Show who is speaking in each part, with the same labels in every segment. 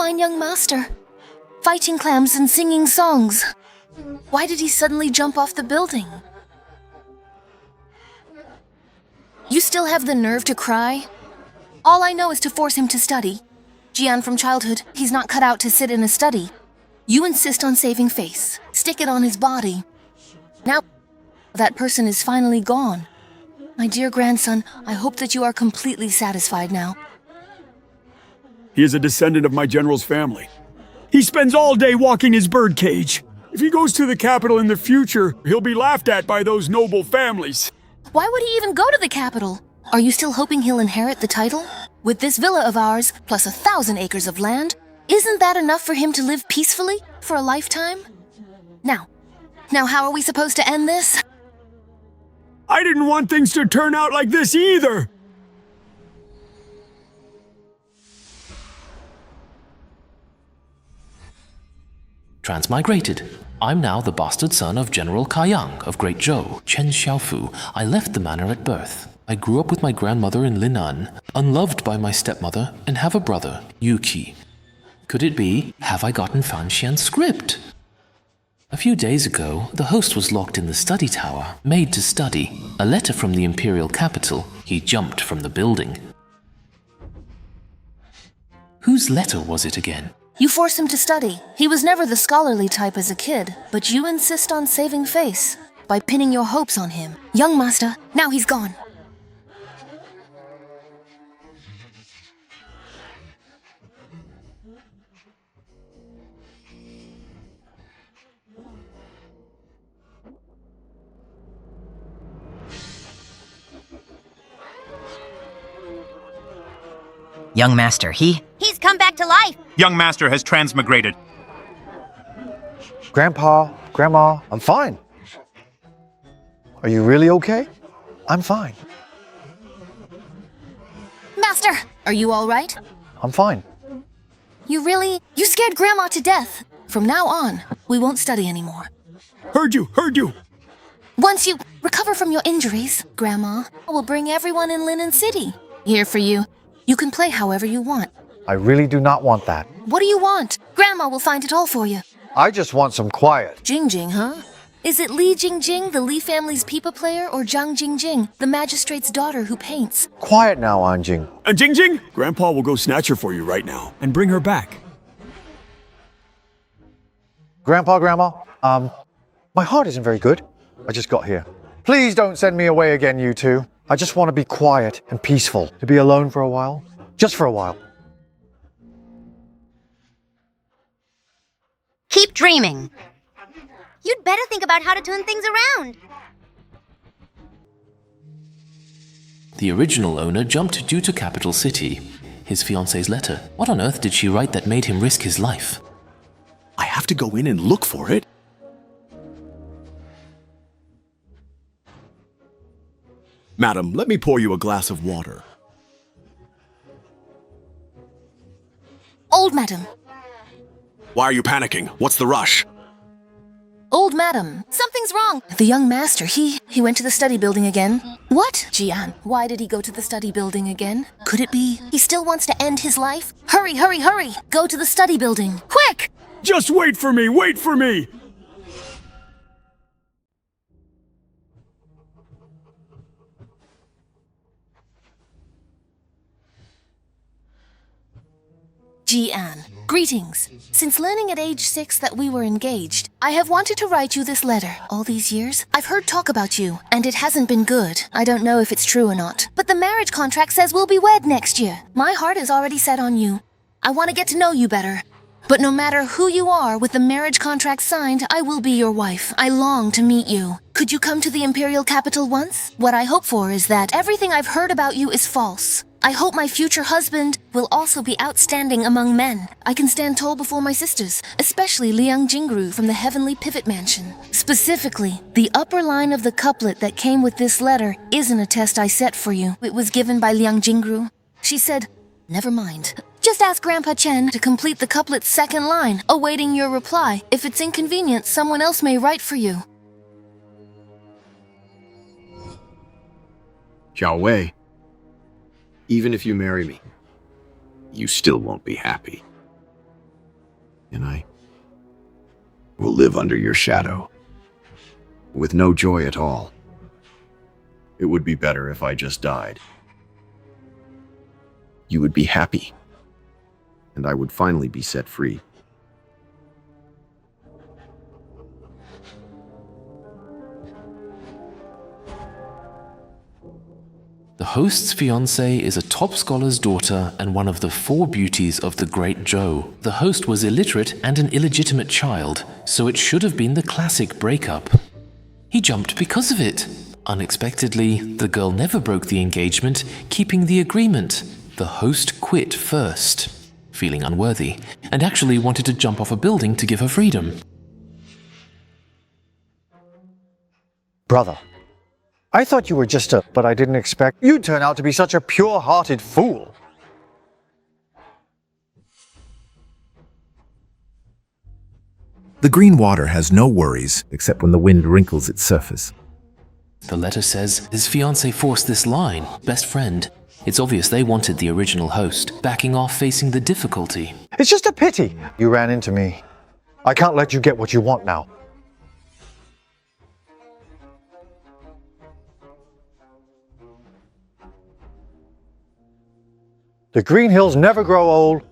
Speaker 1: fine young master, fighting clams and singing songs. Why did he suddenly jump off the building? You still have the nerve to cry? All I know is to force him to study. Jian from childhood, he's not cut out to sit in a study. You insist on saving face. Stick it on his body. Now, that person is finally gone. My dear grandson, I hope that you are completely satisfied now.
Speaker 2: He is a descendant of my general's family. He spends all day walking his birdcage. If he goes to the capital in the future, he'll be laughed at by those noble families.
Speaker 1: Why would he even go to the capital? Are you still hoping he'll inherit the title? With this villa of ours, plus 1,000 acres of land, isn't that enough for him to live peacefully for a lifetime? Now how are we supposed to end this?
Speaker 2: I didn't want things to turn out like this either!
Speaker 3: Transmigrated. I'm now the bastard son of General Kaiyang of Great Zhou, Chen Xiaofu. I left the manor at birth. I grew up with my grandmother in Linan, unloved by my stepmother, and have a brother, Yuki. Could it be, have I gotten Fan Xian's script? A few days ago, the host was locked in the study tower, made to study. A letter from the imperial capital. He jumped from the building. Whose letter was it again?
Speaker 1: You force him to study. He was never the scholarly type as a kid, but you insist on saving face by pinning your hopes on him. Young master, now he's gone.
Speaker 4: Young master, He's come back to life!
Speaker 5: Young master has transmigrated.
Speaker 6: Grandpa, Grandma, I'm fine. Are you really okay? I'm fine.
Speaker 1: Master, are you all right?
Speaker 6: I'm fine.
Speaker 1: You scared Grandma to death. From now on, we won't study anymore.
Speaker 2: Heard you!
Speaker 1: Once you recover from your injuries, Grandma will bring everyone in Linen City here for you. You can play however you want.
Speaker 6: I really do not want that.
Speaker 1: What do you want? Grandma will find it all for you.
Speaker 6: I just want some quiet.
Speaker 1: Jingjing, huh? Is it Li Jingjing, the Li family's pipa player, or Zhang Jingjing, the magistrate's daughter who paints?
Speaker 6: Quiet now, Anjing.
Speaker 2: And Jingjing? Grandpa will go snatch her for you right now and bring her back.
Speaker 6: Grandpa, Grandma, my heart isn't very good. I just got here. Please don't send me away again, you two. I just want to be quiet and peaceful, to be alone for a while. Just for a while.
Speaker 4: Keep dreaming. You'd better think about how to turn things around.
Speaker 3: The original owner jumped due to Capital City. His fiancée's letter. What on earth did she write that made him risk his life?
Speaker 7: I have to go in and look for it. Madam, let me pour you a glass of water.
Speaker 1: Old madam.
Speaker 7: Why are you panicking? What's the rush?
Speaker 1: Old madam, something's wrong. The young master, he went to the study building again. What? Jian, why did he go to the study building again? Could it be he still wants to end his life? Hurry, hurry, hurry! Go to the study building, quick!
Speaker 2: Just wait for me! Wait for me!
Speaker 1: Jian, greetings. Since learning at age 6 that we were engaged, I have wanted to write you this letter all these years. I've heard talk about you, and it hasn't been good. I don't know if it's true or not. But the marriage contract says we'll be wed next year. My heart is already set on you. I want to get to know you better. But no matter who you are, with the marriage contract signed, I will be your wife. I long to meet you. Could you come to the imperial capital once? What I hope for is that everything I've heard about you is false. I hope my future husband will also be outstanding among men. I can stand tall before my sisters, especially Liang Jingru from the Heavenly Pivot Mansion. Specifically, the upper line of the couplet that came with this letter isn't a test I set for you. It was given by Liang Jingru. She said, "Never mind. Just ask Grandpa Chen to complete the couplet's second line, awaiting your reply. If it's inconvenient, someone else may write for you."
Speaker 7: Xiao Wei, even if you marry me, you still won't be happy. and I will live under your shadow with no joy at all. It would be better if I just died. You would be happy, and I would finally be set free.
Speaker 3: The host's fiancée is a top scholar's daughter and one of the 4 beauties of the Great Zhou. The host was illiterate and an illegitimate child, so it should have been the classic breakup. He jumped because of it. Unexpectedly, the girl never broke the engagement, keeping the agreement. The host quit first, feeling unworthy, and actually wanted to jump off a building to give her freedom.
Speaker 6: Brother, I thought you were just but I didn't expect you'd turn out to be such a pure-hearted fool.
Speaker 8: The green water has no worries except when the wind wrinkles its surface.
Speaker 3: The letter says his fiancée forced this line, best friend. It's obvious they wanted the original host, backing off facing the difficulty.
Speaker 6: It's just a pity you ran into me. I can't let you get what you want now. The green hills never grow old.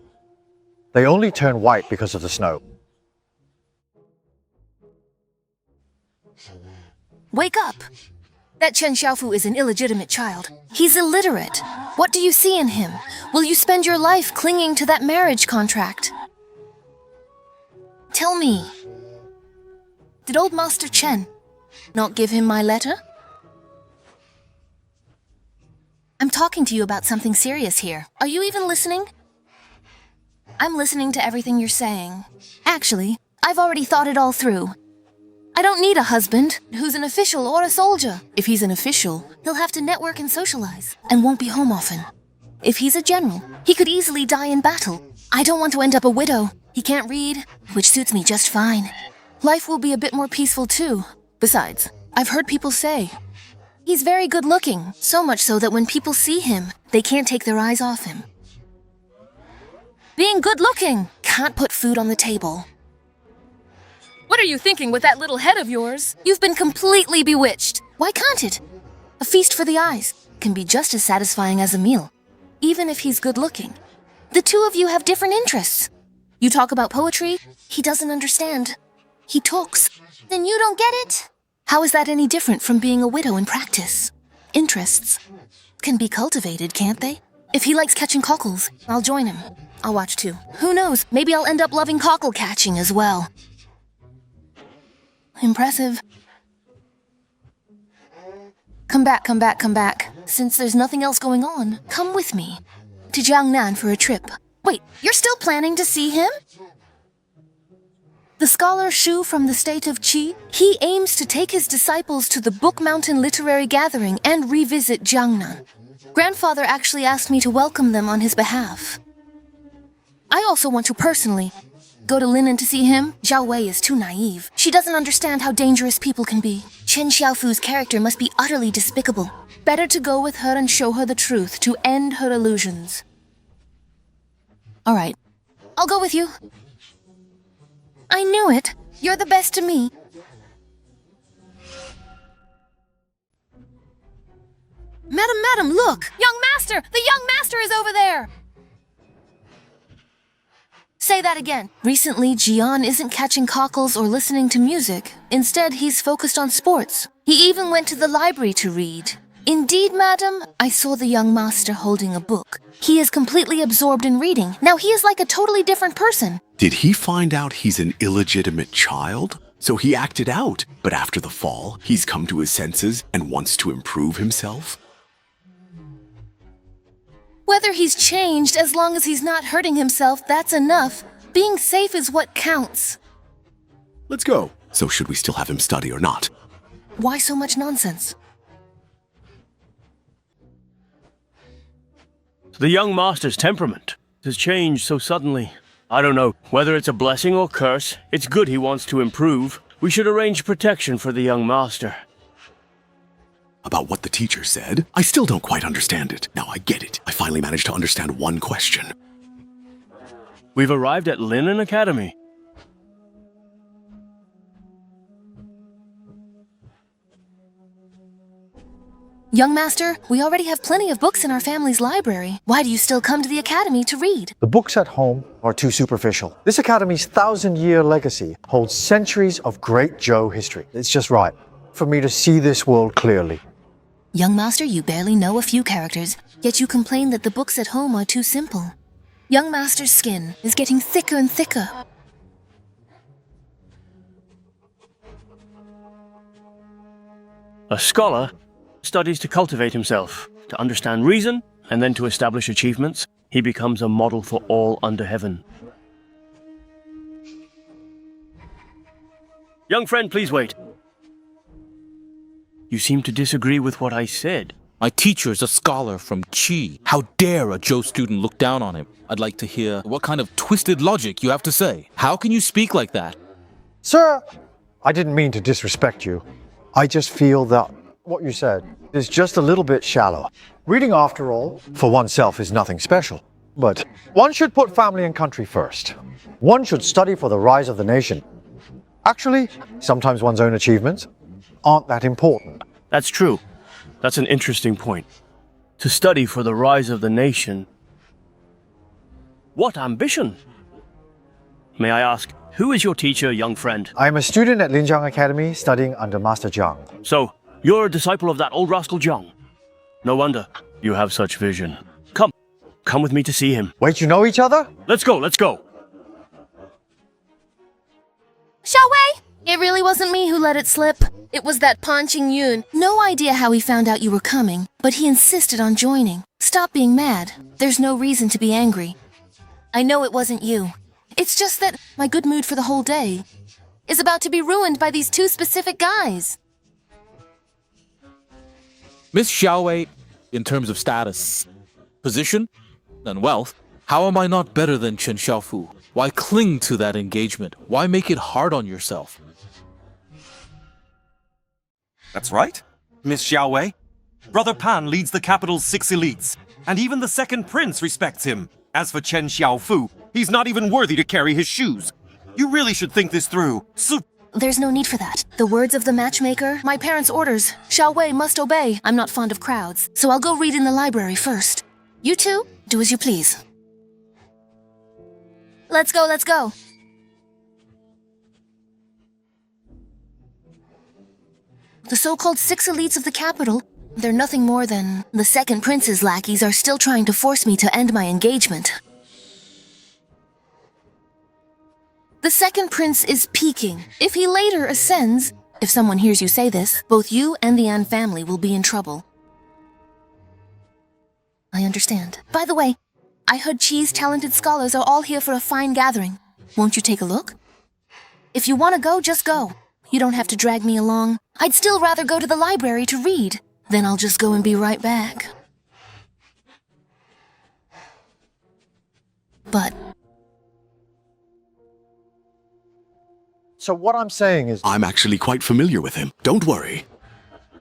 Speaker 6: They only turn white because of the snow.
Speaker 1: Wake up! That Chen Xiaofu is an illegitimate child. He's illiterate. What do you see in him? Will you spend your life clinging to that marriage contract? Tell me, did old Master Chen not give him my letter? I'm talking to you about something serious here. Are you even listening? I'm listening to everything you're saying. Actually, I've already thought it all through. I don't need a husband who's an official or a soldier. If he's an official, he'll have to network and socialize, and won't be home often. If he's a general, he could easily die in battle. I don't want to end up a widow. He can't read, which suits me just fine. Life will be a bit more peaceful too. Besides, I've heard people say he's very good looking, so much so that when people see him, they can't take their eyes off him. Being good looking can't put food on the table. What are you thinking with that little head of yours? You've been completely bewitched. Why can't it? A feast for the eyes can be just as satisfying as a meal, even if he's good looking. The two of you have different interests. You talk about poetry, he doesn't understand. He talks, then you don't get it? How is that any different from being a widow in practice? Interests can be cultivated, can't they? If he likes catching cockles, I'll join him. I'll watch too. Who knows, maybe I'll end up loving cockle catching as well. Impressive. Come back, come back, come back. Since there's nothing else going on, come with me to Jiangnan for a trip. Wait, you're still planning to see him? The scholar Shu from the state of Qi, he aims to take his disciples to the Book Mountain Literary Gathering and revisit Jiangnan. Grandfather actually asked me to welcome them on his behalf. I also want to personally go to Linen to see him. Zhao Wei is too naive. She doesn't understand how dangerous people can be. Chen Xiaofu's character must be utterly despicable. Better to go with her and show her the truth to end her illusions. All right, I'll go with you. I knew it. You're the best to me. Madam, look! Young master! The young master is over there! Say that again. Recently, Jian isn't catching cockles or listening to music. Instead, he's focused on sports. He even went to the library to read. Indeed, madam, I saw the young master holding a book. He is completely absorbed in reading. Now he is like a totally different person.
Speaker 7: Did he find out he's an illegitimate child? So he acted out, but after the fall, he's come to his senses and wants to improve himself?
Speaker 1: Whether he's changed, as long as he's not hurting himself, that's enough. Being safe is what counts.
Speaker 7: Let's go. So should we still have him study or not?
Speaker 1: Why so much nonsense?
Speaker 9: The young master's temperament has changed so suddenly. I don't know whether it's a blessing or curse. It's good he wants to improve. We should arrange protection for the young master.
Speaker 7: About what the teacher said? I still don't quite understand it. Now I get it. I finally managed to understand one question.
Speaker 9: We've arrived at Linen Academy.
Speaker 1: Young master, we already have plenty of books in our family's library. Why do you still come to the academy to read?
Speaker 6: The books at home are too superficial. This academy's 1,000-year legacy holds centuries of great Zhou history. It's just right for me to see this world clearly.
Speaker 1: Young master, you barely know a few characters, yet you complain that the books at home are too simple. Young master's skin is getting thicker and thicker.
Speaker 9: A scholar studies to cultivate himself, to understand reason, and then to establish achievements. He becomes a model for all under heaven. Young friend, please wait. You seem to disagree with what I said.
Speaker 10: My teacher's a scholar from Qi. How dare a Zhou student look down on him? I'd like to hear what kind of twisted logic you have to say. How can you speak like that?
Speaker 6: Sir, I didn't mean to disrespect you. I just feel that what you said is just a little bit shallow. Reading, after all, for oneself is nothing special. But one should put family and country first. One should study for the rise of the nation. Actually, sometimes one's own achievements aren't that important.
Speaker 9: That's true. That's an interesting point. To study for the rise of the nation. What ambition? May I ask, who is your teacher, young friend?
Speaker 6: I am a student at Linjiang Academy studying under Master Jiang.
Speaker 9: So, you're a disciple of that old rascal Jiang. No wonder you have such vision. Come with me to see him.
Speaker 6: Wait, you know each other?
Speaker 9: Let's go, let's go.
Speaker 1: Xiaowei! It really wasn't me who let it slip. It was that Pan Qingyun. No idea how he found out you were coming, but he insisted on joining. Stop being mad. There's no reason to be angry. I know it wasn't you. It's just that my good mood for the whole day is about to be ruined by these two specific guys.
Speaker 10: Miss Xiaowei, in terms of status, position, and wealth, how am I not better than Chen Xiaofu? Why cling to that engagement? Why make it hard on yourself?
Speaker 11: That's right, Miss Xiaowei. Brother Pan leads the capital's 6 elites, and even the second prince respects him. As for Chen Xiaofu, he's not even worthy to carry his shoes. You really should think this through.
Speaker 1: There's no need for that. The words of the matchmaker, my parents' orders. Xiaowei must obey. I'm not fond of crowds, so I'll go read in the library first. You two, do as you please. Let's go, let's go. The so-called 6 elites of the capital, they're nothing more than the second prince's lackeys are still trying to force me to end my engagement. The second prince is peaking. If he later ascends, if someone hears you say this, both you and the An family will be in trouble. I understand. By the way, I heard Qi's talented scholars are all here for a fine gathering. Won't you take a look? If you want to go, just go. You don't have to drag me along. I'd still rather go to the library to read. Then I'll just go and be right back. But...
Speaker 6: So what I'm saying is...
Speaker 12: I'm actually quite familiar with him. Don't worry.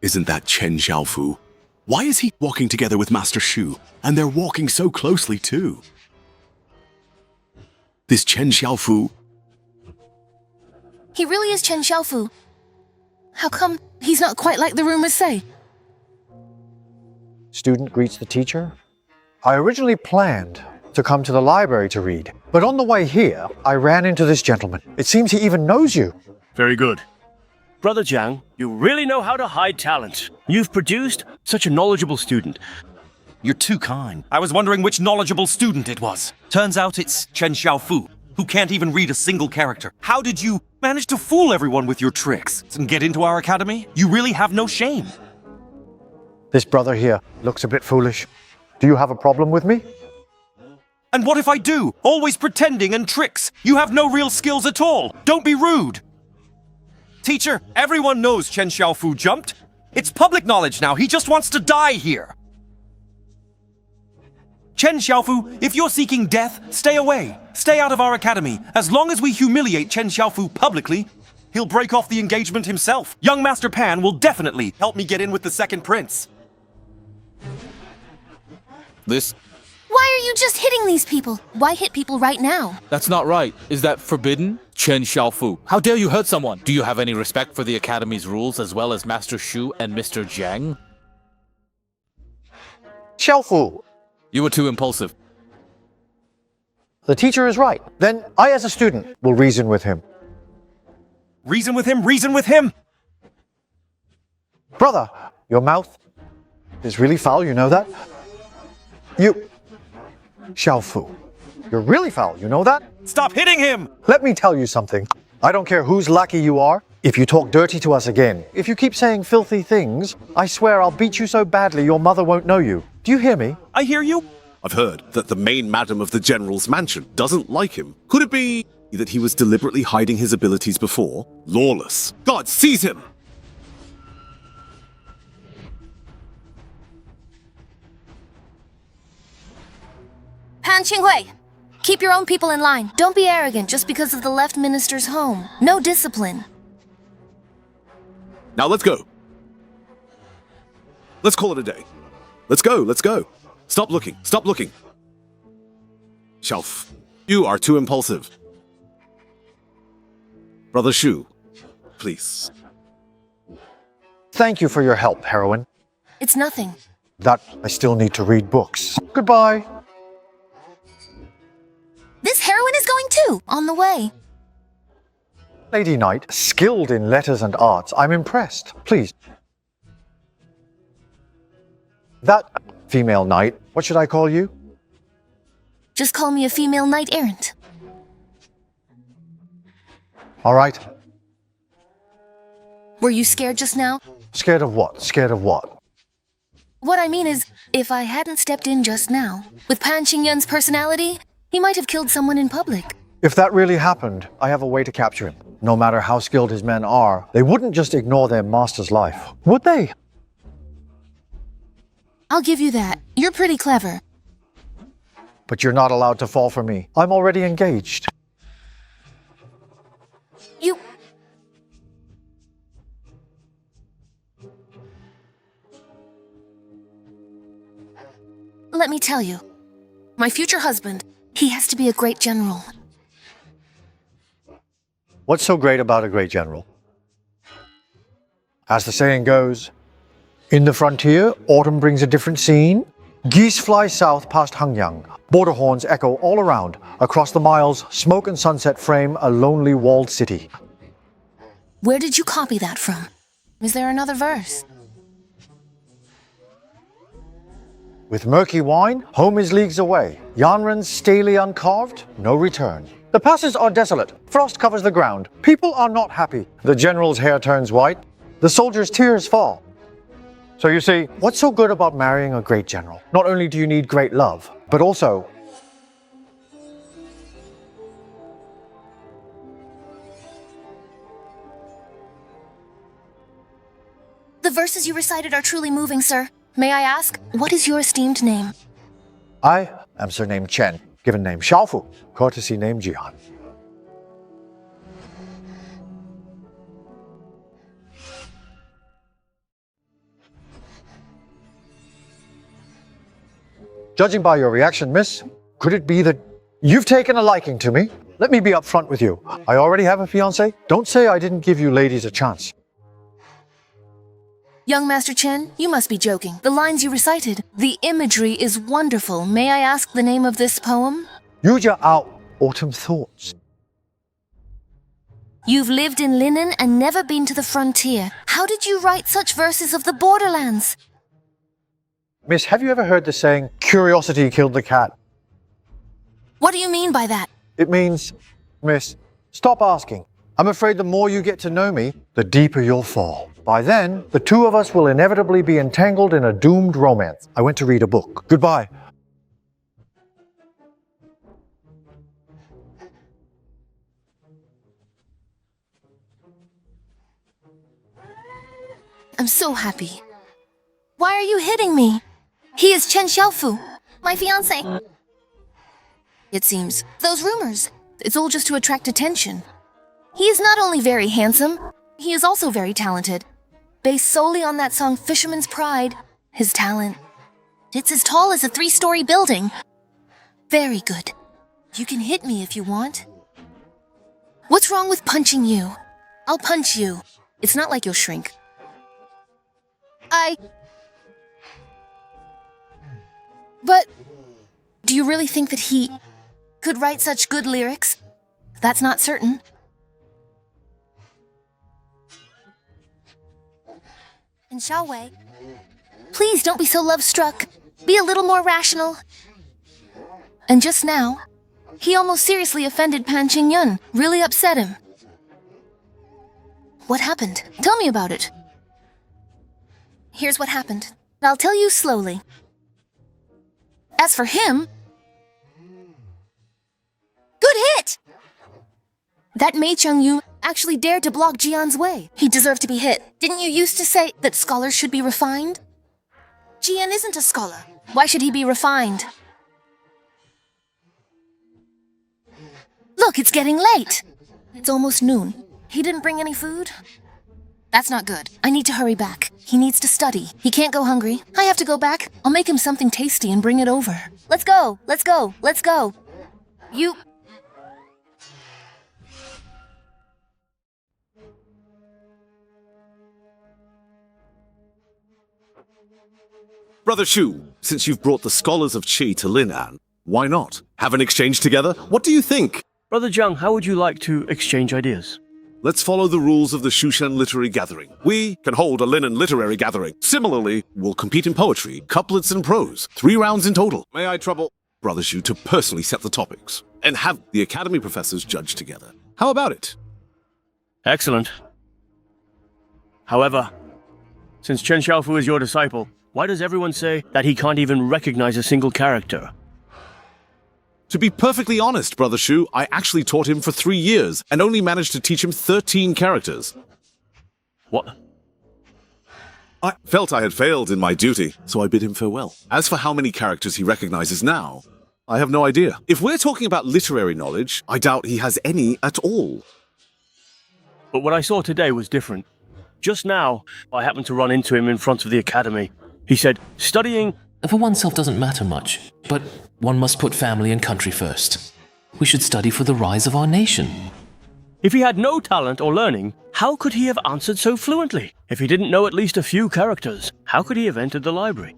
Speaker 12: Isn't that Chen Xiaofu? Why is he walking together with Master Shu? And they're walking so closely, too. This Chen Xiaofu...
Speaker 1: He really is Chen Xiaofu. How come he's not quite like the rumors say?
Speaker 6: Student greets the teacher. I originally planned to come to the library to read, but on the way here, I ran into this gentleman. It seems he even knows you.
Speaker 9: Very good. Brother Jiang, you really know how to hide talent. You've produced such a knowledgeable student.
Speaker 11: You're too kind. I was wondering which knowledgeable student it was. Turns out it's Chen Xiaofu, who can't even read a single character. How did you manage to fool everyone with your tricks and get into our academy? You really have no shame.
Speaker 6: This brother here looks a bit foolish. Do you have a problem with me?
Speaker 11: And what if I do? Always pretending and tricks. You have no real skills at all. Don't be rude. Teacher, everyone knows Chen Xiaofu jumped. It's public knowledge now. He just wants to die here. Chen Xiaofu, if you're seeking death, stay away. Stay out of our academy. As long as we humiliate Chen Xiaofu publicly, he'll break off the engagement himself. Young Master Pan will definitely help me get in with the second prince.
Speaker 1: Why are you just hitting these people? Why hit people right now?
Speaker 10: That's not right. Is that forbidden? Chen Xiaofu, how dare you hurt someone? Do you have any respect for the Academy's rules as well as Master Shu and Mr. Jiang?
Speaker 6: Xiaofu.
Speaker 10: You were too impulsive.
Speaker 6: The teacher is right. Then I, as a student, will reason with him.
Speaker 11: Reason with him, reason with him!
Speaker 6: Brother, your mouth is really foul, you know that? You... Xiaofu. You're really foul, you know that?
Speaker 11: Stop hitting him!
Speaker 6: Let me tell you something. I don't care whose lackey you are. If you talk dirty to us again, if you keep saying filthy things, I swear I'll beat you so badly your mother won't know you. Do you hear me?
Speaker 11: I hear you.
Speaker 12: I've heard that the main madam of the general's mansion doesn't like him. Could it be that he was deliberately hiding his abilities before? Lawless. God, seize him!
Speaker 1: Pan Qinghui, keep your own people in line. Don't be arrogant just because of the left minister's home. No discipline.
Speaker 12: Now let's go. Let's call it a day. Let's go, let's go. Stop looking, stop looking. Shelf, you are too impulsive. Brother Shu, please.
Speaker 6: Thank you for your help, heroine.
Speaker 1: It's nothing.
Speaker 6: That I still need to read books. Goodbye.
Speaker 1: This heroine is going too, on the way.
Speaker 6: Lady Knight, skilled in letters and arts. I'm impressed. Please. That female knight, what should I call you?
Speaker 1: Just call me a female knight-errant.
Speaker 6: All right.
Speaker 1: Were you scared just now?
Speaker 6: Scared of what? Scared of what?
Speaker 1: What I mean is, if I hadn't stepped in just now, with Pan Qingyun's personality, he might have killed someone in public.
Speaker 6: If that really happened, I have a way to capture him. No matter how skilled his men are, they wouldn't just ignore their master's life, would they?
Speaker 1: I'll give you that. You're pretty clever.
Speaker 6: But you're not allowed to fall for me. I'm already engaged.
Speaker 1: You... Let me tell you. My future husband, he has to be a great general.
Speaker 6: What's so great about a great general? As the saying goes, in the frontier, autumn brings a different scene. Geese fly south past Hangyang. Border horns echo all around. Across the miles, smoke and sunset frame a lonely walled city.
Speaker 1: Where did you copy that from? Is there another verse?
Speaker 6: With murky wine, home is leagues away. Yanren's staley uncarved, no return. The passes are desolate. Frost covers the ground. People are not happy. The general's hair turns white. The soldier's tears fall. So you see, what's so good about marrying a great general? Not only do you need great love, but also...
Speaker 1: The verses you recited are truly moving, sir. May I ask, what is your esteemed name?
Speaker 6: I am surnamed Chen, given name Xiaofu, courtesy name Jihan. Judging by your reaction, miss, could it be that you've taken a liking to me? Let me be upfront with you. I already have a fiancé. Don't say I didn't give you ladies a chance.
Speaker 1: Young Master Chen, you must be joking. The lines you recited, the imagery is wonderful. May I ask the name of this poem?
Speaker 6: Yuja out autumn thoughts.
Speaker 1: You've lived in Linen and never been to the frontier. How did you write such verses of the borderlands?
Speaker 6: Miss, have you ever heard the saying, curiosity killed the cat?
Speaker 1: What do you mean by that?
Speaker 6: It means, miss, stop asking. I'm afraid the more you get to know me, the deeper you'll fall. By then, the two of us will inevitably be entangled in a doomed romance. I went to read a book. Goodbye.
Speaker 1: I'm so happy. Why are you hitting me? He is Chen Xiaofu, my fiancé. It seems. Those rumors, it's all just to attract attention. He is not only very handsome, he is also very talented. Based solely on that song Fisherman's Pride, his talent. It's as tall as a 3-story building. Very good. You can hit me if you want. What's wrong with punching you? I'll punch you. It's not like you'll But do you really think that he could write such good lyrics? That's not certain. And Xiaowei, please don't be so love-struck. Be a little more rational. And just now, he almost seriously offended Pan Qingyun, really upset him. What happened? Tell me about it. Here's what happened. I'll tell you slowly. As for him... Good hit! That Mei Chengyu actually dared to block Jian's way. He deserved to be hit. Didn't you used to say that scholars should be refined? Jian isn't a scholar. Why should he be refined? Look, it's getting late. It's almost noon. He didn't bring any food? That's not good. I need to hurry back. He needs to study. He can't go hungry. I have to go back. I'll make him something tasty and bring it over. Let's go! Let's go! Let's go! You...
Speaker 12: Brother Shu, since you've brought the scholars of Qi to Lin'an, why not? Have an exchange together? What do you think?
Speaker 9: Brother Zhang, how would you like to exchange ideas?
Speaker 12: Let's follow the rules of the Shushan Literary Gathering. We can hold a Linen Literary Gathering. Similarly, we'll compete in poetry, couplets and prose. 3 rounds in total. May I trouble Brother Shu to personally set the topics and have the Academy professors judge together? How about it?
Speaker 9: Excellent. However, since Chen Xiaofu is your disciple, why does everyone say that he can't even recognize a single character?
Speaker 12: To be perfectly honest, Brother Shu, I actually taught him for 3 years and only managed to teach him 13 characters.
Speaker 9: What?
Speaker 12: I felt I had failed in my duty, so I bid him farewell. As for how many characters he recognizes now, I have no idea. If we're talking about literary knowledge, I doubt he has any at all.
Speaker 9: But what I saw today was different. Just now, I happened to run into him in front of the academy. He said, studying...
Speaker 3: For oneself doesn't matter much, but one must put family and country first. We should study for the rise of our nation.
Speaker 9: If he had no talent or learning, how could he have answered so fluently? If he didn't know at least a few characters, how could he have entered the library?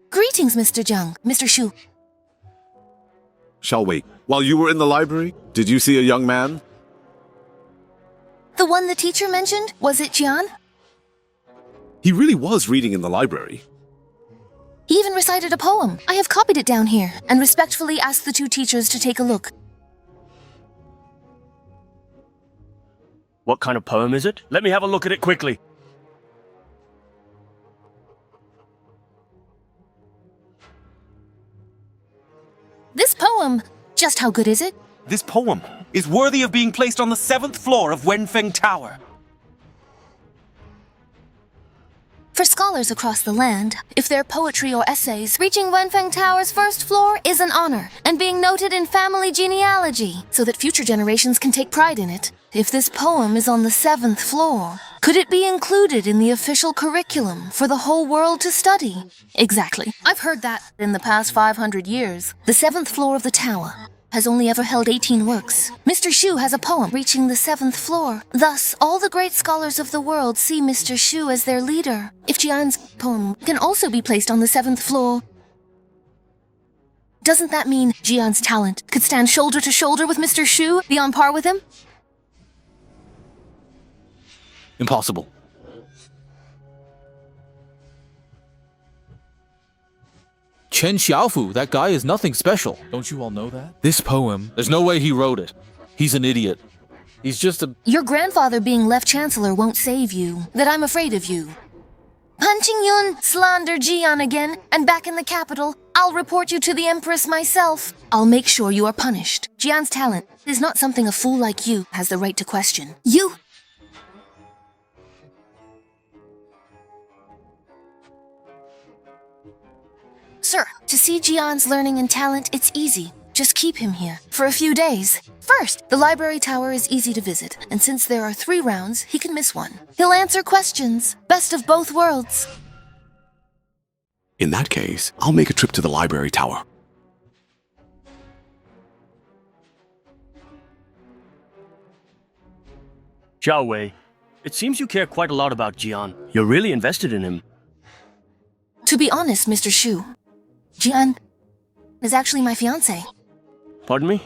Speaker 1: Greetings, Mr. Zhang, Mr. Shu.
Speaker 12: Shall we? While you were in the library, did you see a young man?
Speaker 1: The one the teacher mentioned? Was it Jian?
Speaker 12: He really was reading in the library.
Speaker 1: He even recited a poem. I have copied it down here and respectfully asked the 2 teachers to take a look.
Speaker 9: What kind of poem is it? Let me have a look at it quickly.
Speaker 1: This poem, just how good is it?
Speaker 11: This poem is worthy of being placed on the 7th floor of Wenfeng Tower.
Speaker 1: For scholars across the land, if their poetry or essays reaching Wenfeng Tower's 1st floor is an honor, and being noted in family genealogy, so that future generations can take pride in it. If this poem is on the 7th floor, could it be included in the official curriculum for the whole world to study? Exactly. I've heard that in the past 500 years. The 7th floor of the tower has only ever held 18 works. Mr. Shu has a poem reaching the 7th floor. Thus, all the great scholars of the world see Mr. Shu as their leader. If Jian's poem can also be placed on the 7th floor, doesn't that mean Jian's talent could stand shoulder to shoulder with Mr. Shu, be on par with him?
Speaker 10: Impossible. Chen Xiaofu, that guy is nothing special. Don't you all know that? This poem, there's no way he wrote it. He's an idiot. He's just a...
Speaker 1: Your grandfather being left chancellor won't save you. That I'm afraid of you. Pan Qingyun slander Jian again, and back in the capital, I'll report you to the empress myself. I'll make sure you are punished. Jian's talent is not something a fool like you has the right to question. You... Sir, to see Jian's learning and talent, it's easy. Just keep him here for a few days. First, the library tower is easy to visit, and since there are 3 rounds, he can miss one. He'll answer questions. Best of both worlds.
Speaker 12: In that case, I'll make a trip to the library tower.
Speaker 9: Xiao Wei, it seems you care quite a lot about Jian. You're really invested in him.
Speaker 1: To be honest, Mr. Shu, Jian is actually my fiancé.
Speaker 9: Pardon me?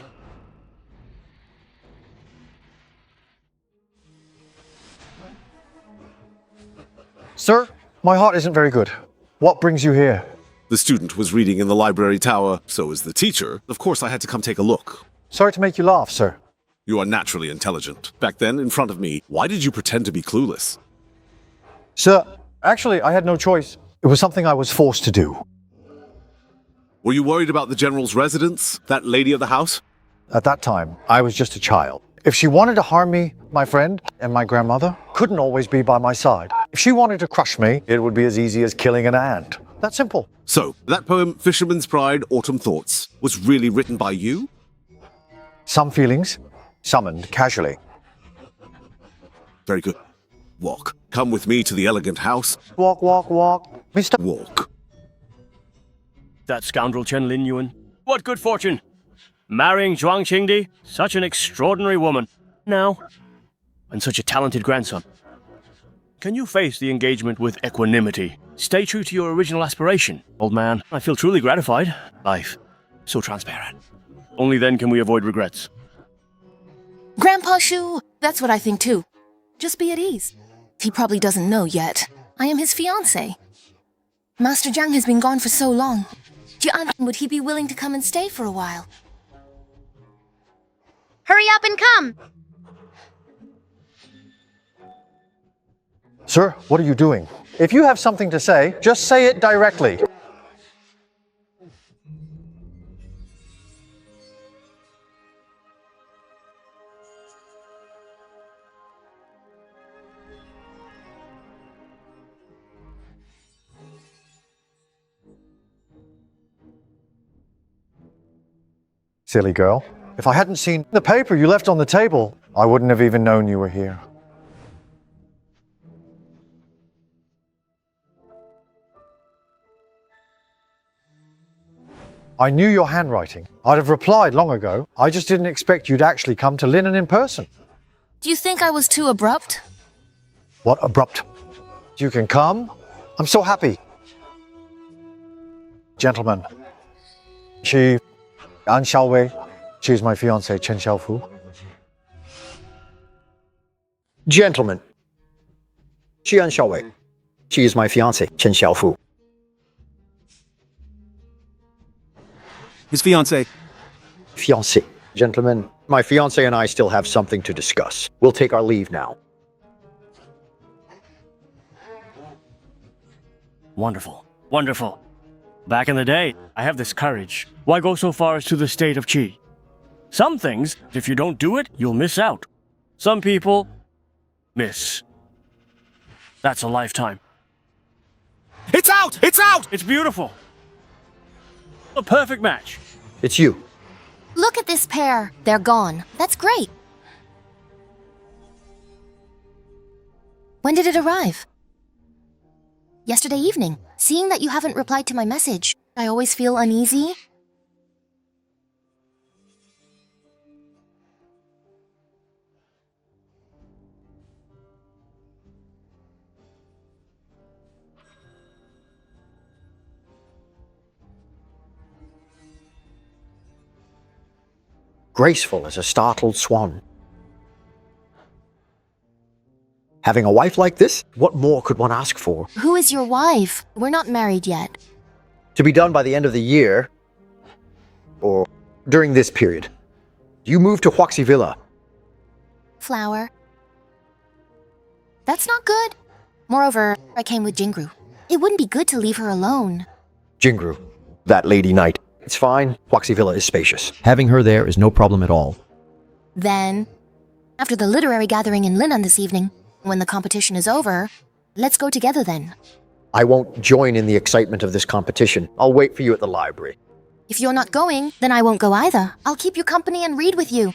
Speaker 6: Sir, my heart isn't very good. What brings you here?
Speaker 12: The student was reading in the library tower, so was the teacher. Of course, I had to come take a look.
Speaker 6: Sorry to make you laugh, sir.
Speaker 12: You are naturally intelligent. Back then, in front of me, why did you pretend to be clueless?
Speaker 6: Sir, actually, I had no choice. It was something I was forced to do.
Speaker 12: Were you worried about the general's residence? That lady of the house?
Speaker 6: At that time, I was just a child. If she wanted to harm me, my friend and my grandmother couldn't always be by my side. If she wanted to crush me, it would be as easy as killing an ant. That's simple.
Speaker 12: So, that poem, Fisherman's Pride, Autumn Thoughts, was really written by you?
Speaker 6: Some feelings, summoned casually.
Speaker 12: Very good. Walk. Come with me to the elegant house.
Speaker 6: Walk, walk, walk. Mr.
Speaker 12: Walk.
Speaker 9: That scoundrel Chen Lin Yuan. What good fortune! Marrying Zhuang Qingdi, such an extraordinary woman. Now, and such a talented grandson. Can you face the engagement with equanimity? Stay true to your original aspiration, old man. I feel truly gratified. Life, so transparent. Only then can we avoid regrets.
Speaker 1: Grandpa Shu, that's what I think too. Just be at ease. He probably doesn't know yet. I am his fiancé. Master Zhang has been gone for so long. Jian, would he be willing to come and stay for a while?
Speaker 4: Hurry up and come!
Speaker 6: Sir, what are you doing? If you have something to say, just say it directly. Silly girl. If I hadn't seen the paper you left on the table, I wouldn't have even known you were here. I knew your handwriting. I'd have replied long ago. I just didn't expect you'd actually come to Linen in person.
Speaker 1: Do you think I was too abrupt?
Speaker 6: What abrupt? You can come? I'm so happy. Gentlemen, An Xiaowei, she is my fiancée, Chen Xiaofu.
Speaker 13: Gentlemen, An Xiaowei, she is my fiancée, Chen Xiaofu.
Speaker 7: His fiancée.
Speaker 13: Fiancée. Gentlemen, my fiancée and I still have something to discuss. We'll take our leave now.
Speaker 9: Wonderful. Wonderful. Back in the day, I have this courage. Why go so far as to the state of Qi? Some things, if you don't do it, you'll miss out. Some people miss. That's a lifetime.
Speaker 12: It's out! It's out!
Speaker 9: It's beautiful. A perfect match.
Speaker 13: It's you.
Speaker 1: Look at this pair. They're gone. That's great. When did it arrive? Yesterday evening. Seeing that you haven't replied to my message, I always feel uneasy.
Speaker 13: Graceful as a startled swan. Having a wife like this, what more could one ask for?
Speaker 1: Who is your wife? We're not married yet.
Speaker 13: To be done by the end of the year, or during this period. You move to Huaxi Villa.
Speaker 1: Flower. That's not good. Moreover, I came with Jingru. It wouldn't be good to leave her alone.
Speaker 13: Jingru, that lady knight. It's fine. Huaxi Villa is spacious. Having her there is no problem at all.
Speaker 1: Then, after the literary gathering in Linan this evening, when the competition is over, let's go together then.
Speaker 13: I won't join in the excitement of this competition. I'll wait for you at the library.
Speaker 1: If you're not going, then I won't go either. I'll keep you company and read with you.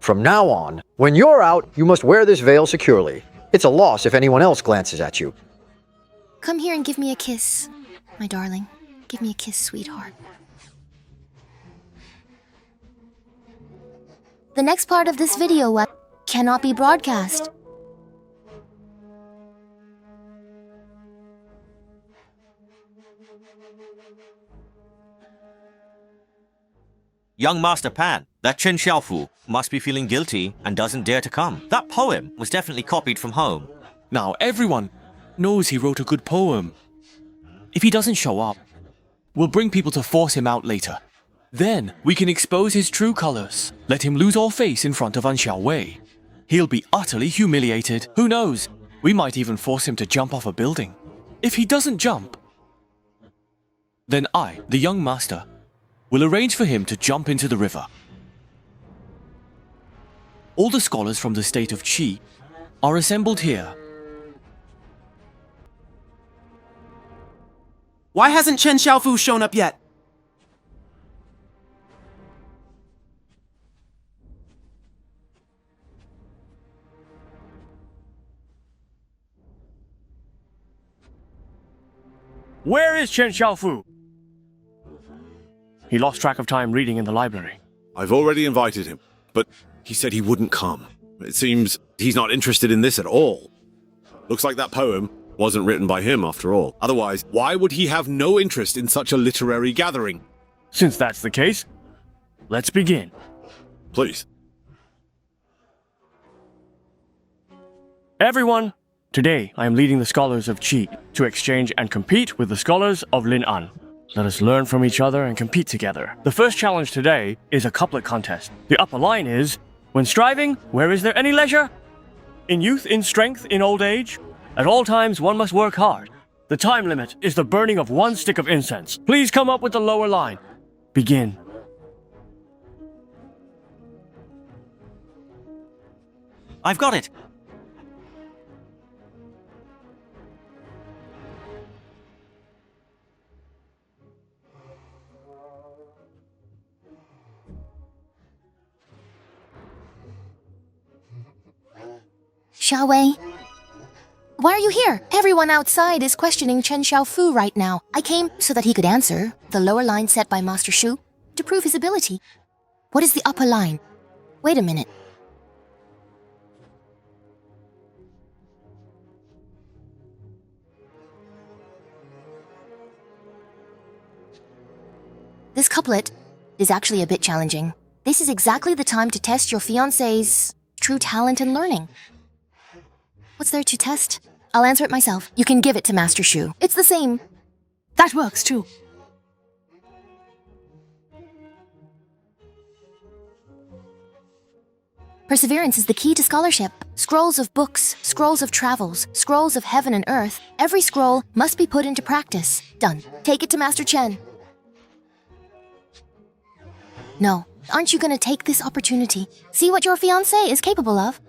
Speaker 13: From now on, when you're out, you must wear this veil securely. It's a loss if anyone else glances at you.
Speaker 1: Come here and give me a kiss, my darling. Give me a kiss, sweetheart. The next part of this video cannot be broadcast.
Speaker 11: Young Master Pan, that Chen Xiaofu must be feeling guilty and doesn't dare to come. That poem was definitely copied from home.
Speaker 9: Now everyone knows he wrote a good poem. If he doesn't show up, we'll bring people to force him out later. Then we can expose his true colors. Let him lose all face in front of An Xiaowei. He'll be utterly humiliated. Who knows? We might even force him to jump off a building. If he doesn't jump, then I, the young master, will arrange for him to jump into the river. All the scholars from the state of Qi are assembled here.
Speaker 14: Why hasn't Chen Xiaofu shown up yet?
Speaker 9: Where is Chen Xiaofu? He lost track of time reading in the library.
Speaker 12: I've already invited him, but he said he wouldn't come. It seems he's not interested in this at all. Looks like that poem wasn't written by him after all. Otherwise, why would he have no interest in such a literary gathering?
Speaker 9: Since that's the case, let's begin.
Speaker 12: Please.
Speaker 9: Everyone, today I am leading the scholars of Qi to exchange and compete with the scholars of Lin'an. Let us learn from each other and compete together. The first challenge today is a couplet contest. The upper line is, when striving, where is there any leisure? In youth, in strength, in old age, at all times one must work hard. The time limit is the burning of one stick of incense. Please come up with the lower line. Begin.
Speaker 11: I've got it.
Speaker 1: Xiaowei? Why are you here? Everyone outside is questioning Chen Xiaofu right now. I came so that he could answer the lower line set by Master Shu to prove his ability. What is the upper line? Wait a minute. This couplet is actually a bit challenging. This is exactly the time to test your fiancé's true talent and learning. What's there to test? I'll answer it myself. You can give it to Master Shu. It's the same.
Speaker 15: That works too.
Speaker 1: Perseverance is the key to scholarship. Scrolls of books, scrolls of travels, scrolls of heaven and earth. Every scroll must be put into practice. Done. Take it to Master Chen. No, aren't you gonna take this opportunity? See what your fiancé is capable of?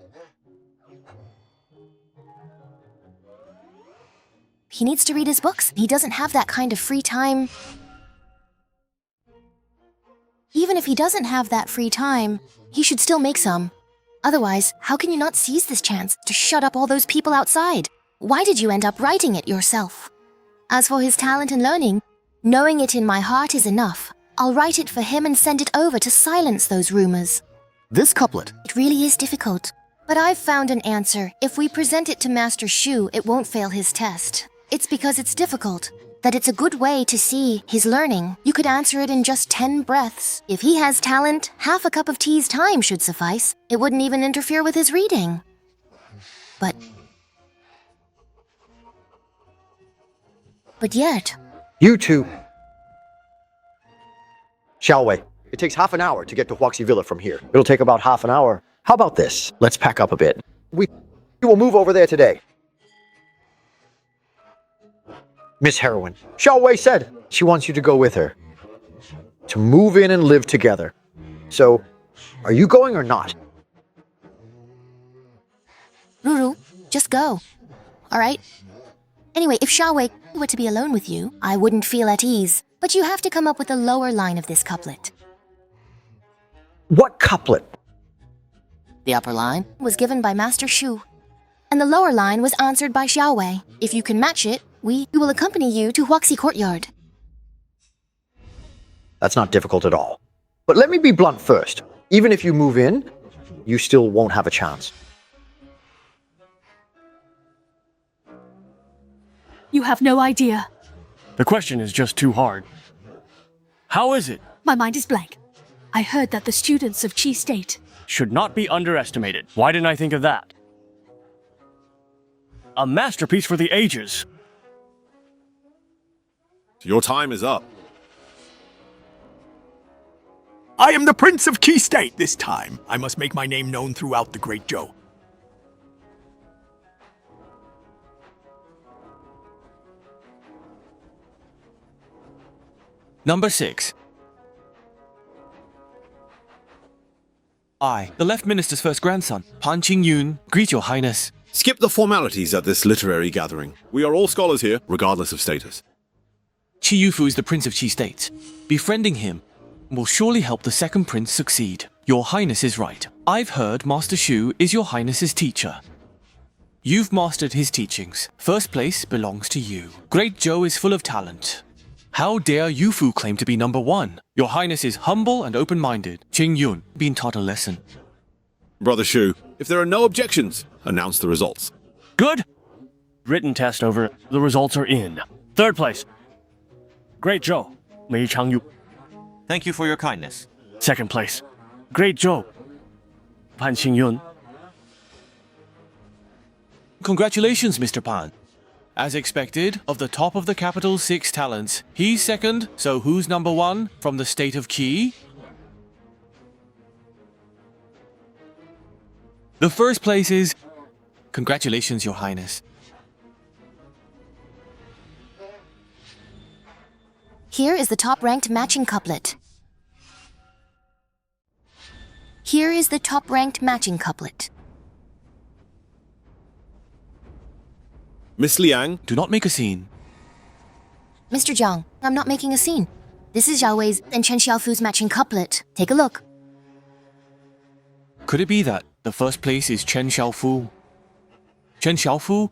Speaker 1: He needs to read his books. He doesn't have that kind of free time. Even if he doesn't have that free time, he should still make some. Otherwise, how can you not seize this chance to shut up all those people outside? Why did you end up writing it yourself? As for his talent and learning, knowing it in my heart is enough. I'll write it for him and send it over to silence those rumors.
Speaker 13: This couplet.
Speaker 1: It really is difficult. But I've found an answer. If we present it to Master Shu, it won't fail his test. It's because it's difficult, that it's a good way to see his learning. You could answer it in just 10 breaths. If he has talent, half a cup of tea's time should suffice. It wouldn't even interfere with his reading. But yet...
Speaker 13: You two. Xiaowei, it takes half an hour to get to Huaxi Villa from here. It'll take about half an hour. How about this? Let's pack up a bit. We will move over there today. Miss Heroine, Xiaowei said she wants you to go with her. To move in and live together. So, are you going or not?
Speaker 1: Ruru, just go. All right? Anyway, if Xiaowei were to be alone with you, I wouldn't feel at ease. But you have to come up with the lower line of this couplet.
Speaker 13: What couplet?
Speaker 1: The upper line was given by Master Shu, and the lower line was answered by Xiaowei. If you can match it, we will accompany you to Huaxi Courtyard.
Speaker 13: That's not difficult at all. But let me be blunt first. Even if you move in, you still won't have a chance.
Speaker 15: You have no idea.
Speaker 9: The question is just too hard. How is it?
Speaker 15: My mind is blank. I heard that the students of Qi State
Speaker 9: Should not be underestimated. Why didn't I think of that? A masterpiece for the ages.
Speaker 12: Your time is up.
Speaker 2: I am the Prince of Qi State this time. I must make my name known throughout the Great Zhou.
Speaker 11: Number 6. I, the Left Minister's first grandson, Pan Qingyun, greet your highness.
Speaker 12: Skip the formalities at this literary gathering. We are all scholars here, regardless of status.
Speaker 3: Qi Yufu is the Prince of Qi State. Befriending him will surely help the second prince succeed. Your highness is right. I've heard Master Shu is your highness's teacher. You've mastered his teachings. First place belongs to you. Great Zhou is full of talent. How dare Yufu claim to be number 1? Your highness is humble and open-minded. Qing Yun, been taught a lesson.
Speaker 12: Brother Shu, if there are no objections, announce the results.
Speaker 9: Good. Written test over. The results are in. Third place. Great Zhou, Mei Changyu.
Speaker 11: Thank you for your kindness.
Speaker 9: Second place. Great Zhou, Pan Xingyun.
Speaker 3: Congratulations, Mr. Pan. As expected, of the top of the capital's 6 talents, he's second, so who's number 1 from the state of Qi? The first place is... Congratulations, Your Highness.
Speaker 1: Here is the top-ranked matching couplet. Here is the top-ranked matching couplet.
Speaker 12: Miss Liang,
Speaker 3: do not make a scene.
Speaker 1: Mr. Jiang, I'm not making a scene. This is Zhao Wei's and Chen Xiaofu's matching couplet. Take a look.
Speaker 3: Could it be that the first place is Chen Xiaofu? Chen Xiaofu?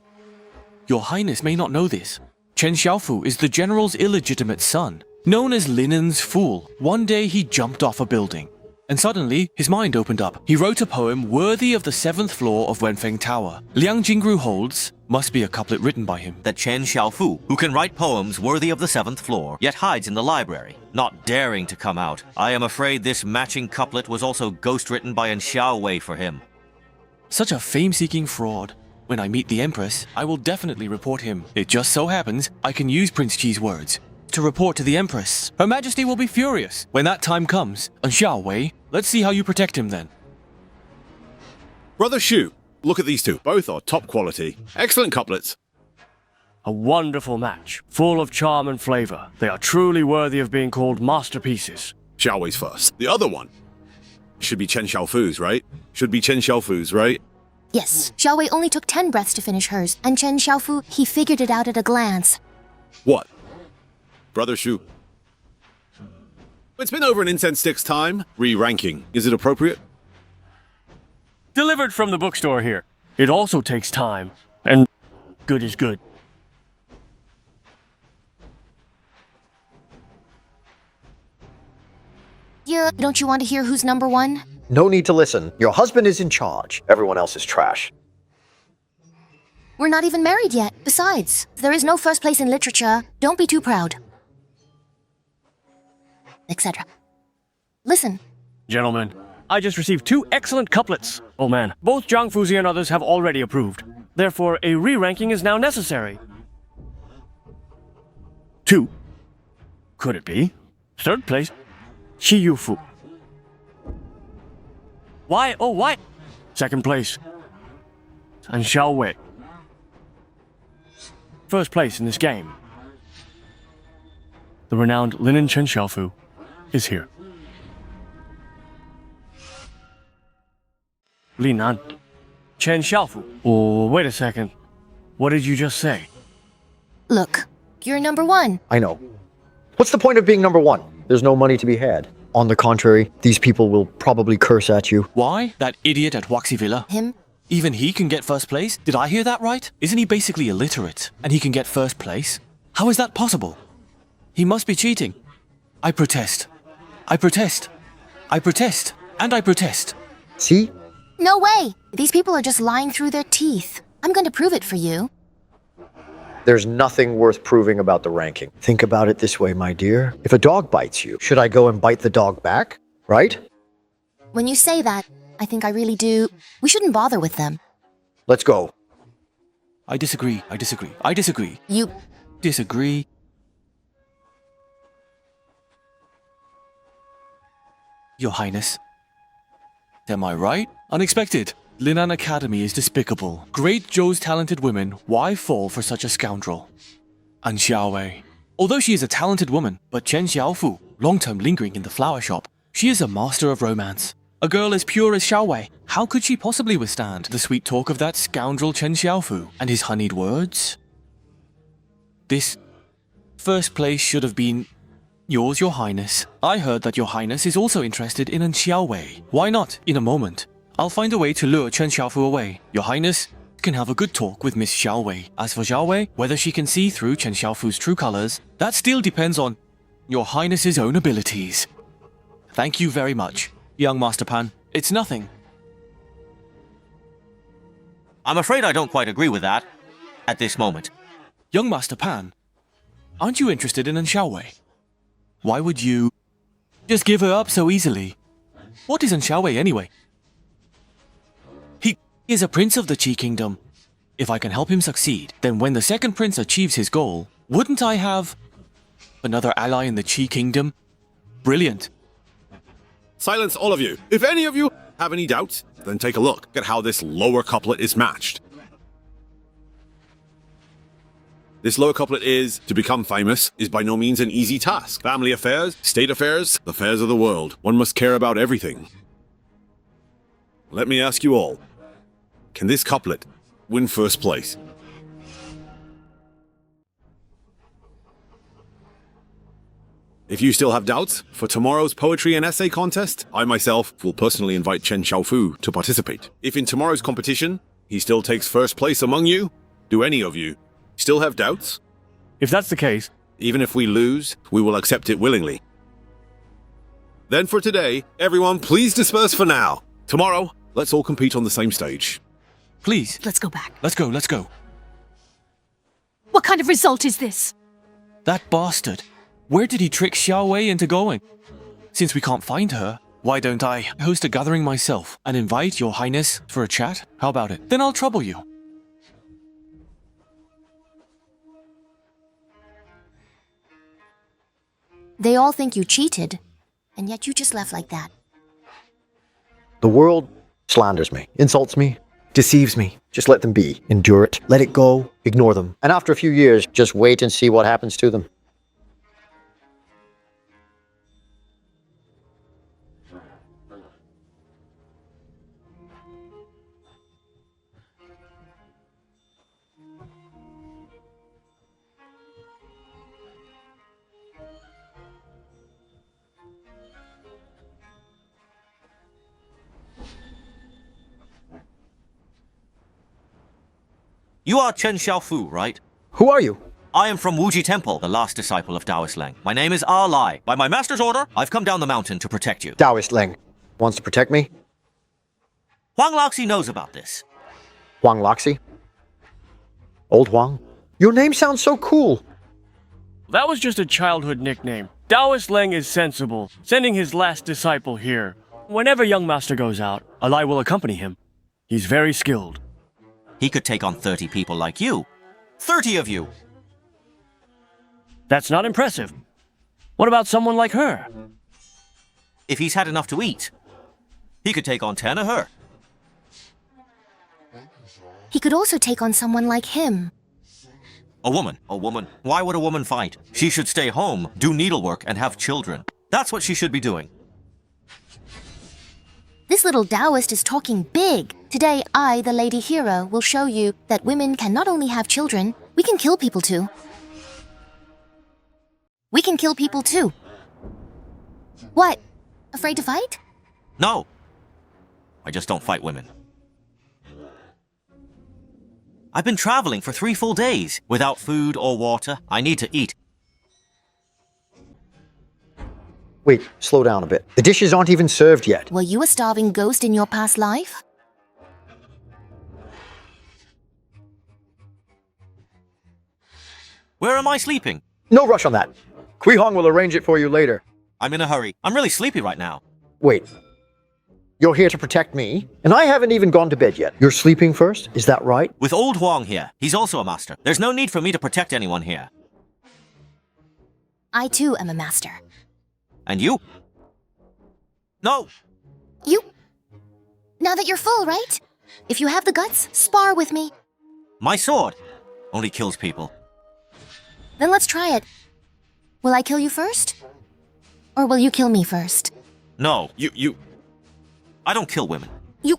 Speaker 3: Your Highness may not know this. Chen Xiaofu is the general's illegitimate son. Known as Linen's Fool, one day he jumped off a building. And suddenly, his mind opened up. He wrote a poem worthy of the 7th floor of Wenfeng Tower. Liang Jingru holds, must be a couplet written by him.
Speaker 11: That Chen Xiaofu, who can write poems worthy of the 7th floor, yet hides in the library, not daring to come out. I am afraid this matching couplet was also ghostwritten by an Xiao Wei for him.
Speaker 3: Such a fame-seeking fraud. When I meet the Empress, I will definitely report him. It just so happens I can use Prince Qi's words to report to the Empress. Her Majesty will be furious when that time comes. And Xiao Wei, let's see how you protect him then.
Speaker 12: Brother Shu, look at these two. Both are top quality. Excellent couplets.
Speaker 9: A wonderful match, full of charm and flavor. They are truly worthy of being called masterpieces.
Speaker 12: Xiao Wei's first. The other one should be Chen Xiaofu's, right? Should be Chen Xiaofu's, right?
Speaker 1: Yes, Xiao Wei only took 10 breaths to finish hers, and Chen Xiaofu, he figured it out at a glance.
Speaker 12: What? Brother Shu. It's been over an incense stick's time. Re-ranking. Is it appropriate?
Speaker 9: Delivered from the bookstore here. It also takes time, and good is good.
Speaker 1: Yeah, don't you want to hear who's number 1?
Speaker 13: No need to listen. Your husband is in charge. Everyone else is trash.
Speaker 1: We're not even married yet. Besides, there is no first place in literature. Don't be too proud. Etc. Listen.
Speaker 9: Gentlemen, I just received 2 excellent couplets. Oh man, both Zhang Fuzi and others have already approved. Therefore, a re-ranking is now necessary. 2. Could it be? Third place, Qi Yufu. Why? Oh, why? Second place, and Xiao Wei. First place in this game. The renowned Linen Chen Xiaofu is here. Li Nan. Chen Xiaofu. Oh, wait a second. What did you just say?
Speaker 1: Look, you're number 1.
Speaker 13: I know. What's the point of being number 1? There's no money to be had. On the contrary, these people will probably curse at you.
Speaker 3: Why? That idiot at Waxy Villa?
Speaker 1: Him?
Speaker 3: Even he can get first place? Did I hear that right? Isn't he basically illiterate, and he can get first place? How is that possible? He must be cheating. I protest. I protest. I protest. And I protest.
Speaker 13: See?
Speaker 1: No way! These people are just lying through their teeth. I'm going to prove it for you.
Speaker 13: There's nothing worth proving about the ranking. Think about it this way, my dear. If a dog bites you, should I go and bite the dog back? Right?
Speaker 1: When you say that, I think I really do. We shouldn't bother with them.
Speaker 13: Let's go.
Speaker 10: I disagree. I disagree. I disagree.
Speaker 1: You...
Speaker 10: Disagree. Your Highness. Am I right? Unexpected. Linan Academy is despicable. Great Zhou's talented women, why fall for such a scoundrel? And Xiaowei. Although she is a talented woman, but Chen Xiaofu, long-term lingering in the flower shop, she is a master of romance. A girl as pure as Xiaowei, how could she possibly withstand the sweet talk of that scoundrel Chen Xiaofu and his honeyed words? This first place should have been yours, Your Highness. I heard that Your Highness is also interested in Xiaowei. Why not, in a moment? I'll find a way to lure Chen Xiaofu away. Your Highness can have a good talk with Miss Xiaowei. As for Xiaowei, whether she can see through Chen Xiaofu's true colors, that still depends on Your Highness's own abilities. Thank you very much, young Master Pan. It's nothing.
Speaker 11: I'm afraid I don't quite agree with that at this moment.
Speaker 10: Young Master Pan, aren't you interested in Xiaowei? Why would you just give her up so easily? What is Xiaowei anyway? He is a prince of the Qi Kingdom. If I can help him succeed, then when the second prince achieves his goal, wouldn't I have another ally in the Qi Kingdom? Brilliant.
Speaker 12: Silence, all of you. If any of you have any doubts, then take a look at how this lower couplet is matched. This lower couplet is, to become famous is by no means an easy task. Family affairs, state affairs, the affairs of the world. One must care about everything. Let me ask you all, can this couplet win first place? If you still have doubts, for tomorrow's poetry and essay contest, I myself will personally invite Chen Xiaofu to participate. If in tomorrow's competition, he still takes first place among you, do any of you still have doubts?
Speaker 9: If that's the case,
Speaker 12: even if we lose, we will accept it willingly. Then for today, everyone please disperse for now. Tomorrow, let's all compete on the same stage.
Speaker 10: Please.
Speaker 15: Let's go back.
Speaker 10: Let's go, let's go.
Speaker 15: What kind of result is this?
Speaker 10: That bastard. Where did he trick Xiaowei into going? Since we can't find her, why don't I host a gathering myself and invite Your Highness for a chat? How about it? Then I'll trouble you.
Speaker 1: They all think you cheated, and yet you just left like that.
Speaker 13: The world slanders me, insults me, deceives me. Just let them be. Endure it. Let it go. Ignore them. And after a few years, just wait and see what happens to them.
Speaker 11: You are Chen Xiaofu, right?
Speaker 13: Who are you?
Speaker 11: I am from Wuji Temple, the last disciple of Taoist Leng. My name is Ah Lai. By my master's order, I've come down the mountain to protect you.
Speaker 13: Taoist Leng wants to protect me?
Speaker 11: Huang Laoxi knows about this.
Speaker 13: Huang Laoxi? Old Huang? Your name sounds so cool.
Speaker 9: that was just a childhood nickname. Taoist Leng is sensible, sending his last disciple here. Whenever young master goes out, Alai will accompany him. He's very skilled.
Speaker 11: He could take on 30 people like you. 30 of you!
Speaker 9: That's not impressive. What about someone like her?
Speaker 11: If he's had enough to eat, he could take on 10 of her.
Speaker 1: He could also take on someone like him.
Speaker 11: A woman. A woman. Why would a woman fight? She should stay home, do needlework, and have children. That's what she should be doing.
Speaker 1: This little Taoist is talking big. Today, I, the lady hero, will show you that women can not only have children, we can kill people too. We can kill people too. What? Afraid to fight?
Speaker 11: No. I just don't fight women. I've been traveling for 3 full days without food or water. I need to eat.
Speaker 13: Wait, slow down a bit. The dishes aren't even served yet.
Speaker 1: Were you a starving ghost in your past life?
Speaker 11: Where am I sleeping?
Speaker 13: No rush on that. Kui Hong will arrange it for you later.
Speaker 11: I'm in a hurry. I'm really sleepy right now.
Speaker 13: Wait. You're here to protect me? And I haven't even gone to bed yet. You're sleeping first? Is that right?
Speaker 11: With old Huang here, he's also a master. There's no need for me to protect anyone here.
Speaker 1: I too am a master.
Speaker 11: And you? No!
Speaker 1: You... Now that you're full, right? If you have the guts, spar with me.
Speaker 11: My sword only kills people.
Speaker 1: Then let's try it. Will I kill you first? Or will you kill me first?
Speaker 11: No, you... I don't kill women.
Speaker 1: You...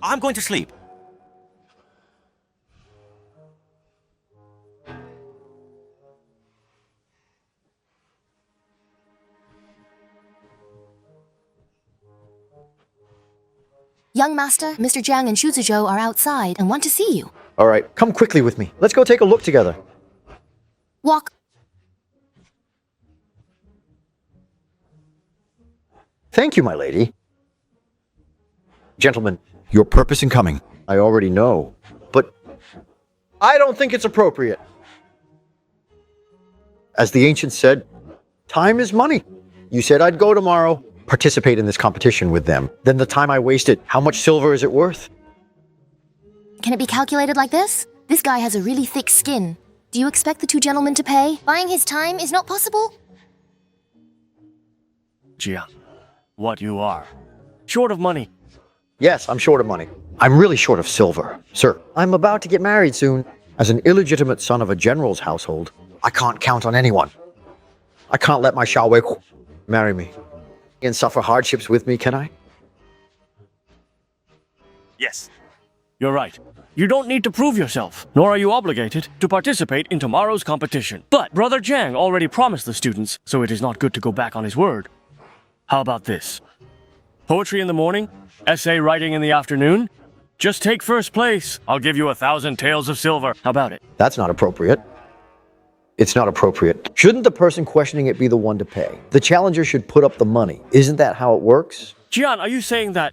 Speaker 11: I'm going to sleep.
Speaker 1: Young master, Mr. Jiang and Shu Zizhou are outside and want to see you.
Speaker 13: All right, come quickly with me. Let's go take a look together.
Speaker 1: Walk.
Speaker 13: Thank you, my lady. Gentlemen, your purpose in coming, I already know. But I don't think it's appropriate. As the ancients said, time is money. You said I'd go tomorrow, participate in this competition with them. Then the time I wasted, how much silver is it worth?
Speaker 1: Can it be calculated like this? This guy has a really thick skin. Do you expect the two gentlemen to pay? Buying his time is not possible?
Speaker 9: Jiang, what you are. Short of money.
Speaker 13: Yes, I'm short of money. I'm really short of silver. Sir, I'm about to get married soon. As an illegitimate son of a general's household, I can't count on anyone. I can't let my Xiao Wei marry me and suffer hardships with me, can I?
Speaker 9: Yes. You're right. You don't need to prove yourself, nor are you obligated to participate in tomorrow's competition. But Brother Jiang already promised the students, so it is not good to go back on his word. How about this? Poetry in the morning, essay writing in the afternoon. Just take first place. I'll give you 1,000 taels of silver. How about it?
Speaker 13: That's not appropriate. It's not appropriate. Shouldn't the person questioning it be the one to pay? The challenger should put up the money. Isn't that how it works?
Speaker 9: Jian, are you saying that...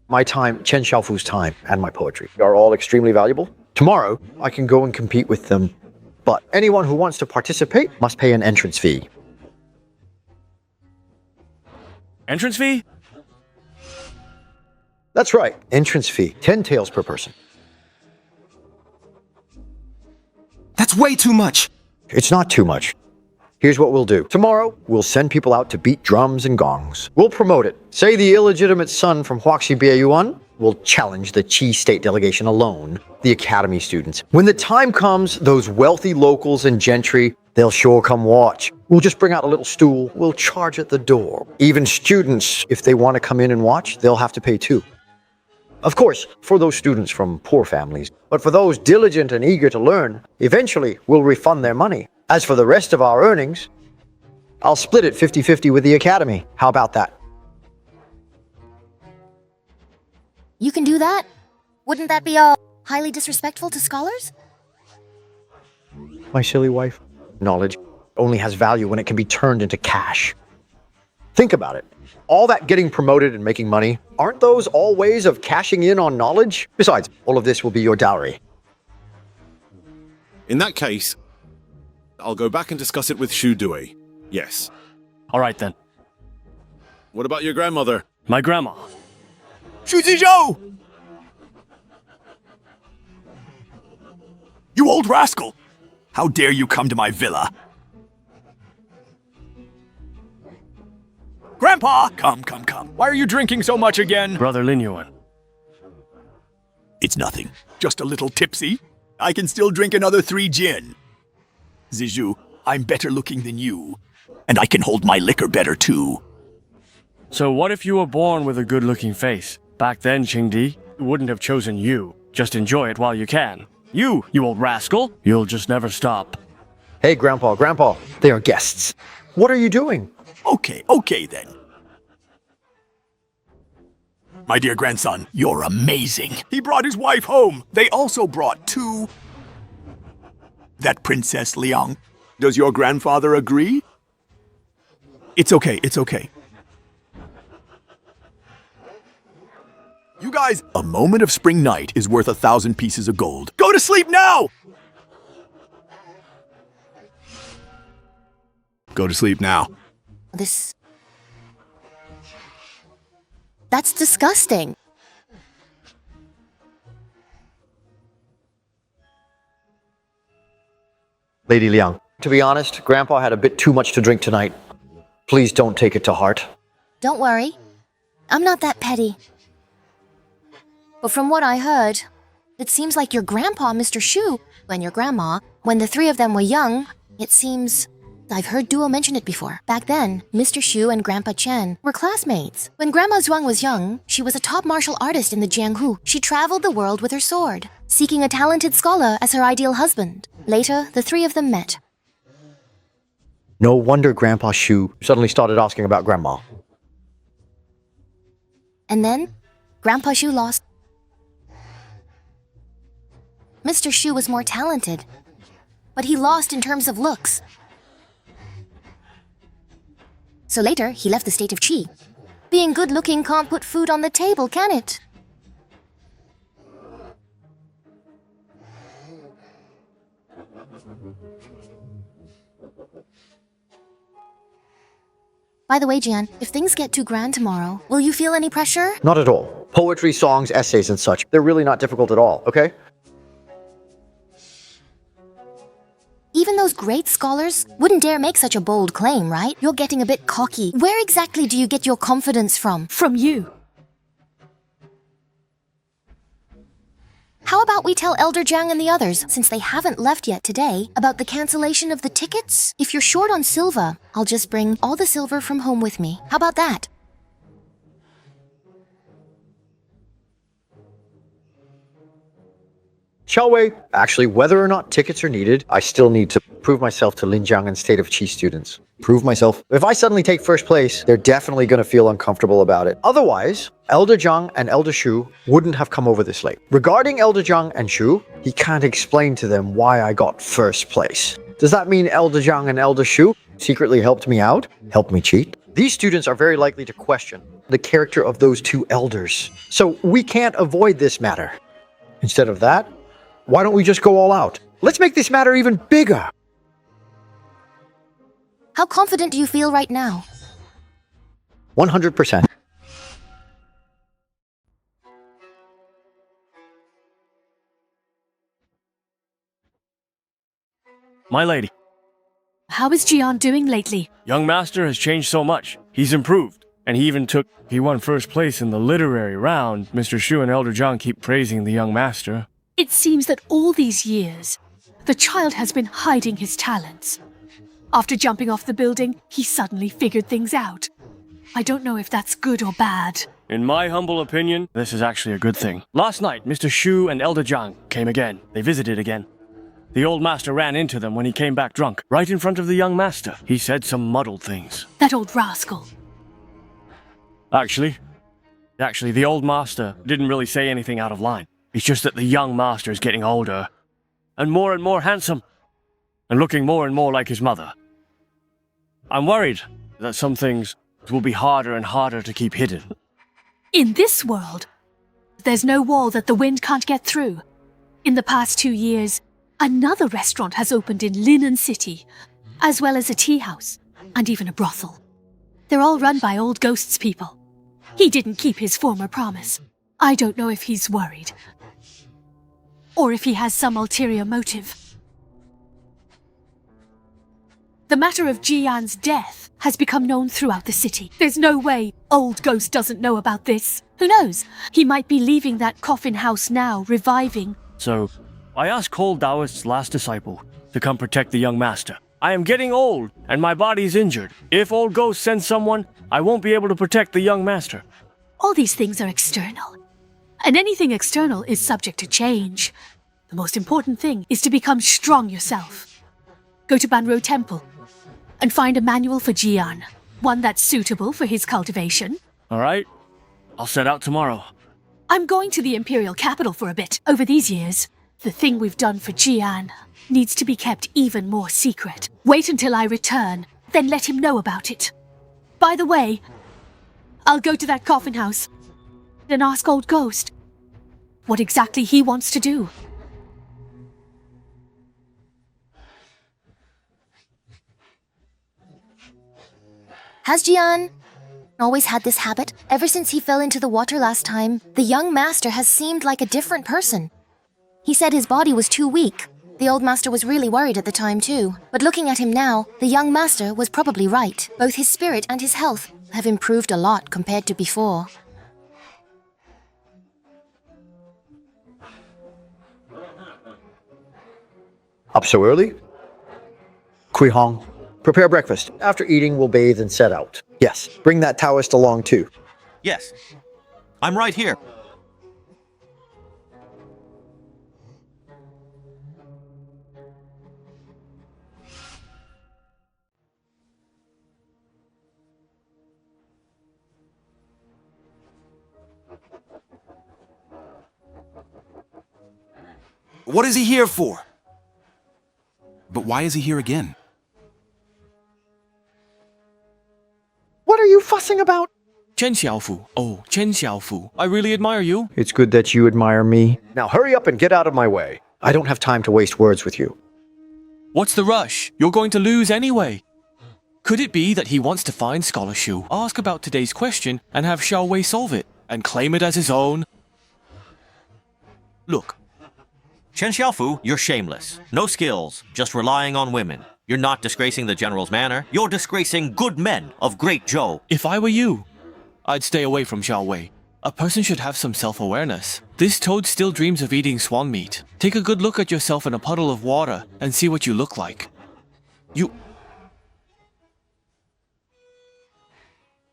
Speaker 13: My time, Chen Xiaofu's time, and my poetry are all extremely valuable. Tomorrow, I can go and compete with them. But anyone who wants to participate must pay an entrance fee.
Speaker 9: Entrance fee?
Speaker 13: That's right. Entrance fee. 10 taels per person.
Speaker 14: That's way too much.
Speaker 13: It's not too much. Here's what we'll do. Tomorrow, we'll send people out to beat drums and gongs. We'll promote it. Say the illegitimate son from Huaxi Bieyuan will challenge the Qi state delegation alone, the academy students. When the time comes, those wealthy locals and gentry, they'll sure come watch. We'll just bring out a little stool. We'll charge at the door. Even students, if they want to come in and watch, they'll have to pay too. Of course, for those students from poor families, but for those diligent and eager to learn, eventually we'll refund their money. As for the rest of our earnings, I'll split it 50-50 with the academy. How about that?
Speaker 1: You can do that? Wouldn't that be all highly disrespectful to scholars?
Speaker 13: My silly wife, knowledge only has value when it can be turned into cash. Think about it. All that getting promoted and making money, aren't those all ways of cashing in on knowledge? Besides, all of this will be your dowry.
Speaker 12: In that case, I'll go back and discuss it with Shu Dui. Yes.
Speaker 9: All right then.
Speaker 12: What about your grandmother?
Speaker 9: My grandma.
Speaker 2: Shu Zizhou! You old rascal! How dare you come to my villa? Grandpa! Come. Why are you drinking so much again?
Speaker 9: Brother Lin Yuan.
Speaker 2: It's nothing. Just a little tipsy. I can still drink another 3 gin. Zizhou, I'm better looking than you. And I can hold my liquor better too.
Speaker 9: So what if you were born with a good-looking face? Back then, Qingdi wouldn't have chosen you. Just enjoy it while you can. You old rascal. You'll just never stop.
Speaker 13: Hey, Grandpa, they are guests. What are you doing?
Speaker 2: Okay then. My dear grandson, you're amazing. He brought his wife home. They also brought 2. That Princess Liang. Does your grandfather agree? It's okay.
Speaker 16: You guys, a moment of spring night is worth 1,000 pieces of gold. Go to sleep now! Go to sleep now.
Speaker 1: That's disgusting.
Speaker 13: Lady Liang, to be honest, Grandpa had a bit too much to drink tonight. Please don't take it to heart.
Speaker 1: Don't worry. I'm not that petty. But from what I heard, it seems like your grandpa, Mr. Shu, and your grandma, when the three of them were young, it seems... I've heard Duo mention it before. Back then, Mr. Shu and Grandpa Chen were classmates. When Grandma Zhuang was young, she was a top martial artist in the Jianghu. She traveled the world with her sword, seeking a talented scholar as her ideal husband. Later, the three of them met.
Speaker 13: No wonder Grandpa Shu suddenly started asking about Grandma.
Speaker 1: And then, Grandpa Shu lost. Mr. Shu was more talented, but he lost in terms of looks. So later, he left the state of Qi. Being good-looking can't put food on the table, can it? By the way, Jian, if things get too grand tomorrow, will you feel any pressure?
Speaker 13: Not at all. Poetry, songs, essays, and such, they're really not difficult at all, okay?
Speaker 1: Even those great scholars wouldn't dare make such a bold claim, right? You're getting a bit cocky. Where exactly do you get your confidence from?
Speaker 15: From you.
Speaker 1: How about we tell Elder Jiang and the others, since they haven't left yet today, about the cancellation of the tickets? If you're short on silver, I'll just bring all the silver from home with me. How about that?
Speaker 13: Shall we? Actually, whether or not tickets are needed, I still need to prove myself to Linjiang and State of Qi students. Prove myself? If I suddenly take first place, they're definitely going to feel uncomfortable about it. Otherwise, Elder Jiang and Elder Shu wouldn't have come over this late. Regarding Elder Jiang and Shu, he can't explain to them why I got first place. Does that mean Elder Jiang and Elder Shu secretly helped me out? Helped me cheat? These students are very likely to question the character of those two elders. So we can't avoid this matter. Instead of that, why don't we just go all out? Let's make this matter even bigger.
Speaker 1: How confident do you feel right now?
Speaker 13: 100%.
Speaker 9: My lady.
Speaker 15: How is Jian doing lately?
Speaker 9: Young master has changed so much. He's improved. And he won first place in the literary round. Mr. Shu and Elder Jiang keep praising the young master.
Speaker 15: It seems that all these years, the child has been hiding his talents. After jumping off the building, he suddenly figured things out. I don't know if that's good or bad.
Speaker 9: In my humble opinion, this is actually a good thing. Last night, Mr. Shu and Elder Jiang came again. They visited again. The old master ran into them when he came back drunk, right in front of the young master. He said some muddled things.
Speaker 15: That old rascal.
Speaker 9: Actually, the old master didn't really say anything out of line. It's just that the young master is getting older, and more handsome, and looking more and more like his mother. I'm worried that some things will be harder and harder to keep hidden.
Speaker 15: In this world, there's no wall that the wind can't get through. In the past 2 years, another restaurant has opened in Linen City, as well as a tea house, and even a brothel. They're all run by old ghosts people. He didn't keep his former promise. I don't know if he's worried, or if he has some ulterior motive. The matter of Jian's death has become known throughout the city. There's no way old Ghost doesn't know about this. Who knows? He might be leaving that coffin house now, reviving.
Speaker 9: So, I asked Old Taoist's last disciple to come protect the young master. I am getting old, and my body's injured. If Old Ghost sends someone, I won't be able to protect the young master.
Speaker 15: All these things are external. And anything external is subject to change. The most important thing is to become strong yourself. Go to Banro Temple and find a manual for Jian, one that's suitable for his cultivation.
Speaker 9: All right, I'll set out tomorrow.
Speaker 15: I'm going to the Imperial capital for a bit. Over these years, the thing we've done for Jian needs to be kept even more secret. Wait until I return, then let him know about it. By the way, I'll go to that coffin house and ask Old Ghost what exactly he wants to do.
Speaker 1: Has Jian always had this habit? Ever since he fell into the water last time, the young master has seemed like a different person. He said his body was too weak. The old master was really worried at the time too. But looking at him now, the young master was probably right. Both his spirit and his health have improved a lot compared to before.
Speaker 13: Up so early? Kui Hong, prepare breakfast. After eating, we'll bathe and set out. Yes, bring that Taoist along too.
Speaker 11: Yes. I'm right here.
Speaker 14: What is he here for? But why is he here again?
Speaker 13: What are you fussing about?
Speaker 10: Chen Xiaofu. Oh, Chen Xiaofu. I really admire you.
Speaker 13: It's good that you admire me. Now hurry up and get out of my way. I don't have time to waste words with you.
Speaker 10: What's the rush? You're going to lose anyway. Could it be that he wants to find Scholar Shu, ask about today's question, and have Xiao Wei solve it, and claim it as his own?
Speaker 11: Look, Chen Xiaofu, you're shameless. No skills, just relying on women. You're not disgracing the general's manor. You're disgracing good men of Great Zhou.
Speaker 10: If I were you, I'd stay away from Xiao Wei. A person should have some self-awareness. This toad still dreams of eating swan meat. Take a good look at yourself in a puddle of water and see what you look like.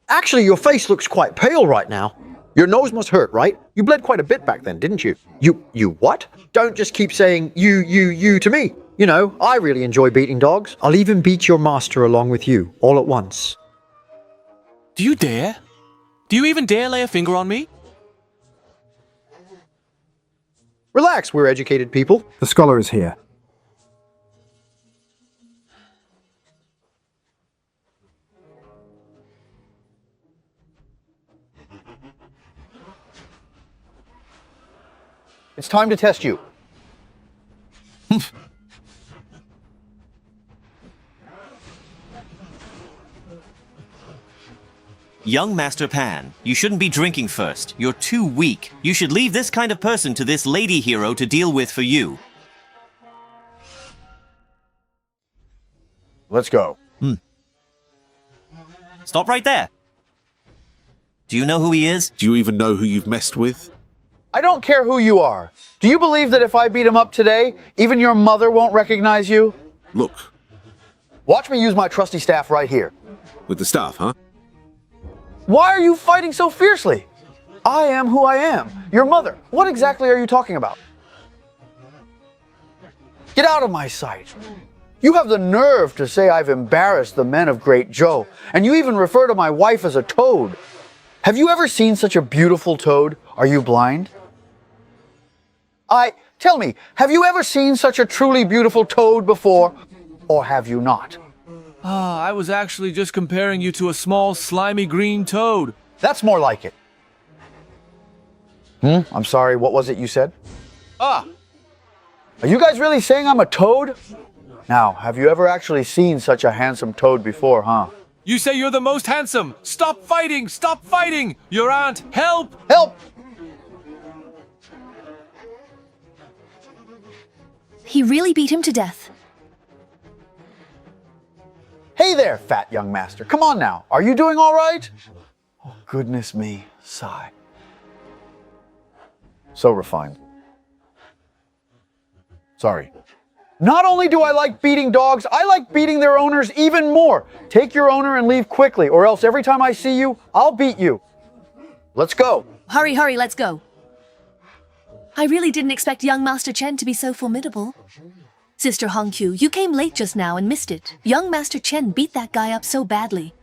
Speaker 13: Actually, your face looks quite pale right now. Your nose must hurt, right? You bled quite a bit back then, didn't you? You what? Don't just keep saying you to me. You know, I really enjoy beating dogs. I'll even beat your master along with you, all at once.
Speaker 10: Do you dare? Do you even dare lay a finger on me?
Speaker 13: Relax, we're educated people.
Speaker 8: The scholar is here.
Speaker 13: It's time to test you.
Speaker 11: Young Master Pan, you shouldn't be drinking first. You're too weak. You should leave this kind of person to this lady hero to deal with for you.
Speaker 13: Let's go.
Speaker 11: Stop right there. Do you know who he is?
Speaker 12: Do you even know who you've messed with?
Speaker 6: I don't care who you are. Do you believe that if I beat him up today, even your mother won't recognize you?
Speaker 12: Look.
Speaker 6: Watch me use my trusty staff right here.
Speaker 12: With the staff, huh?
Speaker 6: Why are you fighting so fiercely? I am who I am. Your mother. What exactly are you talking about? Get out of my sight. You have the nerve to say I've embarrassed the men of Great Zhou, and you even refer to my wife as a toad. Have you ever seen such a beautiful toad? Are you blind? Tell me, have you ever seen such a truly beautiful toad before, or have you not?
Speaker 10: I was actually just comparing you to a small, slimy green toad.
Speaker 6: That's more like it. I'm sorry, what was it you said? Are you guys really saying I'm a toad? Now, have you ever actually seen such a handsome toad before, huh?
Speaker 10: You say you're the most handsome! Stop fighting! Stop fighting! Your aunt, help!
Speaker 6: Help!
Speaker 1: He really beat him to death.
Speaker 6: Hey there, fat young master. Come on now. Are you doing all right? Oh, goodness me. Sigh. So refined. Sorry. Not only do I like beating dogs, I like beating their owners even more. Take your owner and leave quickly, or else every time I see you, I'll beat you. Let's go.
Speaker 1: Hurry, hurry, let's go. I really didn't expect young Master Chen to be so formidable. Sister Hongqiu, you came late just now and missed it. Young Master Chen beat that guy up so badly.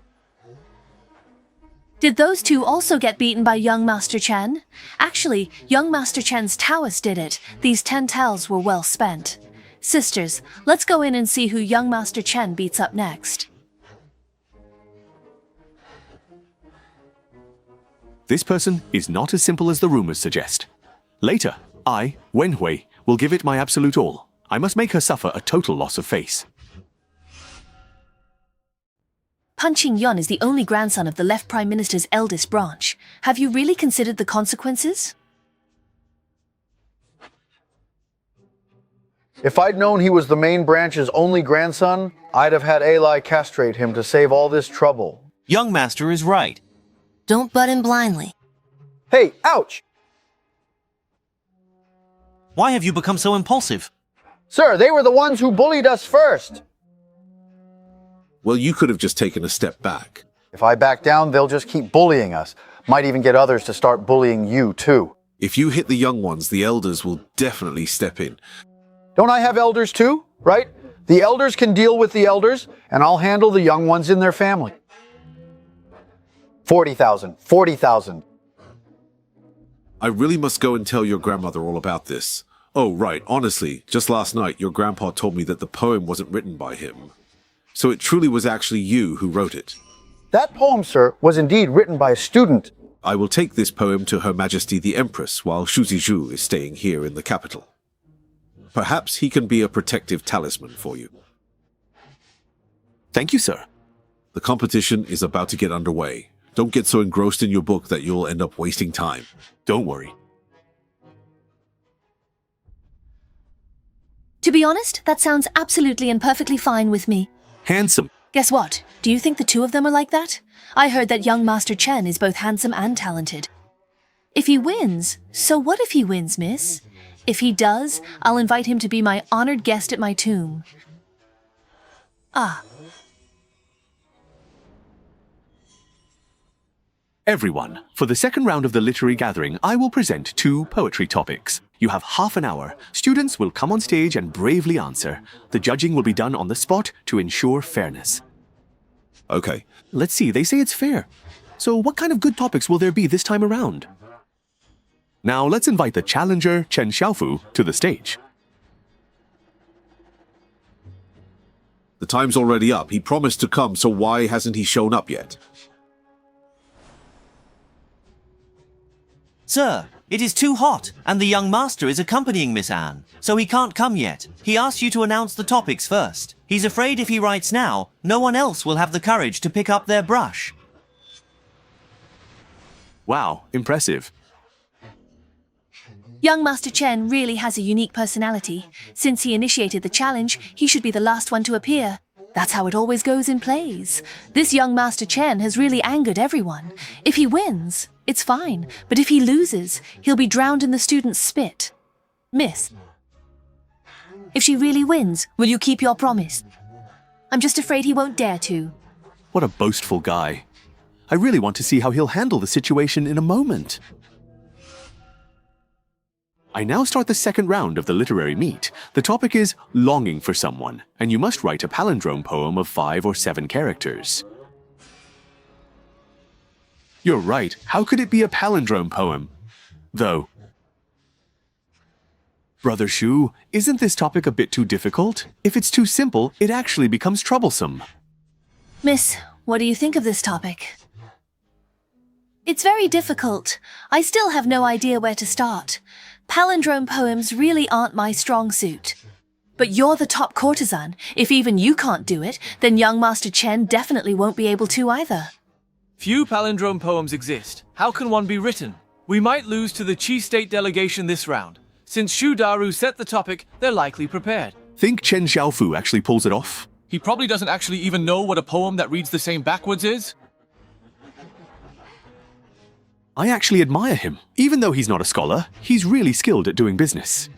Speaker 1: Did those two also get beaten by young Master Chen? Actually, young Master Chen's Taoist did it. These 10 taels were well spent. Sisters, let's go in and see who young Master Chen beats up next.
Speaker 17: This person is not as simple as the rumors suggest. Later, I, Wenhui, will give it my absolute all. I must make her suffer a total loss of face.
Speaker 1: Pan Qingyan is the only grandson of the left Prime Minister's eldest branch. Have you really considered the consequences?
Speaker 6: If I'd known he was the main branch's only grandson, I'd have had Eli castrate him to save all this trouble.
Speaker 11: Young Master is right.
Speaker 1: Don't butt in blindly.
Speaker 6: Hey, ouch!
Speaker 11: Why have you become so impulsive?
Speaker 6: Sir, they were the ones who bullied us first.
Speaker 12: Well, you could have just taken a step back.
Speaker 6: If I back down, they'll just keep bullying us. Might even get others to start bullying you, too.
Speaker 12: If you hit the young ones, the elders will definitely step in.
Speaker 6: Don't I have elders too, right? The elders can deal with the elders, and I'll handle the young ones in their family. 40,000, 40,000.
Speaker 12: I really must go and tell your grandmother all about this. Oh, right, honestly, just last night your grandpa told me that the poem wasn't written by him. So it truly was actually you who wrote it.
Speaker 6: That poem, sir, was indeed written by a student.
Speaker 12: I will take this poem to Her Majesty the Empress while Shu Zizhu is staying here in the capital. Perhaps he can be a protective talisman for you.
Speaker 17: Thank you, sir.
Speaker 12: The competition is about to get underway. Don't get so engrossed in your book that you'll end up wasting time.
Speaker 17: Don't worry.
Speaker 1: To be honest, that sounds absolutely and perfectly fine with me.
Speaker 17: Handsome.
Speaker 1: Guess what? Do you think the two of them are like that? I heard that young Master Chen is both handsome and talented. If he wins, so what if he wins, miss? If he does, I'll invite him to be my honored guest at my tomb. Ah.
Speaker 17: Everyone, for the second round of the literary gathering, I will present 2 poetry topics. You have half an hour. Students will come on stage and bravely answer. The judging will be done on the spot to ensure fairness.
Speaker 12: Okay.
Speaker 17: Let's see, they say it's fair. So what kind of good topics will there be this time around? Now let's invite the challenger, Chen Xiaofu, to the stage.
Speaker 12: The time's already up. He promised to come, so why hasn't he shown up yet?
Speaker 11: Sir, it is too hot, and the young master is accompanying Miss Anne, so he can't come yet. He asked you to announce the topics first. He's afraid if he writes now, no one else will have the courage to pick up their brush.
Speaker 17: Wow, impressive.
Speaker 1: Young Master Chen really has a unique personality. Since he initiated the challenge, he should be the last one to appear. That's how it always goes in plays. This young Master Chen has really angered everyone. If he wins, it's fine. But if he loses, he'll be drowned in the students' spit. Miss, if she really wins, will you keep your promise? I'm just afraid he won't dare to.
Speaker 17: What a boastful guy. I really want to see how he'll handle the situation in a moment. I now start the second round of the literary meet. The topic is longing for someone, and you must write a palindrome poem of 5 or 7 characters. You're right, how could it be a palindrome poem? Though, Brother Shu, isn't this topic a bit too difficult? If it's too simple, it actually becomes troublesome.
Speaker 1: Miss, what do you think of this topic? It's very difficult. I still have no idea where to start. Palindrome poems really aren't my strong suit. But you're the top courtesan. If even you can't do it, then young Master Chen definitely won't be able to either.
Speaker 10: Few palindrome poems exist. How can one be written? We might lose to the Qi State delegation this round. Since Shu Daru set the topic, they're likely prepared.
Speaker 17: Think Chen Xiaofu actually pulls it off?
Speaker 10: He probably doesn't actually even know what a poem that reads the same backwards is.
Speaker 17: I actually admire him. Even though he's not a scholar, he's really skilled at doing business.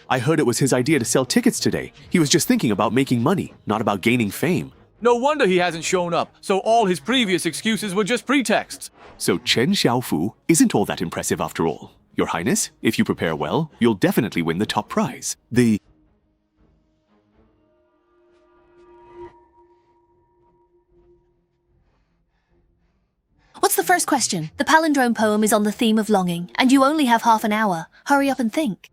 Speaker 17: I heard it was his idea to sell tickets today. He was just thinking about making money, not about gaining fame.
Speaker 10: No wonder he hasn't shown up, so all his previous excuses were just pretexts.
Speaker 17: So Chen Xiaofu isn't all that impressive after all. Your Highness, if you prepare well, you'll definitely win the top prize.
Speaker 1: What's the first question? The palindrome poem is on the theme of longing, and you only have half an hour. Hurry up and think.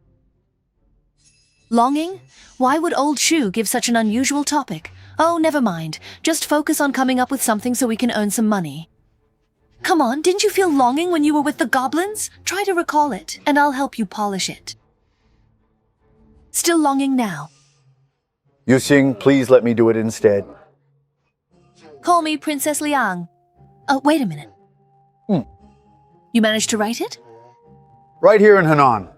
Speaker 1: Longing? Why would old Shu give such an unusual topic? Oh, never mind. Just focus on coming up with something so we can earn some money. Come on, didn't you feel longing when you were with the goblins? Try to recall it, and I'll help you polish it. Still longing now?
Speaker 6: Yuxing, please let me do it instead.
Speaker 1: Call me Princess Liang. Oh, wait a minute. You managed to write it?
Speaker 6: Right here in Henan.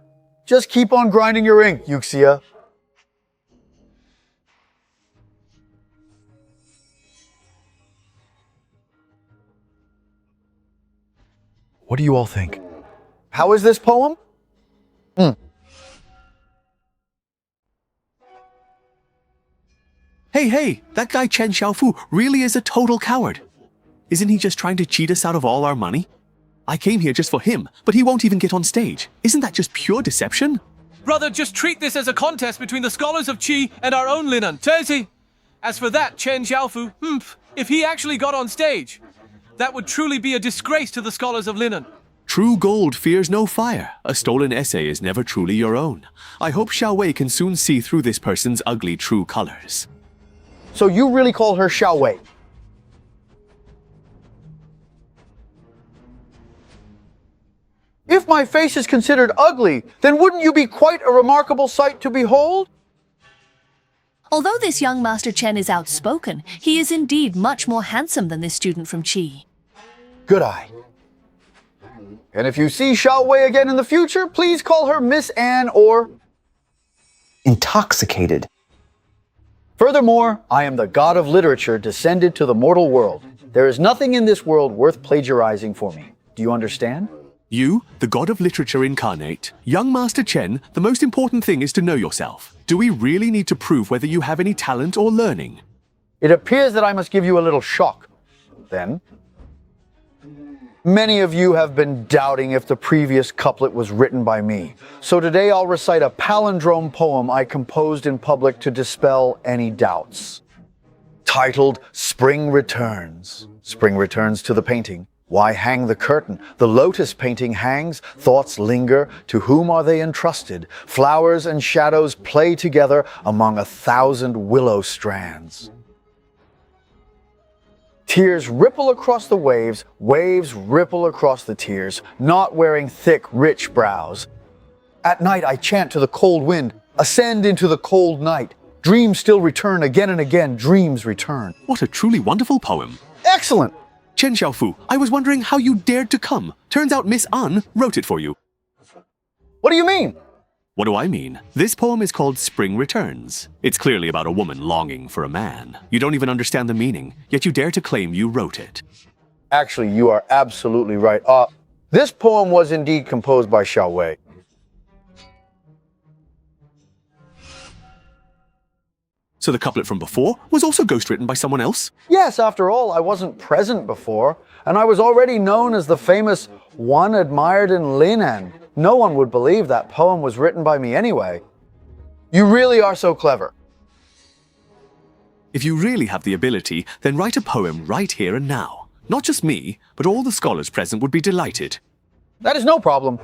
Speaker 6: Just keep on grinding your ink, Yuxia. What do you all think? How is this poem?
Speaker 17: Hey, that guy Chen Xiaofu really is a total coward. Isn't he just trying to cheat us out of all our money? I came here just for him, but he won't even get on stage. Isn't that just pure deception?
Speaker 10: Brother, just treat this as a contest between the scholars of Qi and our own Linan. Tezi. As for that Chen Xiaofu, if he actually got on stage, that would truly be a disgrace to the scholars of Linan.
Speaker 17: True gold fears no fire. A stolen essay is never truly your own. I hope Xiao Wei can soon see through this person's ugly true colors.
Speaker 6: So you really call her Xiao Wei? If my face is considered ugly, then wouldn't you be quite a remarkable sight to behold?
Speaker 1: Although this young Master Chen is outspoken, he is indeed much more handsome than this student from Qi.
Speaker 6: Good eye. And if you see Xiao Wei again in the future, please call her Miss Anne or...
Speaker 18: intoxicated.
Speaker 6: Furthermore, I am the god of literature descended to the mortal world. There is nothing in this world worth plagiarizing for me. Do you understand?
Speaker 17: You, the god of literature incarnate, young Master Chen, the most important thing is to know yourself. Do we really need to prove whether you have any talent or learning?
Speaker 6: It appears that I must give you a little shock, then. Many of you have been doubting if the previous couplet was written by me. So today I'll recite a palindrome poem I composed in public to dispel any doubts. Titled, Spring Returns. Spring returns to the painting. Why hang the curtain? The lotus painting hangs, thoughts linger, to whom are they entrusted? Flowers and shadows play together among 1,000 willow strands. Tears ripple across the waves, waves ripple across the tears, not wearing thick, rich brows. At night I chant to the cold wind, ascend into the cold night. Dreams still return again and again, dreams return.
Speaker 17: What a truly wonderful poem.
Speaker 6: Excellent!
Speaker 17: Chen Xiaofu, I was wondering how you dared to come. Turns out Miss An wrote it for you.
Speaker 6: What do you mean?
Speaker 17: What do I mean? This poem is called Spring Returns. It's clearly about a woman longing for a man. You don't even understand the meaning, yet you dare to claim you wrote it.
Speaker 6: Actually, you are absolutely right. This poem was indeed composed by Xiao Wei.
Speaker 17: So the couplet from before was also ghostwritten by someone else?
Speaker 6: Yes, after all, I wasn't present before, and I was already known as the famous one admired in Linan. No one would believe that poem was written by me anyway. You really are so clever.
Speaker 17: If you really have the ability, then write a poem right here and now. Not just me, but all the scholars present would be delighted.
Speaker 6: That is no problem.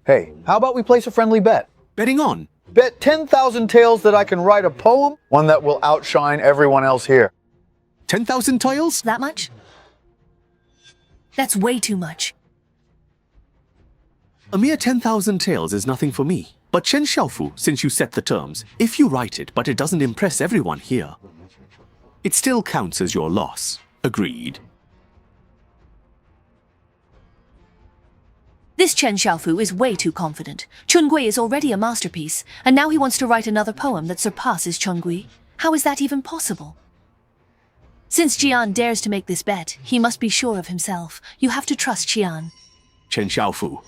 Speaker 6: Hey, how about we place a friendly bet?
Speaker 17: Betting on?
Speaker 6: Bet 10,000 taels that I can write a poem, one that will outshine everyone else here.
Speaker 17: 10,000 taels?
Speaker 1: That much? That's way too much.
Speaker 17: A mere 10,000 taels is nothing for me. But Chen Xiaofu, since you set the terms, if you write it but it doesn't impress everyone here, it still counts as your loss. Agreed?
Speaker 1: This Chen Xiaofu is way too confident. Chun-Gui is already a masterpiece, and now he wants to write another poem that surpasses Chun-Gui. How is that even possible? Since Jian dares to make this bet, he must be sure of himself. You have to trust Jian.
Speaker 17: Chen Xiaofu,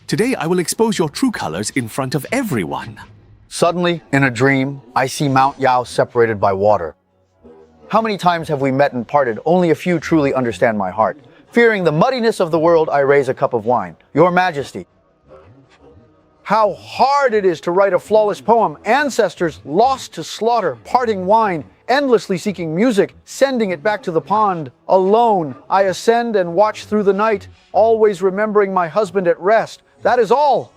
Speaker 17: today I will expose your true colors in front of everyone.
Speaker 6: Suddenly, in a dream, I see Mount Yao separated by water. How many times have we met and parted? Only a few truly understand my heart. Fearing the muddiness of the world, I raise a cup of wine. Your Majesty, how hard it is to write a flawless poem. Ancestors lost to slaughter, parting wine, endlessly seeking music, sending it back to the pond. Alone, I ascend and watch through the night, always remembering my husband at rest. That is all.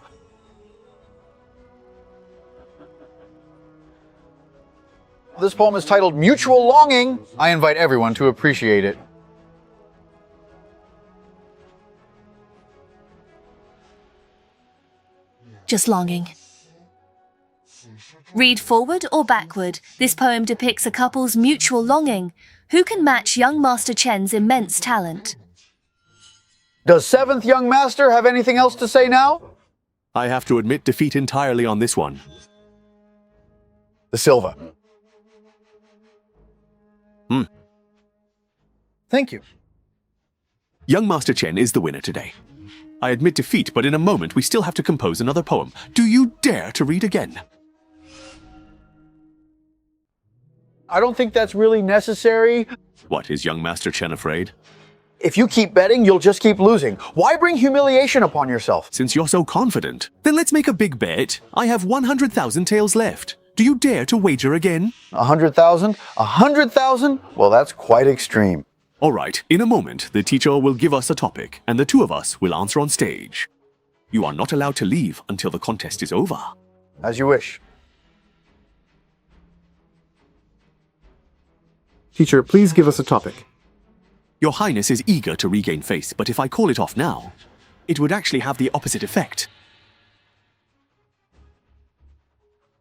Speaker 6: This poem is titled Mutual Longing. I invite everyone to appreciate it.
Speaker 1: just longing. Read forward or backward. This poem depicts a couple's mutual longing. Who can match young Master Chen's immense talent?
Speaker 13: Does 7th young master have anything else to say now?
Speaker 17: I have to admit defeat entirely on this one.
Speaker 13: The silver. Thank you.
Speaker 17: Young Master Chen is the winner today. I admit defeat, but in a moment we still have to compose another poem. Do you dare to read again?
Speaker 13: I don't think that's really necessary.
Speaker 17: What, is young Master Chen afraid?
Speaker 13: If you keep betting, you'll just keep losing. Why bring humiliation upon yourself?
Speaker 17: Since you're so confident, then let's make a big bet. I have 100,000 taels left. Do you dare to wager again?
Speaker 13: 100,000? 100,000? Well, that's quite extreme.
Speaker 17: All right, in a moment, the teacher will give us a topic, and the two of us will answer on stage. You are not allowed to leave until the contest is over.
Speaker 13: As you wish.
Speaker 17: Teacher, please give us a topic. Your Highness is eager to regain faith, but if I call it off now, it would actually have the opposite effect.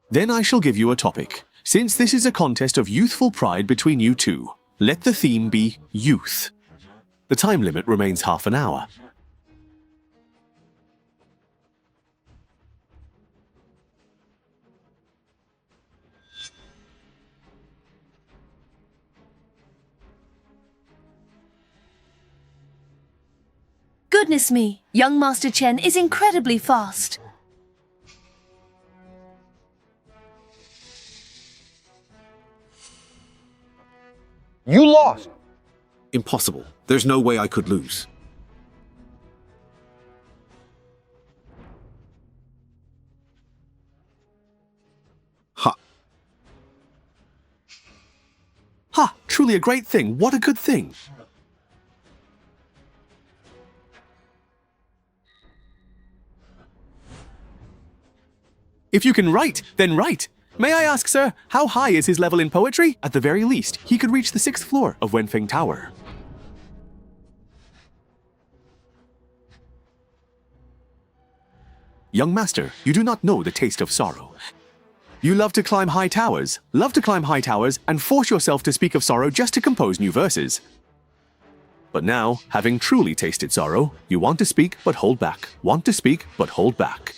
Speaker 17: Then I shall give you a topic. Since this is a contest of youthful pride between you two, let the theme be youth. The time limit remains half an hour.
Speaker 1: Goodness me, young Master Chen is incredibly fast.
Speaker 13: You lost.
Speaker 12: Impossible. There's no way I could lose. Ha.
Speaker 17: Ha! Truly a great thing. What a good thing. If you can write, then write. May I ask, sir, how high is his level in poetry? At the very least, he could reach the 6th floor of Wenfeng Tower. Young master, you do not know the taste of sorrow. You love to climb high towers, and force yourself to speak of sorrow just to compose new verses. But now, having truly tasted sorrow, you want to speak but hold back, want to speak but hold back.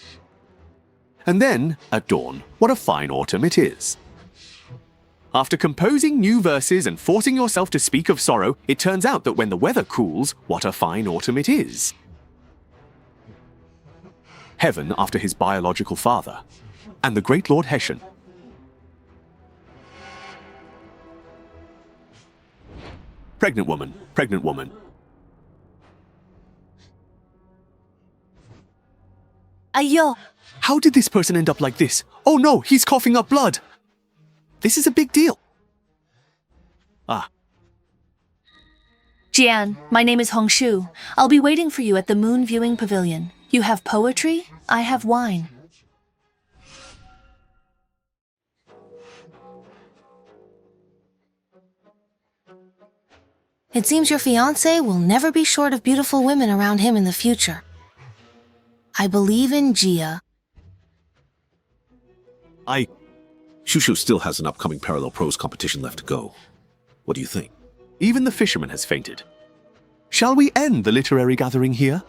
Speaker 17: And then, at dawn, what a fine autumn it is. After composing new verses and forcing yourself to speak of sorrow, it turns out that when the weather cools, what a fine autumn it is. Heaven after his biological father, and the great Lord Hessian. Pregnant woman, pregnant woman.
Speaker 1: Ayo.
Speaker 17: How did this person end up like this? Oh no, he's coughing up blood. This is a big deal. Ah.
Speaker 1: Jian, my name is Hongshu. I'll be waiting for you at the Moon Viewing Pavilion. You have poetry, I have wine. It seems your fiancé will never be short of beautiful women around him in the future. I believe in Jia.
Speaker 12: Shushu still has an upcoming parallel prose competition left to go. What do you think?
Speaker 17: Even the fisherman has fainted. Shall we end the literary gathering here?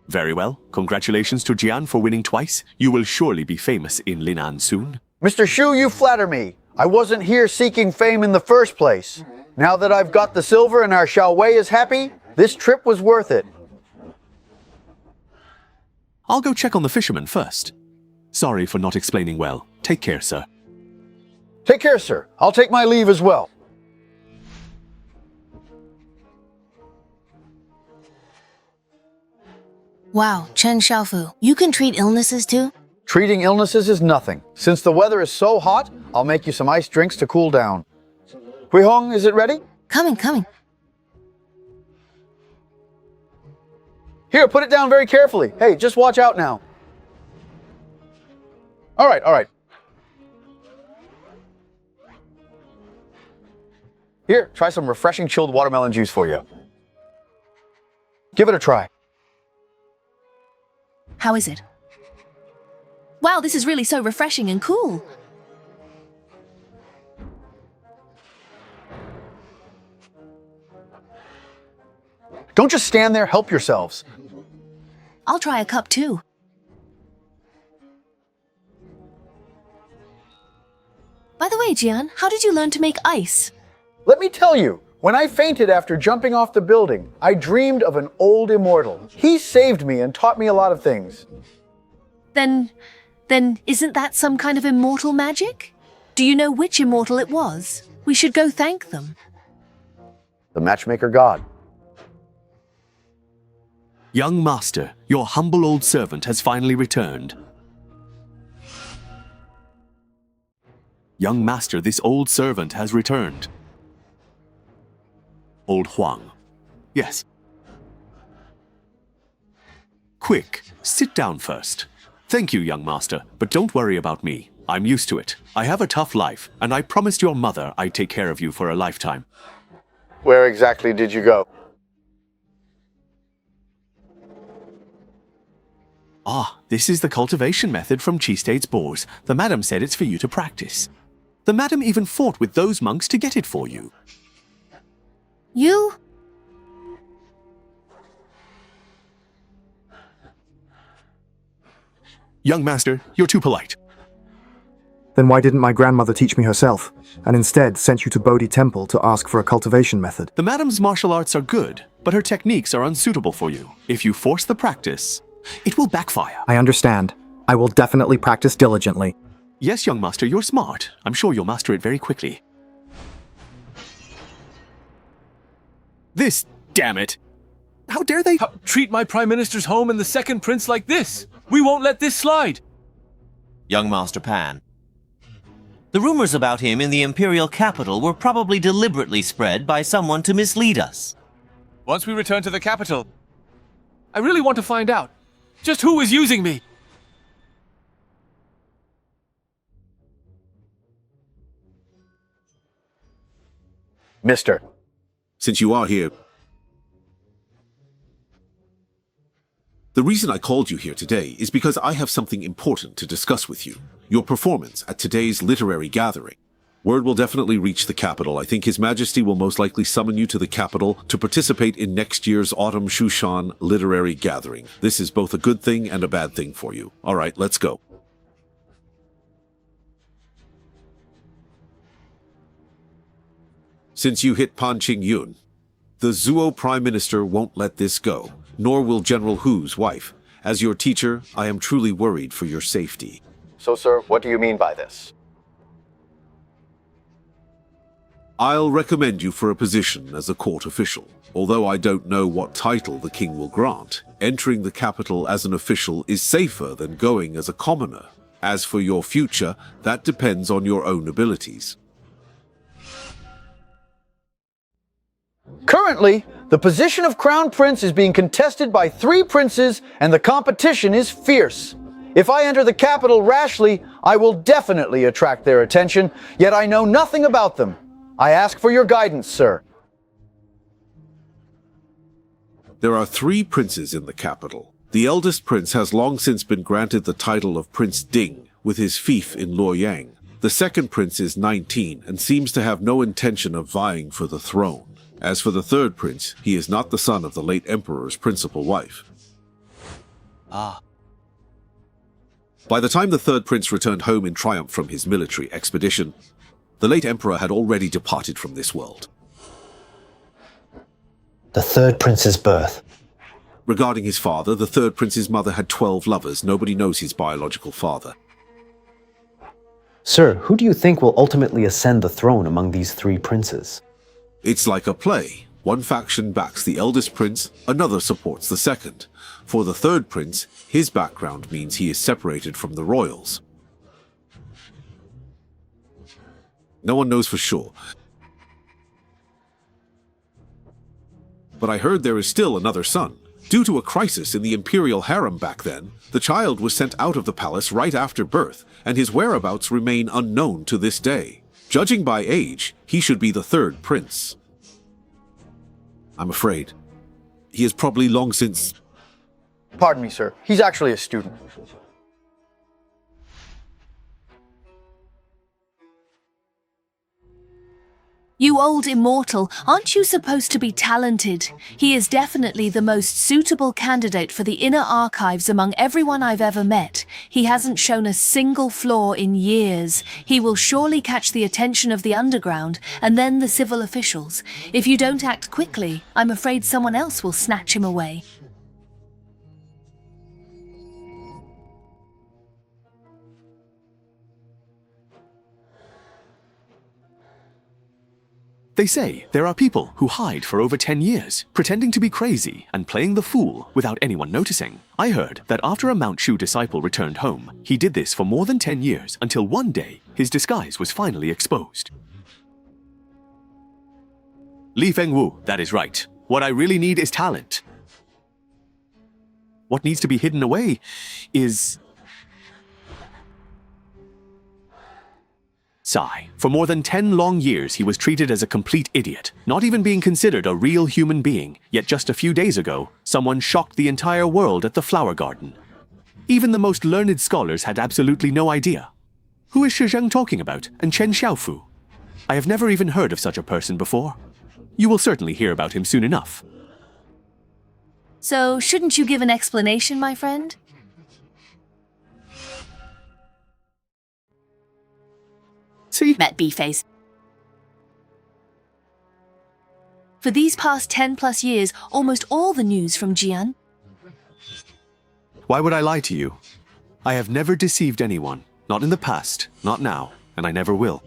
Speaker 17: Very well. Congratulations to Jian for winning twice. You will surely be famous in Linan soon.
Speaker 13: Mr. Shu, you flatter me. I wasn't here seeking fame in the first place. Now that I've got the silver and our Xiao Wei is happy, this trip was worth it.
Speaker 17: I'll go check on the fisherman first. Sorry for not explaining well. Take care, sir.
Speaker 13: Take care, sir. I'll take my leave as well.
Speaker 1: Wow, Chen Xiaofu, you can treat illnesses too?
Speaker 13: Treating illnesses is nothing. Since the weather is so hot, I'll make you some iced drinks to cool down. Hui Hong, is it ready?
Speaker 1: Coming.
Speaker 13: Here, put it down very carefully. Hey, just watch out now. All right. Here, try some refreshing chilled watermelon juice for you. Give it a try.
Speaker 1: How is it? Wow, this is really so refreshing and cool.
Speaker 6: Don't just stand there, help yourselves.
Speaker 1: I'll try a cup too. By the way, Jian, how did you learn to make ice?
Speaker 6: Let me tell you, when I fainted after jumping off the building, I dreamed of an old immortal. He saved me and taught me a lot of things.
Speaker 1: Then isn't that some kind of immortal magic? Do you know which immortal it was? We should go thank them.
Speaker 6: The matchmaker god.
Speaker 17: Young master, your humble old servant has finally returned. Young master, this old servant has returned. Old Huang. Yes. Quick, sit down first. Thank you, young master, but don't worry about me. I'm used to it. I have a tough life, and I promised your mother I'd take care of you for a lifetime.
Speaker 6: Where exactly did you go?
Speaker 17: Ah, this is the cultivation method from Chi State's boars. The madam said it's for you to practice. The madam even fought with those monks to get it for you.
Speaker 1: You?
Speaker 17: Young master, you're too polite.
Speaker 18: Then why didn't my grandmother teach me herself, and instead sent you to Bodhi Temple to ask for a cultivation method?
Speaker 17: The madam's martial arts are good, but her techniques are unsuitable for you. If you force the practice, it will backfire.
Speaker 18: I understand. I will definitely practice diligently.
Speaker 17: Yes, young master, you're smart. I'm sure you'll master it very quickly. This, damn it! How dare they
Speaker 10: treat my Prime Minister's home and the second prince like this? We won't let this slide!
Speaker 19: Young Master Pan. The rumors about him in the Imperial capital were probably deliberately spread by someone to mislead us.
Speaker 10: Once we return to the capital, I really want to find out just who is using me.
Speaker 6: Mister.
Speaker 12: Since you are here, the reason I called you here today is because I have something important to discuss with you. Your performance at today's literary gathering. Word will definitely reach the capital. I think His Majesty will most likely summon you to the capital to participate in next year's Autumn Shushan literary gathering. This is both a good thing and a bad thing for you. All right, let's go. Since you hit Pan Qing Yun, the Zuo Prime Minister won't let this go, nor will General Hu's wife. As your teacher, I am truly worried for your safety.
Speaker 6: So, sir, what do you mean by this?
Speaker 12: I'll recommend you for a position as a court official. Although I don't know what title the king will grant, entering the capital as an official is safer than going as a commoner. As for your future, that depends on your own abilities.
Speaker 6: Currently, the position of Crown Prince is being contested by 3 princes, and the competition is fierce. If I enter the capital rashly, I will definitely attract their attention, yet I know nothing about them. I ask for your guidance, sir.
Speaker 12: There are 3 princes in the capital. The eldest prince has long since been granted the title of Prince Ding, with his fief in Luoyang. The second prince is 19 and seems to have no intention of vying for the throne. As for the third prince, he is not the son of the late emperor's principal wife.
Speaker 19: Ah.
Speaker 12: By the time the third prince returned home in triumph from his military expedition, the late emperor had already departed from this world.
Speaker 13: The third prince's birth.
Speaker 12: Regarding his father, the third prince's mother had 12 lovers. Nobody knows his biological father.
Speaker 13: Sir, who do you think will ultimately ascend the throne among these 3 princes?
Speaker 12: It's like a play. One faction backs the eldest prince, another supports the second. For the third prince, his background means he is separated from the royals. No one knows for sure. But I heard there is still another son. Due to a crisis in the imperial harem back then, the child was sent out of the palace right after birth, and his whereabouts remain unknown to this day. Judging by age, he should be the third prince. I'm afraid. He has probably long since...
Speaker 6: Pardon me, sir. He's actually a student.
Speaker 1: You old immortal, aren't you supposed to be talented? He is definitely the most suitable candidate for the inner archives among everyone I've ever met. He hasn't shown a single flaw in years. He will surely catch the attention of the underground and then the civil officials. If you don't act quickly, I'm afraid someone else will snatch him away.
Speaker 17: They say there are people who hide for over 10 years, pretending to be crazy and playing the fool without anyone noticing. I heard that after a Mount Shu disciple returned home, he did this for more than 10 years until one day his disguise was finally exposed. Li Fengwu, that is right. What I really need is talent. What needs to be hidden away is... Sigh. For more than 10 long years, he was treated as a complete idiot, not even being considered a real human being. Yet just a few days ago, someone shocked the entire world at the flower garden. Even the most learned scholars had absolutely no idea. Who is Shi Zheng talking about, and Chen Xiaofu? I have never even heard of such a person before. You will certainly hear about him soon enough.
Speaker 1: So, shouldn't you give an explanation, my friend?
Speaker 17: See?
Speaker 1: Met B-Face. For these past 10+ years, almost all the news from Jian.
Speaker 17: Why would I lie to you? I have never deceived anyone. Not in the past, not now, and I never will.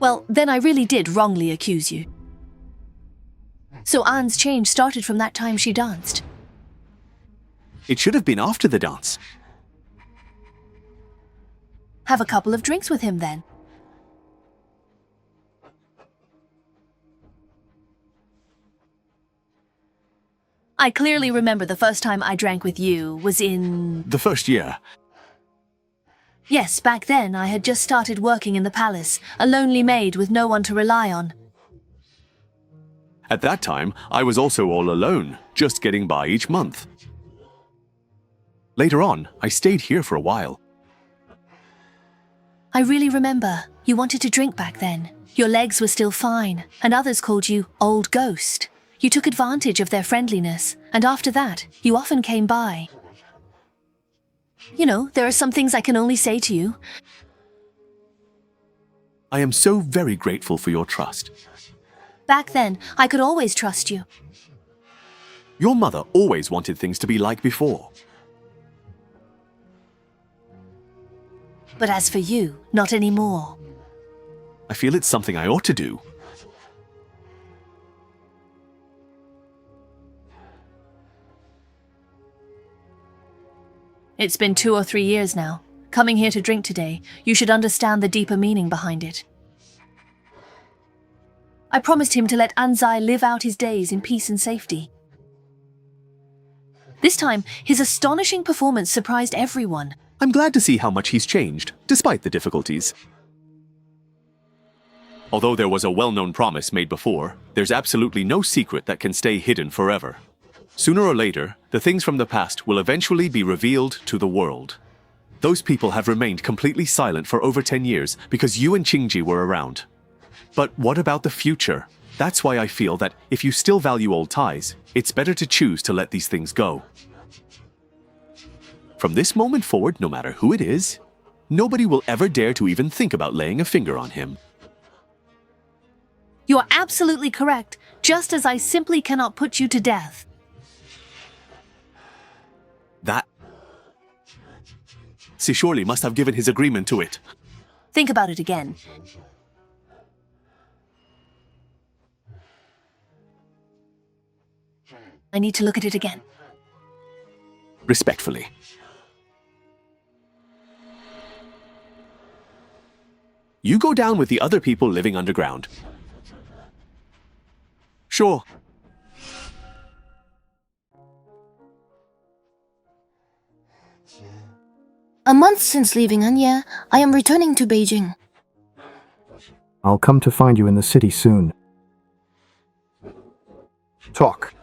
Speaker 1: Well, then I really did wrongly accuse you. So Anne's change started from that time she danced.
Speaker 17: It should have been after the dance.
Speaker 1: Have a couple of drinks with him then. I clearly remember the first time I drank with you was in...
Speaker 17: The first year.
Speaker 1: Yes, back then I had just started working in the palace, a lonely maid with no one to rely on.
Speaker 17: At that time, I was also all alone, just getting by each month. Later on, I stayed here for a while.
Speaker 1: I really remember. You wanted to drink back then. Your legs were still fine, and others called you Old Ghost. You took advantage of their friendliness, and after that, you often came by. You know, there are some things I can only say to you.
Speaker 17: I am so very grateful for your trust.
Speaker 1: Back then, I could always trust you.
Speaker 17: Your mother always wanted things to be like before.
Speaker 1: But as for you, not anymore.
Speaker 17: I feel it's something I ought to do.
Speaker 1: It's been 2 or 3 years now. Coming here to drink today, you should understand the deeper meaning behind it. I promised him to let Anzai live out his days in peace and safety. This time, his astonishing performance surprised everyone.
Speaker 17: I'm glad to see how much he's changed, despite the difficulties. Although there was a well-known promise made before, there's absolutely no secret that can stay hidden forever. Sooner or later, the things from the past will eventually be revealed to the world. Those people have remained completely silent for over 10 years because you and Qingji were around. But what about the future? That's why I feel that if you still value old ties, it's better to choose to let these things go. From this moment forward, no matter who it is, nobody will ever dare to even think about laying a finger on him.
Speaker 1: You are absolutely correct, just as I simply cannot put you to death.
Speaker 17: That... She surely must have given his agreement to it.
Speaker 1: Think about it again. I need to look at it again.
Speaker 17: Respectfully. You go down with the other people living underground. Sure.
Speaker 1: A month since leaving Anya, I am returning to Beijing.
Speaker 18: I'll come to find you in the city soon.
Speaker 6: Talk.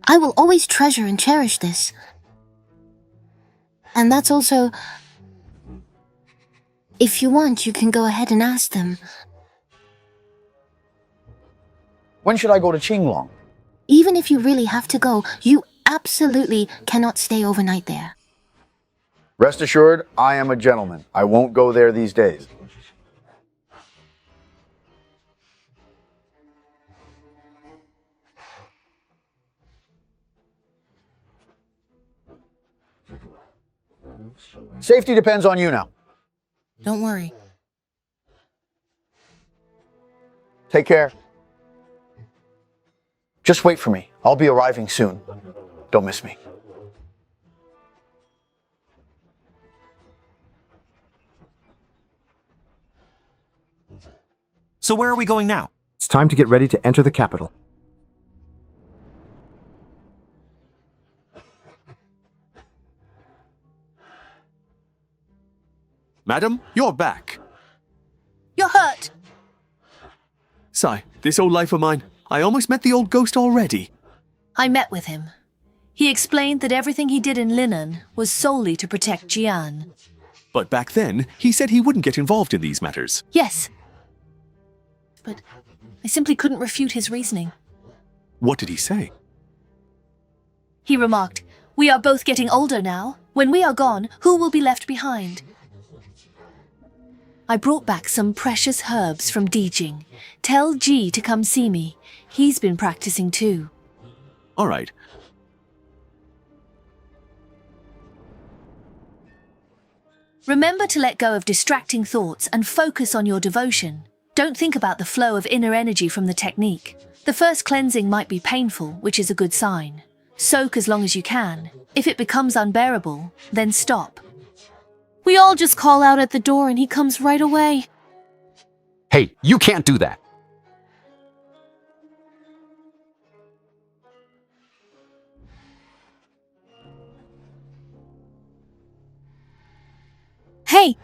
Speaker 1: I will always treasure and cherish this. And that's also... If you want, you can go ahead and ask them.
Speaker 13: When should I go to Qinglong?
Speaker 1: Even if you really have to go, you absolutely cannot stay overnight there.
Speaker 13: Rest assured, I am a gentleman. I won't go there these days. Safety depends on you now.
Speaker 1: Don't worry.
Speaker 13: Take care. Just wait for me. I'll be arriving soon. Don't miss me.
Speaker 11: So where are we going now?
Speaker 18: It's time to get ready to enter the capital.
Speaker 17: Madam, you're back.
Speaker 15: You're hurt.
Speaker 17: Sigh, this old life of mine. I almost met the old ghost already.
Speaker 15: I met with him. He explained that everything he did in Linan was solely to protect Jian.
Speaker 17: But back then, he said he wouldn't get involved in these matters.
Speaker 15: Yes. But I simply couldn't refute his reasoning.
Speaker 17: What did he say?
Speaker 15: He remarked, "We are both getting older now. When we are gone, who will be left behind?" I brought back some precious herbs from Dijing. Tell Ji to come see me. He's been practicing too.
Speaker 17: All right.
Speaker 15: Remember to let go of distracting thoughts and focus on your devotion. Don't think about the flow of inner energy from the technique. The first cleansing might be painful, which is a good sign. Soak as long as you can. If it becomes unbearable, then stop. We all just call out at the door and he comes right away.
Speaker 20: Hey, you can't do that.
Speaker 15: Hey!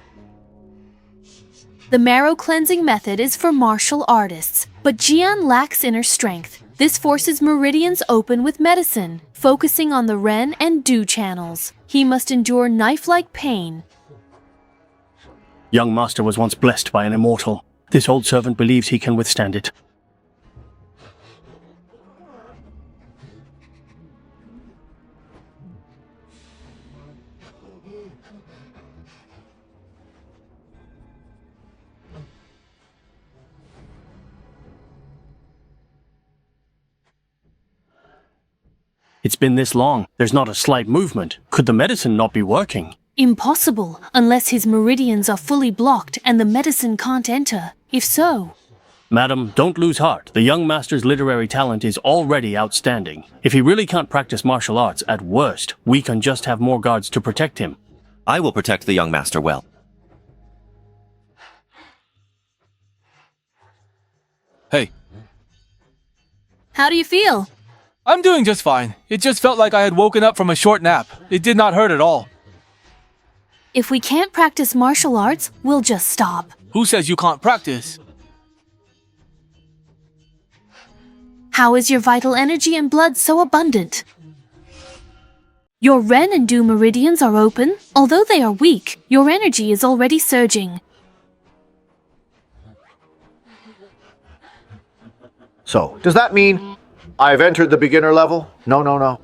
Speaker 15: The marrow cleansing method is for martial artists, but Jian lacks inner strength. This forces meridians open with medicine, focusing on the Ren and Du channels. He must endure knife-like pain.
Speaker 9: Young master was once blessed by an immortal. This old servant believes he can withstand it. It's been this long. There's not a slight movement. Could the medicine not be working?
Speaker 15: Impossible, unless his meridians are fully blocked and the medicine can't enter. If so...
Speaker 9: Madam, don't lose heart. The young master's literary talent is already outstanding. If he really can't practice martial arts, at worst, we can just have more guards to protect him.
Speaker 19: I will protect the young master well.
Speaker 10: Hey.
Speaker 15: How do you feel?
Speaker 10: I'm doing just fine. It just felt like I had woken up from a short nap. It did not hurt at all.
Speaker 15: If we can't practice martial arts, we'll just stop.
Speaker 10: Who says you can't practice?
Speaker 15: How is your vital energy and blood so abundant? Your Ren and Du meridians are open. Although they are weak, your energy is already surging.
Speaker 13: So, does that mean I've entered the beginner level? No.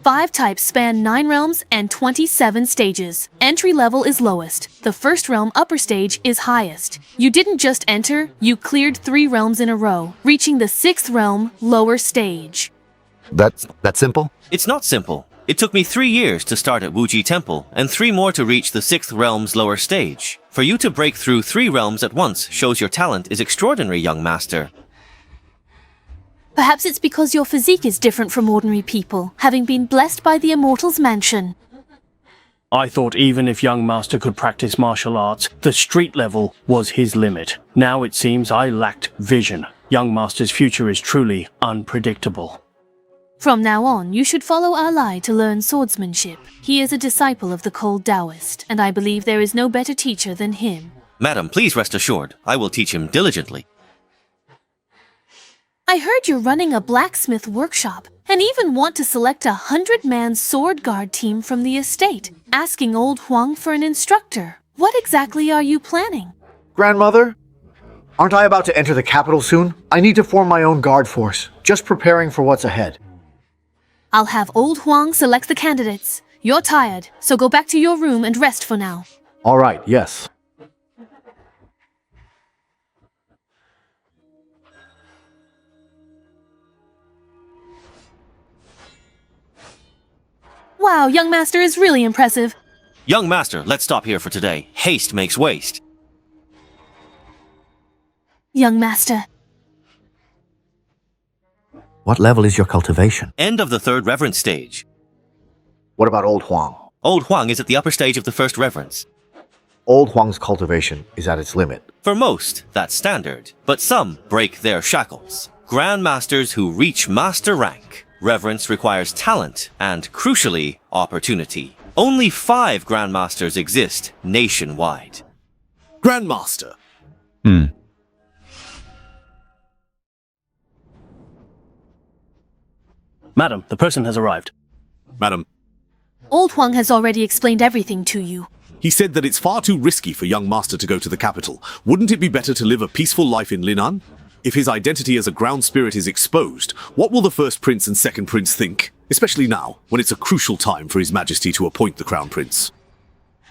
Speaker 15: 5 types span 9 realms and 27 stages. Entry level is lowest. The first realm upper stage is highest. You didn't just enter, you cleared 3 realms in a row, reaching the 6th realm lower stage.
Speaker 20: That's simple?
Speaker 19: It's not simple. It took me 3 years to start at Wuji Temple, and 3 more to reach the 6th realm's lower stage. For you to break through 3 realms at once shows your talent is extraordinary, young master.
Speaker 15: Perhaps it's because your physique is different from ordinary people, having been blessed by the Immortal's mansion.
Speaker 9: I thought even if young master could practice martial arts, the street level was his limit. Now it seems I lacked vision. Young master's future is truly unpredictable.
Speaker 15: From now on, you should follow Alai to learn swordsmanship. He is a disciple of the Cold Taoist, and I believe there is no better teacher than him.
Speaker 19: Madam, please rest assured, I will teach him diligently.
Speaker 15: I heard you're running a blacksmith workshop. and even want to select 100-man sword guard team from the estate, asking old Huang for an instructor. What exactly are you planning?
Speaker 6: Grandmother, aren't I about to enter the capital soon? I need to form my own guard force, just preparing for what's ahead.
Speaker 15: I'll have old Huang select the candidates. You're tired, so go back to your room and rest for now.
Speaker 6: All right, yes.
Speaker 15: Wow, young master is really impressive.
Speaker 19: Young master, let's stop here for today. Haste makes waste.
Speaker 15: Young master.
Speaker 13: What level is your cultivation?
Speaker 19: End of the third reverence stage.
Speaker 6: What about Old Huang?
Speaker 19: Old Huang is at the upper stage of the first reverence.
Speaker 6: Old Huang's cultivation is at its limit.
Speaker 19: For most, that's standard, but some break their shackles. Grandmasters who reach master rank. Reverence requires talent and, crucially, opportunity. Only 5 Grandmasters exist nationwide.
Speaker 12: Grandmaster.
Speaker 9: Madam, the person has arrived.
Speaker 12: Madam.
Speaker 1: Old Huang has already explained everything to you.
Speaker 12: He said that it's far too risky for young master to go to the capital. Wouldn't it be better to live a peaceful life in Linan? If his identity as a ground spirit is exposed, what will the first prince and second prince think? Especially now, when it's a crucial time for His Majesty to appoint the crown prince.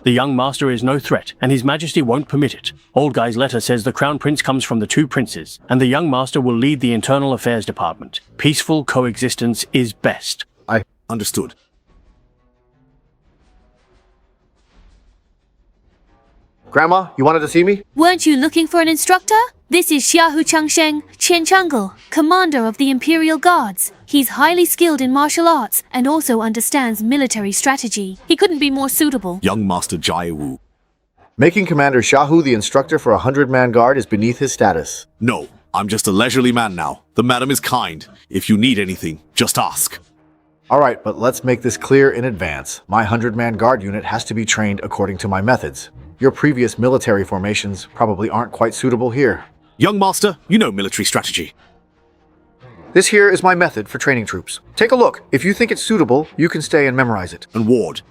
Speaker 9: The young master is no threat, and His Majesty won't permit it. Old Guy's letter says the crown prince comes from the 2 princes, and the young master will lead the internal affairs department. Peaceful coexistence is best.
Speaker 12: I understood.
Speaker 6: Grandma, you wanted to see me?
Speaker 1: Weren't you looking for an instructor? This is Xiahu Changsheng, Qian Changel, commander of the Imperial Guards. He's highly skilled in martial arts and also understands military strategy. He couldn't be more suitable.
Speaker 12: Young Master Jai Wu.
Speaker 6: Making Commander Xiahu the instructor for a 100-man guard is beneath his status.
Speaker 12: No, I'm just a leisurely man now. The madam is kind. If you need anything, just ask.
Speaker 6: All right, but let's make this clear in advance. My 100-man guard unit has to be trained according to my methods. Your previous military formations probably aren't quite suitable here.
Speaker 12: Young Master, you know military strategy.
Speaker 6: This here is my method for training troops. Take a look. If you think it's suitable, you can stay and memorize it.
Speaker 12: And Ward.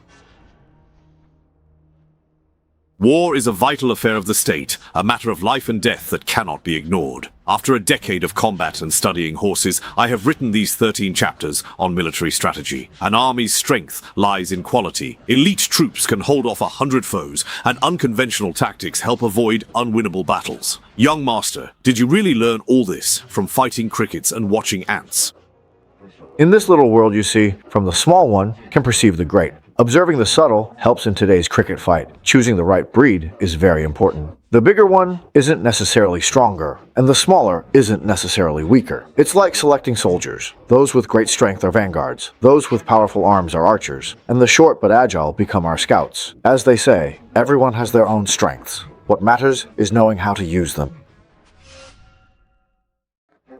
Speaker 12: War is a vital affair of the state, a matter of life and death that cannot be ignored. After a decade of combat and studying horses, I have written these 13 chapters on military strategy. An army's strength lies in quality. Elite troops can hold off 100 foes, and unconventional tactics help avoid unwinnable battles. Young Master, did you really learn all this from fighting crickets and watching ants?
Speaker 6: In this little world, you see, from the small one can perceive the great. Observing the subtle helps in today's cricket fight. Choosing the right breed is very important. The bigger one isn't necessarily stronger, and the smaller isn't necessarily weaker. It's like selecting soldiers. Those with great strength are vanguards, those with powerful arms are archers, and the short but agile become our scouts. As they say, everyone has their own strengths. What matters is knowing how to use them.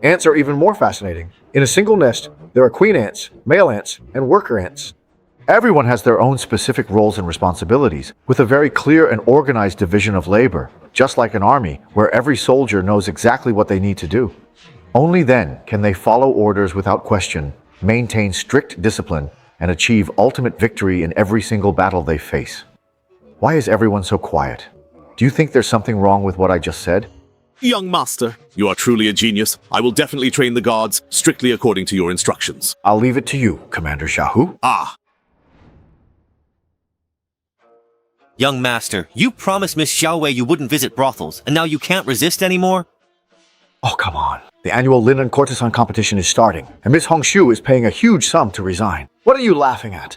Speaker 6: Ants are even more fascinating. In a single nest, there are queen ants, male ants, and worker ants. Everyone has their own specific roles and responsibilities, with a very clear and organized division of labor, just like an army, where every soldier knows exactly what they need to do. Only then can they follow orders without question, maintain strict discipline, and achieve ultimate victory in every single battle they face. Why is everyone so quiet? Do you think there's something wrong with what I just said?
Speaker 12: Young Master, you are truly a genius. I will definitely train the guards strictly according to your instructions.
Speaker 6: I'll leave it to you, Commander Xiahu.
Speaker 12: Ah.
Speaker 19: Young Master, you promised Miss Xiaowei you wouldn't visit brothels, and now you can't resist anymore?
Speaker 6: Oh, come on. The annual Linen Courtesan competition is starting, and Miss Hongshu is paying a huge sum to resign. What are you laughing at?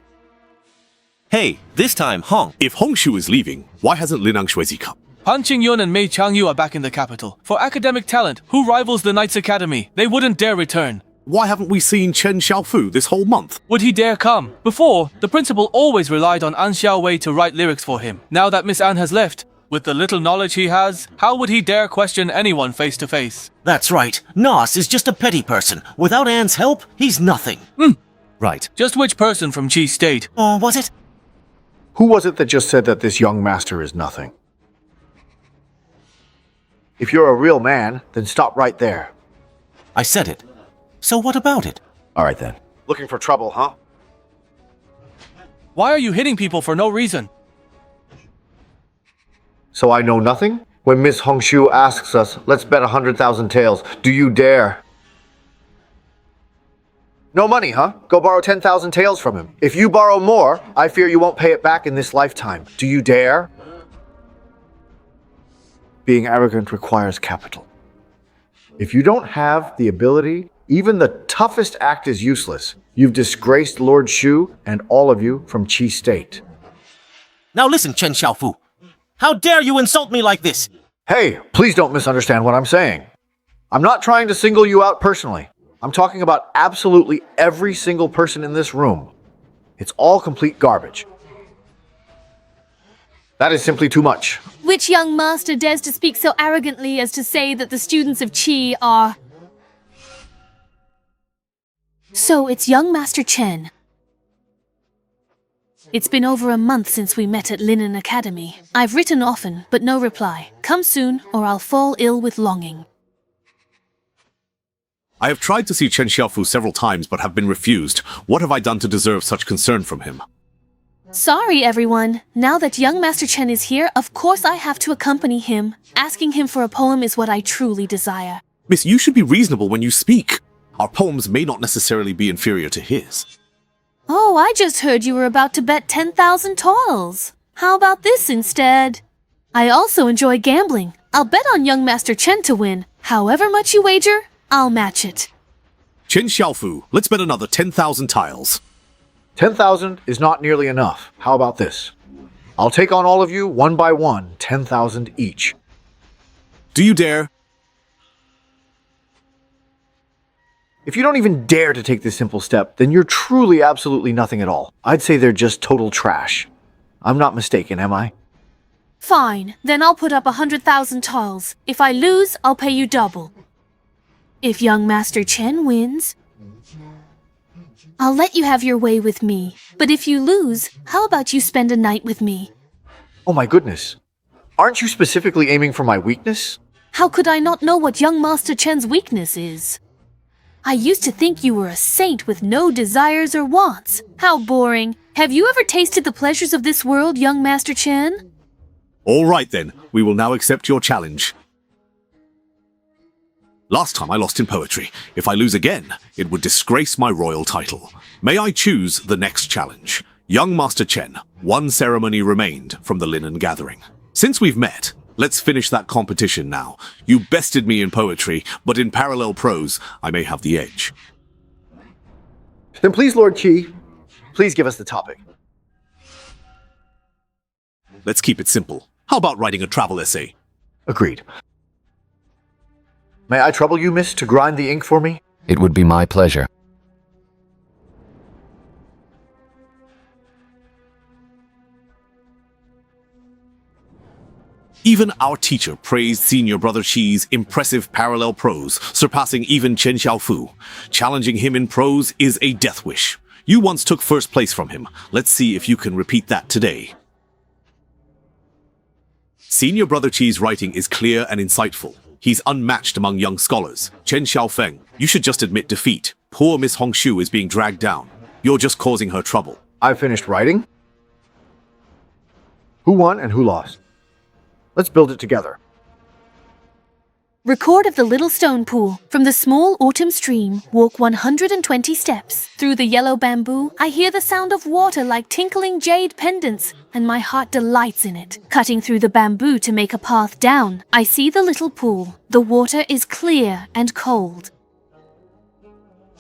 Speaker 19: Hey, this time Hong.
Speaker 12: If Hongshu is leaving, why hasn't Linang Shuizi come?
Speaker 10: Han Qingyun and Mei Changyu are back in the capital. For academic talent, who rivals the Knights Academy? They wouldn't dare return.
Speaker 12: Why haven't we seen Chen Xiaofu this whole month?
Speaker 10: Would he dare come? Before, the principal always relied on An Xiaowei to write lyrics for him. Now that Miss An has left, with the little knowledge he has, how would he dare question anyone face to face?
Speaker 11: That's right. Nos is just a petty person. Without Anne's help, he's nothing. Right.
Speaker 10: Just which person from Qi State?
Speaker 11: Oh, was it?
Speaker 6: Who was it that just said that this young master is nothing? If you're a real man, then stop right there.
Speaker 11: I said it. So what about it?
Speaker 6: All right then. Looking for trouble, huh?
Speaker 10: Why are you hitting people for no reason?
Speaker 6: So I know nothing? When Miss Hongshu asks us, let's bet 100,000 taels. Do you dare? No money, huh? Go borrow 10,000 taels from him. If you borrow more, I fear you won't pay it back in this lifetime. Do you dare? Being arrogant requires capital. If you don't have the ability, even the toughest act is useless. You've disgraced Lord Shu and all of you from Qi State.
Speaker 11: Now listen, Chen Xiaofu. How dare you insult me like this?
Speaker 6: Hey, please don't misunderstand what I'm saying. I'm not trying to single you out personally. I'm talking about absolutely every single person in this room. It's all complete garbage. That is simply too much.
Speaker 15: Which young master dares to speak so arrogantly as to say that the students of Qi are... So it's young Master Chen. It's been over a month since we met at Linen Academy. I've written often, but no reply. Come soon, or I'll fall ill with longing.
Speaker 12: I have tried to see Chen Xiaofu several times but have been refused. What have I done to deserve such concern from him?
Speaker 15: Sorry, everyone. Now that young Master Chen is here, of course I have to accompany him. Asking him for a poem is what I truly desire.
Speaker 12: Miss, you should be reasonable when you speak. Our poems may not necessarily be inferior to his.
Speaker 15: Oh, I just heard you were about to bet 10,000 taels. How about this instead? I also enjoy gambling. I'll bet on young Master Chen to win. However much you wager, I'll match it.
Speaker 12: Chen Xiaofu, let's bet another 10,000 tiles.
Speaker 6: 10,000 is not nearly enough. How about this? I'll take on all of you one by one, 10,000 each.
Speaker 12: Do you dare?
Speaker 6: If you don't even dare to take this simple step, then you're truly absolutely nothing at all. I'd say they're just total trash. I'm not mistaken, am I?
Speaker 15: Fine, then I'll put up 100,000 taels. If I lose, I'll pay you double. If young Master Chen wins, I'll let you have your way with me. But if you lose, how about you spend a night with me?
Speaker 6: Oh my goodness. Aren't you specifically aiming for my weakness?
Speaker 15: How could I not know what young Master Chen's weakness is? I used to think you were a saint with no desires or wants. How boring. Have you ever tasted the pleasures of this world, young Master Chen?
Speaker 12: All right then, we will now accept your challenge. Last time I lost in poetry. If I lose again, it would disgrace my royal title. May I choose the next challenge? Young Master Chen, one ceremony remained from the Linen Gathering. Since we've met, let's finish that competition now. You bested me in poetry, but in parallel prose, I may have the edge.
Speaker 6: Then please, Lord Qi, please give us the topic.
Speaker 12: Let's keep it simple. How about writing a travel essay?
Speaker 6: Agreed. May I trouble you, miss, to grind the ink for me?
Speaker 20: It would be my pleasure.
Speaker 12: Even our teacher praised Senior Brother Qi's impressive parallel prose, surpassing even Chen Xiaofu. Challenging him in prose is a death wish. You once took first place from him. Let's see if you can repeat that today. Senior Brother Qi's writing is clear and insightful. He's unmatched among young scholars. Chen Xiaofeng, you should just admit defeat. Poor Miss Hongshu is being dragged down. You're just causing her trouble.
Speaker 6: I finished writing? Who won and who lost? Let's build it together.
Speaker 15: Record of the little stone pool. From the small autumn stream, walk 120 steps. Through the yellow bamboo, I hear the sound of water like tinkling jade pendants, and my heart delights in it. Cutting through the bamboo to make a path down, I see the little pool. The water is clear and cold.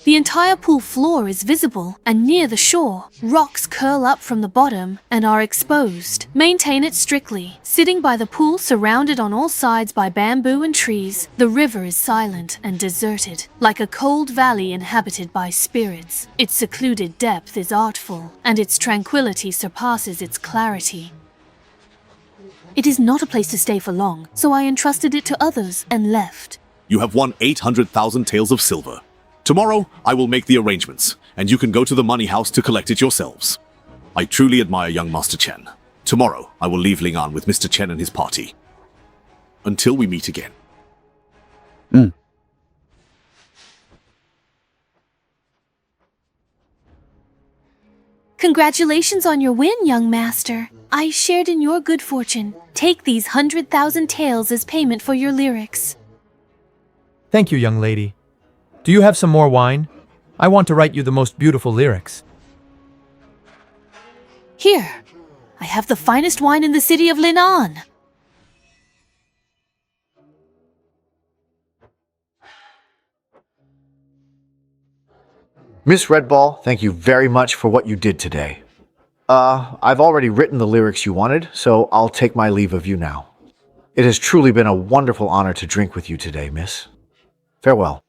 Speaker 15: The entire pool floor is visible, and near the shore, rocks curl up from the bottom and are exposed. Maintain it strictly. Sitting by the pool surrounded on all sides by bamboo and trees, the river is silent and deserted, like a cold valley inhabited by spirits. Its secluded depth is artful, and its tranquility surpasses its clarity. It is not a place to stay for long, so I entrusted it to others and left.
Speaker 12: You have won 800,000 taels of silver. Tomorrow, I will make the arrangements, and you can go to the money house to collect it yourselves. I truly admire young Master Chen. Tomorrow, I will leave Lingan with Mr. Chen and his party. Until we meet again.
Speaker 15: Congratulations on your win, young master. I shared in your good fortune. Take these 100,000 taels as payment for your lyrics.
Speaker 21: Thank you, young lady. Do you have some more wine? I want to write you the most beautiful lyrics.
Speaker 15: Here, I have the finest wine in the city of Linan.
Speaker 13: Miss Redball, thank you very much for what you did today. I've already written the lyrics you wanted, so I'll take my leave of you now. It has truly been a wonderful honor to drink with you today, miss. Farewell.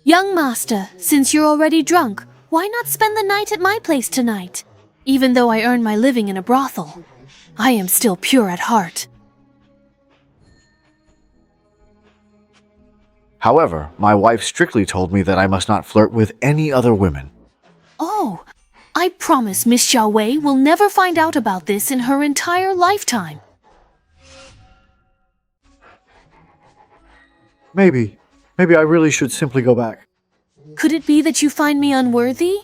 Speaker 15: Young master, since you're already drunk, why not spend the night at my place tonight? Even though I earn my living in a brothel, I am still pure at heart.
Speaker 13: However, my wife strictly told me that I must not flirt with any other women.
Speaker 15: Oh, I promise Miss Xiaowei will never find out about this in her entire lifetime.
Speaker 13: Maybe I really should simply go back.
Speaker 15: Could it be that you find me unworthy?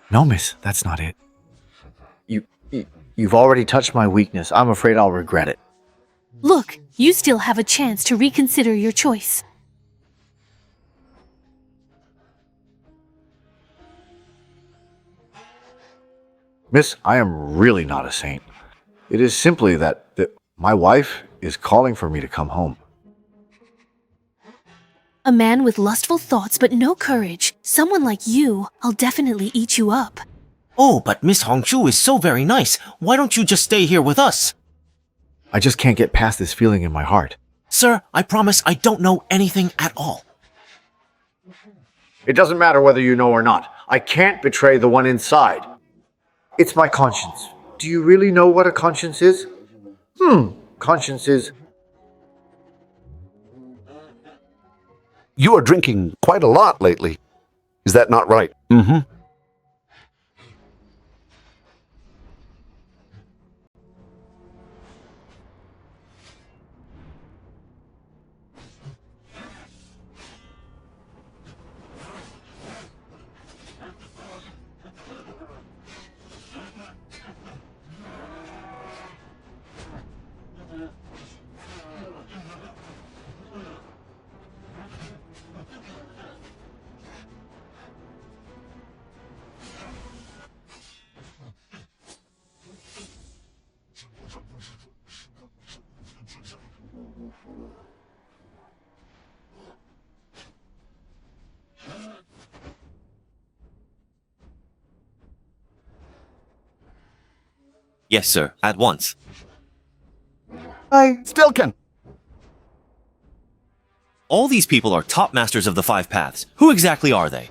Speaker 13: No, miss, that's not it. You've already touched my weakness. I'm afraid I'll regret it.
Speaker 15: Look, you still have a chance to reconsider your choice.
Speaker 13: Miss, I am really not a saint. It is simply that my wife is calling for me to come home.
Speaker 15: A man with lustful thoughts but no courage. Someone like you, I'll definitely eat you up.
Speaker 11: Oh, but Miss Hongchu is so very nice. Why don't you just stay here with us?
Speaker 13: I just can't get past this feeling in my heart.
Speaker 11: Sir, I promise I don't know anything at all.
Speaker 13: It doesn't matter whether you know or not. I can't betray the one inside. It's my conscience. Do you really know what a conscience is? Conscience is...
Speaker 7: You are drinking quite a lot lately. Is that not right?
Speaker 11: Mm-hmm. Yes, sir. At once.
Speaker 7: I still can.
Speaker 19: All these people are top masters of the five paths. Who exactly are they?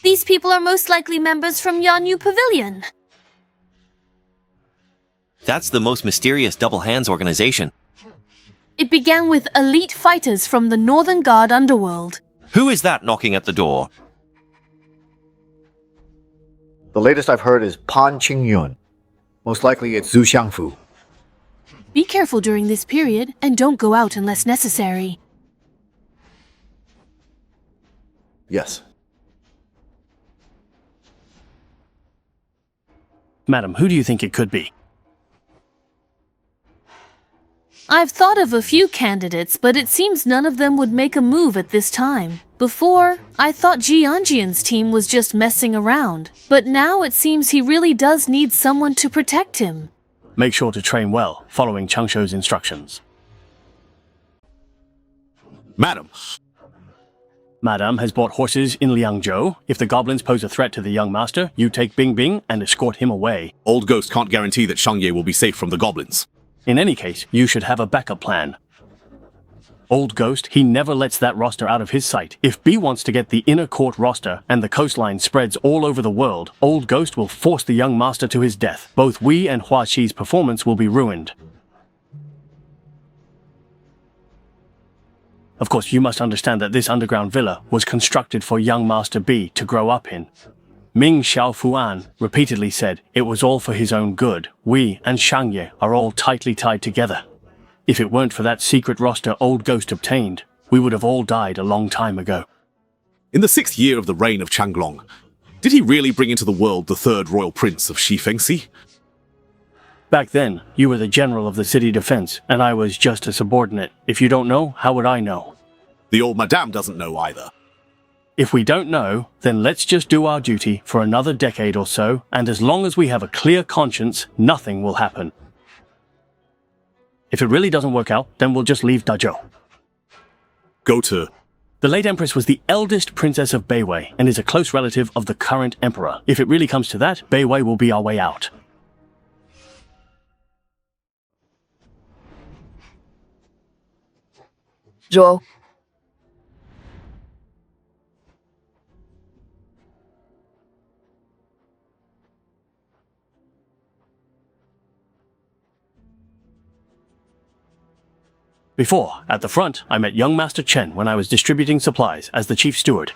Speaker 15: These people are most likely members from Yanyu Pavilion.
Speaker 19: That's the most mysterious Double Hands organization.
Speaker 15: It began with elite fighters from the Northern Guard underworld.
Speaker 19: Who is that knocking at the door?
Speaker 13: The latest I've heard is Pan Qingyun. Most likely it's Zhu Xiangfu.
Speaker 15: Be careful during this period, and don't go out unless necessary.
Speaker 13: Yes.
Speaker 9: Madam, who do you think it could be?
Speaker 15: I've thought of a few candidates, but it seems none of them would make a move at this time. Before, I thought Jianjian's team was just messing around, but now it seems he really does need someone to protect him.
Speaker 9: Make sure to train well, following Changshou's instructions.
Speaker 12: Madam.
Speaker 9: Madame has bought horses in Liangzhou. If the goblins pose a threat to the young master, you take Bing Bing and escort him away.
Speaker 12: Old Ghost can't guarantee that Shangye will be safe from the goblins.
Speaker 9: In any case, you should have a backup plan. Old Ghost, he never lets that roster out of his sight. If B wants to get the inner court roster and the coastline spreads all over the world, Old Ghost will force the young master to his death. Both we and Hua Qi's performance will be ruined. Of course, you must understand that this underground villa was constructed for young Master B to grow up in. Ming Xiaofuan repeatedly said it was all for his own good. We and Shangye are all tightly tied together. If it weren't for that secret roster Old Ghost obtained, we would have all died a long time ago.
Speaker 12: In the 6th year of the reign of Changlong, did he really bring into the world the 3rd royal prince of Shifengxi?
Speaker 9: Back then, you were the general of the city defense, and I was just a subordinate. If you don't know, how would I know?
Speaker 12: The old madame doesn't know either.
Speaker 9: If we don't know, then let's just do our duty for another decade or so, and as long as we have a clear conscience, nothing will happen. If it really doesn't work out, then we'll just leave Dazhou.
Speaker 12: Go to...
Speaker 9: The late empress was the eldest princess of Beiwei, and is a close relative of the current emperor. If it really comes to that, Beiwei will be our way out.
Speaker 5: Zhou.
Speaker 9: Before, at the front, I met young Master Chen when I was distributing supplies as the chief steward.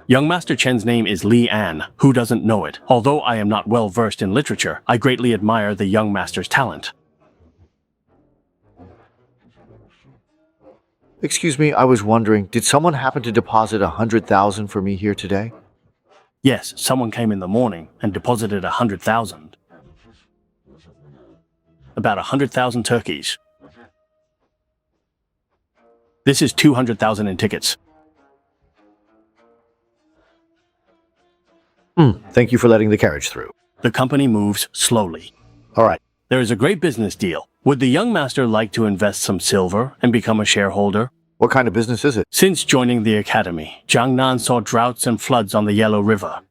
Speaker 9: Young Master Chen's name is Li An. Who doesn't know it? Although I am not well versed in literature, I greatly admire the young master's talent.
Speaker 13: Excuse me, I was wondering, did someone happen to deposit 100,000 for me here today?
Speaker 9: Yes, someone came in the morning and deposited 100,000. About 100,000 turkeys. This is 200,000 in tickets.
Speaker 13: Thank you for letting the carriage through.
Speaker 9: The company moves slowly.
Speaker 13: All right.
Speaker 9: There is a great business deal. Would the young master like to invest some silver and become a shareholder?
Speaker 13: What kind of business is it?
Speaker 9: Since joining the academy, Jiangnan saw droughts and floods on the Yellow River.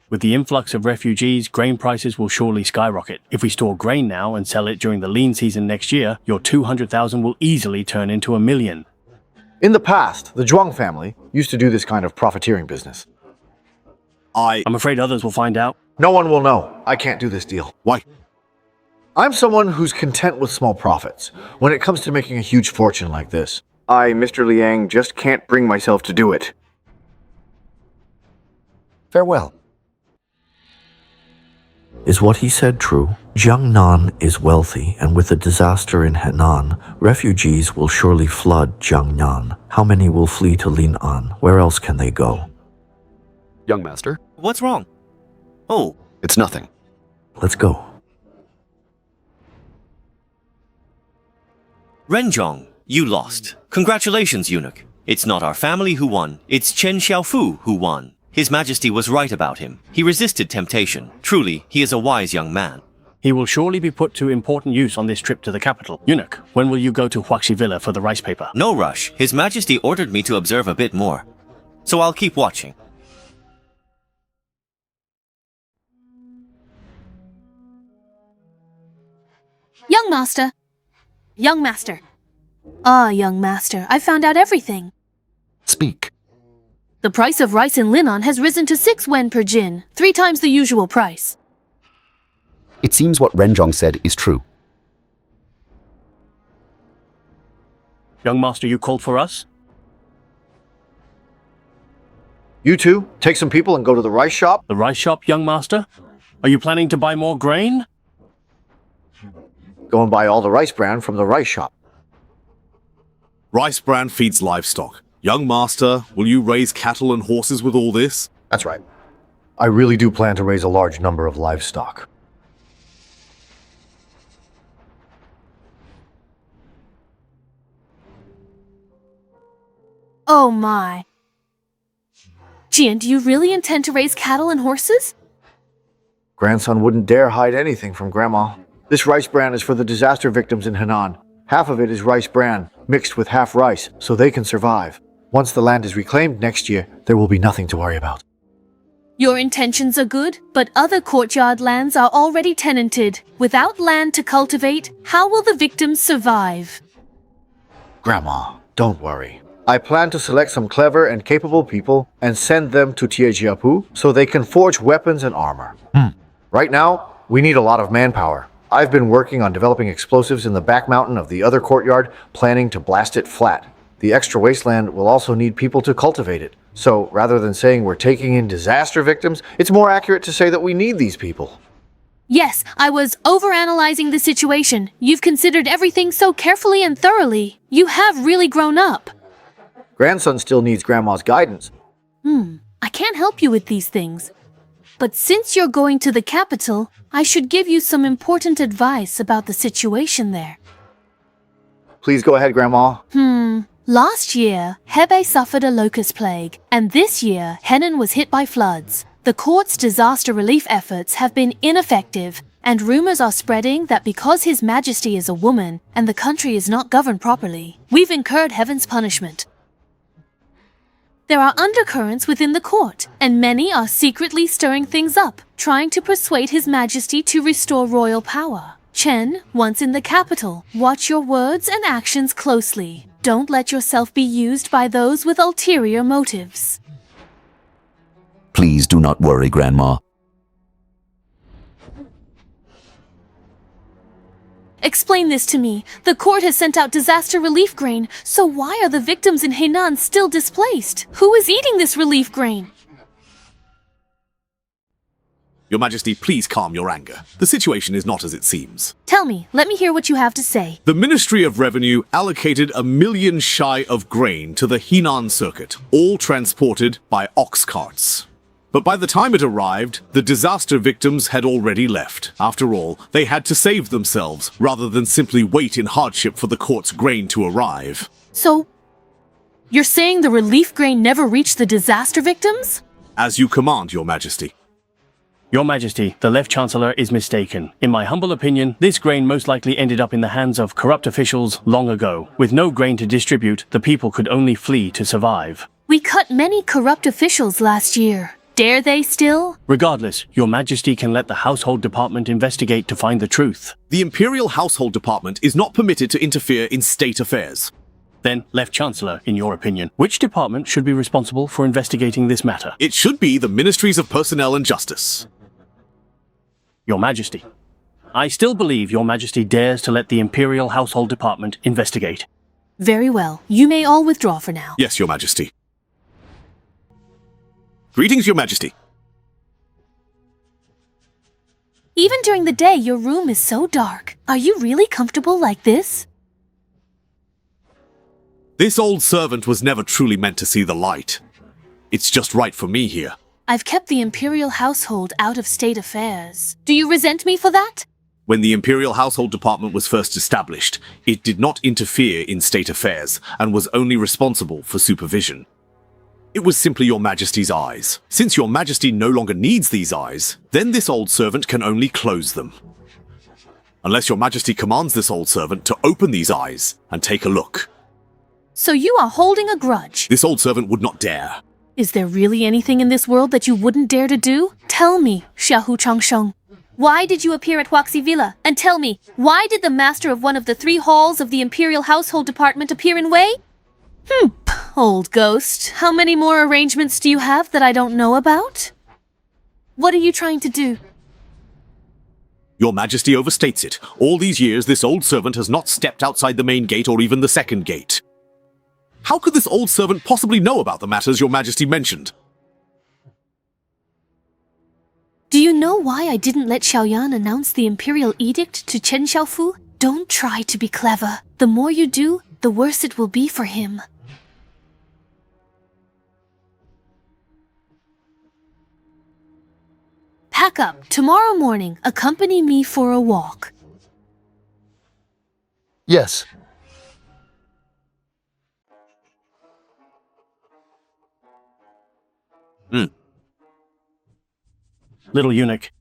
Speaker 9: With the influx of refugees, grain prices will surely skyrocket. If we store grain now and sell it during the lean season next year, your 200,000 will easily turn into 1 million.
Speaker 13: In the past, the Zhuang family used to do this kind of profiteering business.
Speaker 9: I'm afraid others will find out.
Speaker 13: No one will know. I can't do this deal.
Speaker 12: Why?
Speaker 13: I'm someone who's content with small profits. When it comes to making a huge fortune like this, I, Mr. Liang, just can't bring myself to do it.
Speaker 20: Farewell.
Speaker 22: Is what he said true? Jiangnan is wealthy, and with the disaster in Henan, refugees will surely flood Jiangnan. How many will flee to Lin'an? Where else can they go?
Speaker 7: Young master?
Speaker 19: What's wrong? Oh.
Speaker 7: It's nothing.
Speaker 22: Let's go.
Speaker 19: Renzhong, you lost. Congratulations, eunuch. It's not our family who won, it's Chen Xiaofu who won. His Majesty was right about him. He resisted temptation. Truly, he is a wise young man.
Speaker 9: He will surely be put to important use on this trip to the capital. Eunuch, when will you go to Huaxi Villa for the rice paper?
Speaker 19: No rush. His Majesty ordered me to observe a bit more. So I'll keep watching.
Speaker 15: Young master. Young master. Ah, young master, I found out everything.
Speaker 20: Speak.
Speaker 15: The price of rice in Lin'an has risen to 6 wen per jin, 3 times the usual price.
Speaker 20: It seems what Renzhong said is true.
Speaker 9: Young master, you called for us?
Speaker 13: You two, take some people and go to the rice shop.
Speaker 9: The rice shop, young master? Are you planning to buy more grain?
Speaker 13: Go and buy all the rice bran from the rice shop.
Speaker 12: Rice bran feeds livestock. Young master, will you raise cattle and horses with all this?
Speaker 13: That's right. I really do plan to raise a large number of livestock.
Speaker 15: Oh my. Jian, do you really intend to raise cattle and horses?
Speaker 13: Grandson wouldn't dare hide anything from Grandma. This rice bran is for the disaster victims in Henan. Half of it is rice bran, mixed with half rice, so they can survive. Once the land is reclaimed next year, there will be nothing to worry about.
Speaker 15: Your intentions are good, but other courtyard lands are already tenanted. Without land to cultivate, how will the victims survive?
Speaker 13: Grandma, don't worry. I plan to select some clever and capable people and send them to Tiejiapu so they can forge weapons and armor. Right now, we need a lot of manpower. I've been working on developing explosives in the back mountain of the other courtyard, planning to blast it flat. The extra wasteland will also need people to cultivate it. So, rather than saying we're taking in disaster victims, it's more accurate to say that we need these people.
Speaker 15: Yes, I was overanalyzing the situation. You've considered everything so carefully and thoroughly. You have really grown up.
Speaker 13: Grandson still needs Grandma's guidance.
Speaker 15: I can't help you with these things. But since you're going to the capital, I should give you some important advice about the situation there.
Speaker 13: Please go ahead, Grandma.
Speaker 15: Last year, Hebei suffered a locust plague, and this year, Henan was hit by floods. The court's disaster relief efforts have been ineffective, and rumors are spreading that because His Majesty is a woman and the country is not governed properly, we've incurred heaven's punishment. There are undercurrents within the court, and many are secretly stirring things up, trying to persuade His Majesty to restore royal power. Chen, once in the capital, watch your words and actions closely. Don't let yourself be used by those with ulterior motives.
Speaker 20: Please do not worry, Grandma.
Speaker 15: Explain this to me. The court has sent out disaster relief grain, so why are the victims in Henan still displaced? Who is eating this relief grain?
Speaker 12: Your Majesty, please calm your anger. The situation is not as it seems.
Speaker 15: Tell me, let me hear what you have to say.
Speaker 12: The Ministry of Revenue allocated 1 million shy of grain to the Henan circuit, all transported by ox carts. But by the time it arrived, the disaster victims had already left. After all, they had to save themselves, rather than simply wait in hardship for the court's grain to arrive.
Speaker 15: So, you're saying the relief grain never reached the disaster victims?
Speaker 12: As you command, Your Majesty.
Speaker 9: Your Majesty, the Left Chancellor is mistaken. In my humble opinion, this grain most likely ended up in the hands of corrupt officials long ago. With no grain to distribute, the people could only flee to survive.
Speaker 15: We cut many corrupt officials last year. Dare they still?
Speaker 9: Regardless, Your Majesty can let the Household Department investigate to find the truth.
Speaker 12: The Imperial Household Department is not permitted to interfere in state affairs.
Speaker 9: Then, Left Chancellor, in your opinion, which department should be responsible for investigating this matter?
Speaker 12: It should be the Ministries of Personnel and Justice.
Speaker 9: Your Majesty, I still believe Your Majesty dares to let the Imperial Household Department investigate.
Speaker 15: Very well. You may all withdraw for now.
Speaker 12: Yes, Your Majesty. Greetings, Your Majesty.
Speaker 15: Even during the day, your room is so dark. Are you really comfortable like this?
Speaker 12: This old servant was never truly meant to see the light. It's just right for me here.
Speaker 15: I've kept the Imperial household out of state affairs. Do you resent me for that?
Speaker 12: When the Imperial Household Department was first established, it did not interfere in state affairs and was only responsible for supervision. It was simply Your Majesty's eyes. Since Your Majesty no longer needs these eyes, then this old servant can only close them. Unless Your Majesty commands this old servant to open these eyes and take a look.
Speaker 15: So you are holding a grudge.
Speaker 12: This old servant would not dare.
Speaker 15: Is there really anything in this world that you wouldn't dare to do? Tell me, Xiaohu Changsheng. Why did you appear at Huaxi Villa? And tell me, why did the master of one of the 3 halls of the Imperial Household Department appear in Wei? Old ghost, how many more arrangements do you have that I don't know about? What are you trying to do?
Speaker 12: Your Majesty overstates it. All these years, this old servant has not stepped outside the main gate or even the second gate. How could this old servant possibly know about the matters Your Majesty mentioned?
Speaker 15: Do you know why I didn't let Xiaoyan announce the Imperial Edict to Chen Xiaofu? Don't try to be clever. The more you do, the worse it will be for him. Pack up. Tomorrow morning, accompany me for a walk.
Speaker 13: Yes.
Speaker 9: Little eunuch.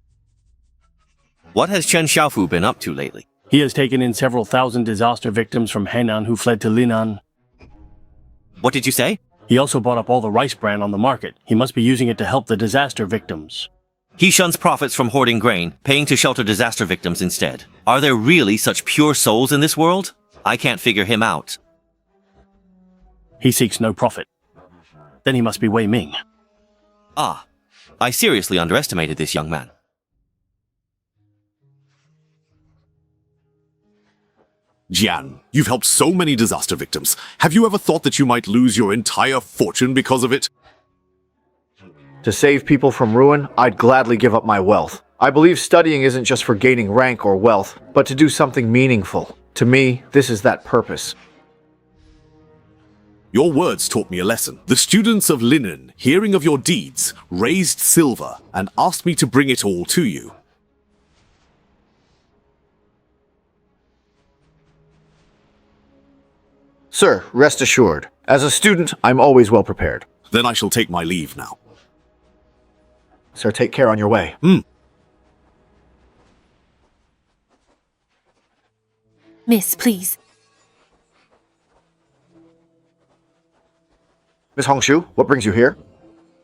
Speaker 19: What has Chen Xiaofu been up to lately?
Speaker 9: He has taken in several thousand disaster victims from Henan who fled to Linan.
Speaker 19: What did you say?
Speaker 9: He also bought up all the rice bran on the market. He must be using it to help the disaster victims.
Speaker 19: He shuns profits from hoarding grain, paying to shelter disaster victims instead. Are there really such pure souls in this world? I can't figure him out.
Speaker 9: He seeks no profit. Then he must be Wei Ming.
Speaker 19: Ah, I seriously underestimated this young man.
Speaker 12: Jian, you've helped so many disaster victims. Have you ever thought that you might lose your entire fortune because of it?
Speaker 6: To save people from ruin, I'd gladly give up my wealth. I believe studying isn't just for gaining rank or wealth, but to do something meaningful. To me, this is that purpose.
Speaker 12: Your words taught me a lesson. The students of Linen, hearing of your deeds, raised silver and asked me to bring it all to you.
Speaker 6: Sir, rest assured. As a student, I'm always well prepared.
Speaker 12: Then I shall take my leave now.
Speaker 6: Sir, take care on your way.
Speaker 1: Miss, please.
Speaker 6: Miss Hongshu, what brings you here?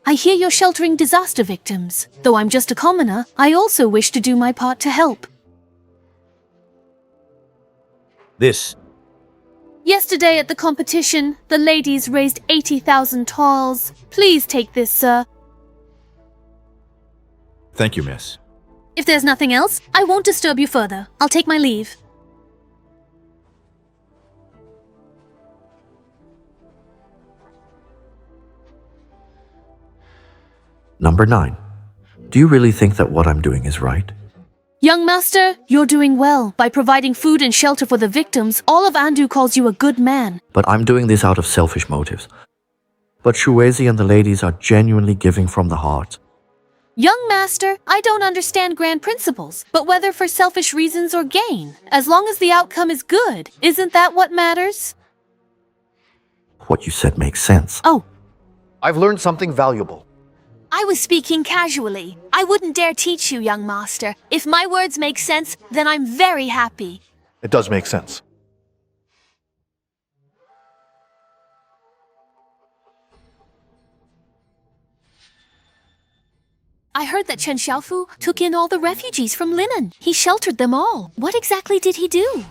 Speaker 1: I hear you're sheltering disaster victims. Though I'm just a commoner, I also wish to do my part to help.
Speaker 16: This.
Speaker 15: Yesterday at the competition, the ladies raised 80,000 taels. Please take this, sir.
Speaker 16: Thank you, miss.
Speaker 15: If there's nothing else, I won't disturb you further. I'll take my leave.
Speaker 22: Number 9. Do you really think that what I'm doing is right?
Speaker 15: Young master, you're doing well. By providing food and shelter for the victims, all of Andu calls you a good man.
Speaker 22: But I'm doing this out of selfish motives. But Shuezi and the ladies are genuinely giving from the heart.
Speaker 15: Young master, I don't understand grand principles, but whether for selfish reasons or gain, as long as the outcome is good, isn't that what matters?
Speaker 22: What you said makes sense.
Speaker 15: Oh.
Speaker 6: I've learned something valuable.
Speaker 1: I was speaking casually. I wouldn't dare teach you, young master. If my words make sense, then I'm very happy.
Speaker 6: It does make sense.
Speaker 1: I heard that Chen Xiaofu took in all the refugees from Linen. He sheltered them all. What exactly did he do?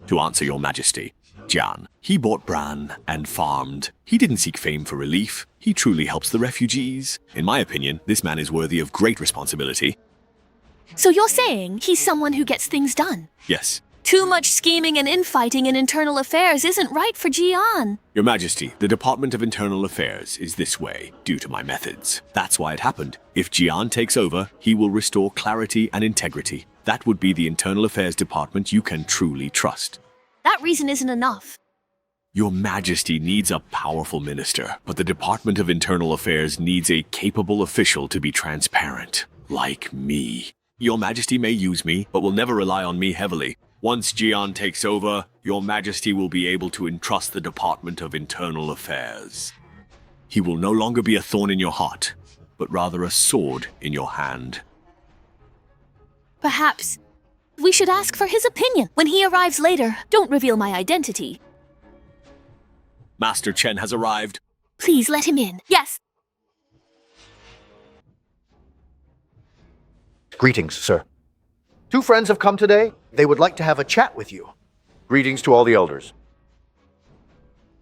Speaker 17: To answer your majesty, Jian, he bought bran and farmed. He didn't seek fame for relief. He truly helps the refugees. In my opinion, this man is worthy of great responsibility.
Speaker 1: So you're saying he's someone who gets things done?
Speaker 17: Yes.
Speaker 1: Too much scheming and infighting in internal affairs isn't right for Jian.
Speaker 17: Your Majesty, the Department of Internal Affairs is this way, due to my methods. That's why it happened. If Jian takes over, he will restore clarity and integrity. That would be the Internal Affairs Department you can truly trust.
Speaker 1: That reason isn't enough.
Speaker 17: Your Majesty needs a powerful minister, but the Department of Internal Affairs needs a capable official to be transparent, like me. Your Majesty may use me, but will never rely on me heavily. Once Jian takes over, Your Majesty will be able to entrust the Department of Internal Affairs. He will no longer be a thorn in your heart, but rather a sword in your hand.
Speaker 1: Perhaps we should ask for his opinion. When he arrives later, don't reveal my identity.
Speaker 17: Master Chen has arrived.
Speaker 1: Please let him in. Yes.
Speaker 6: Greetings, sir. 2 friends have come today. They would like to have a chat with you. Greetings to all the elders.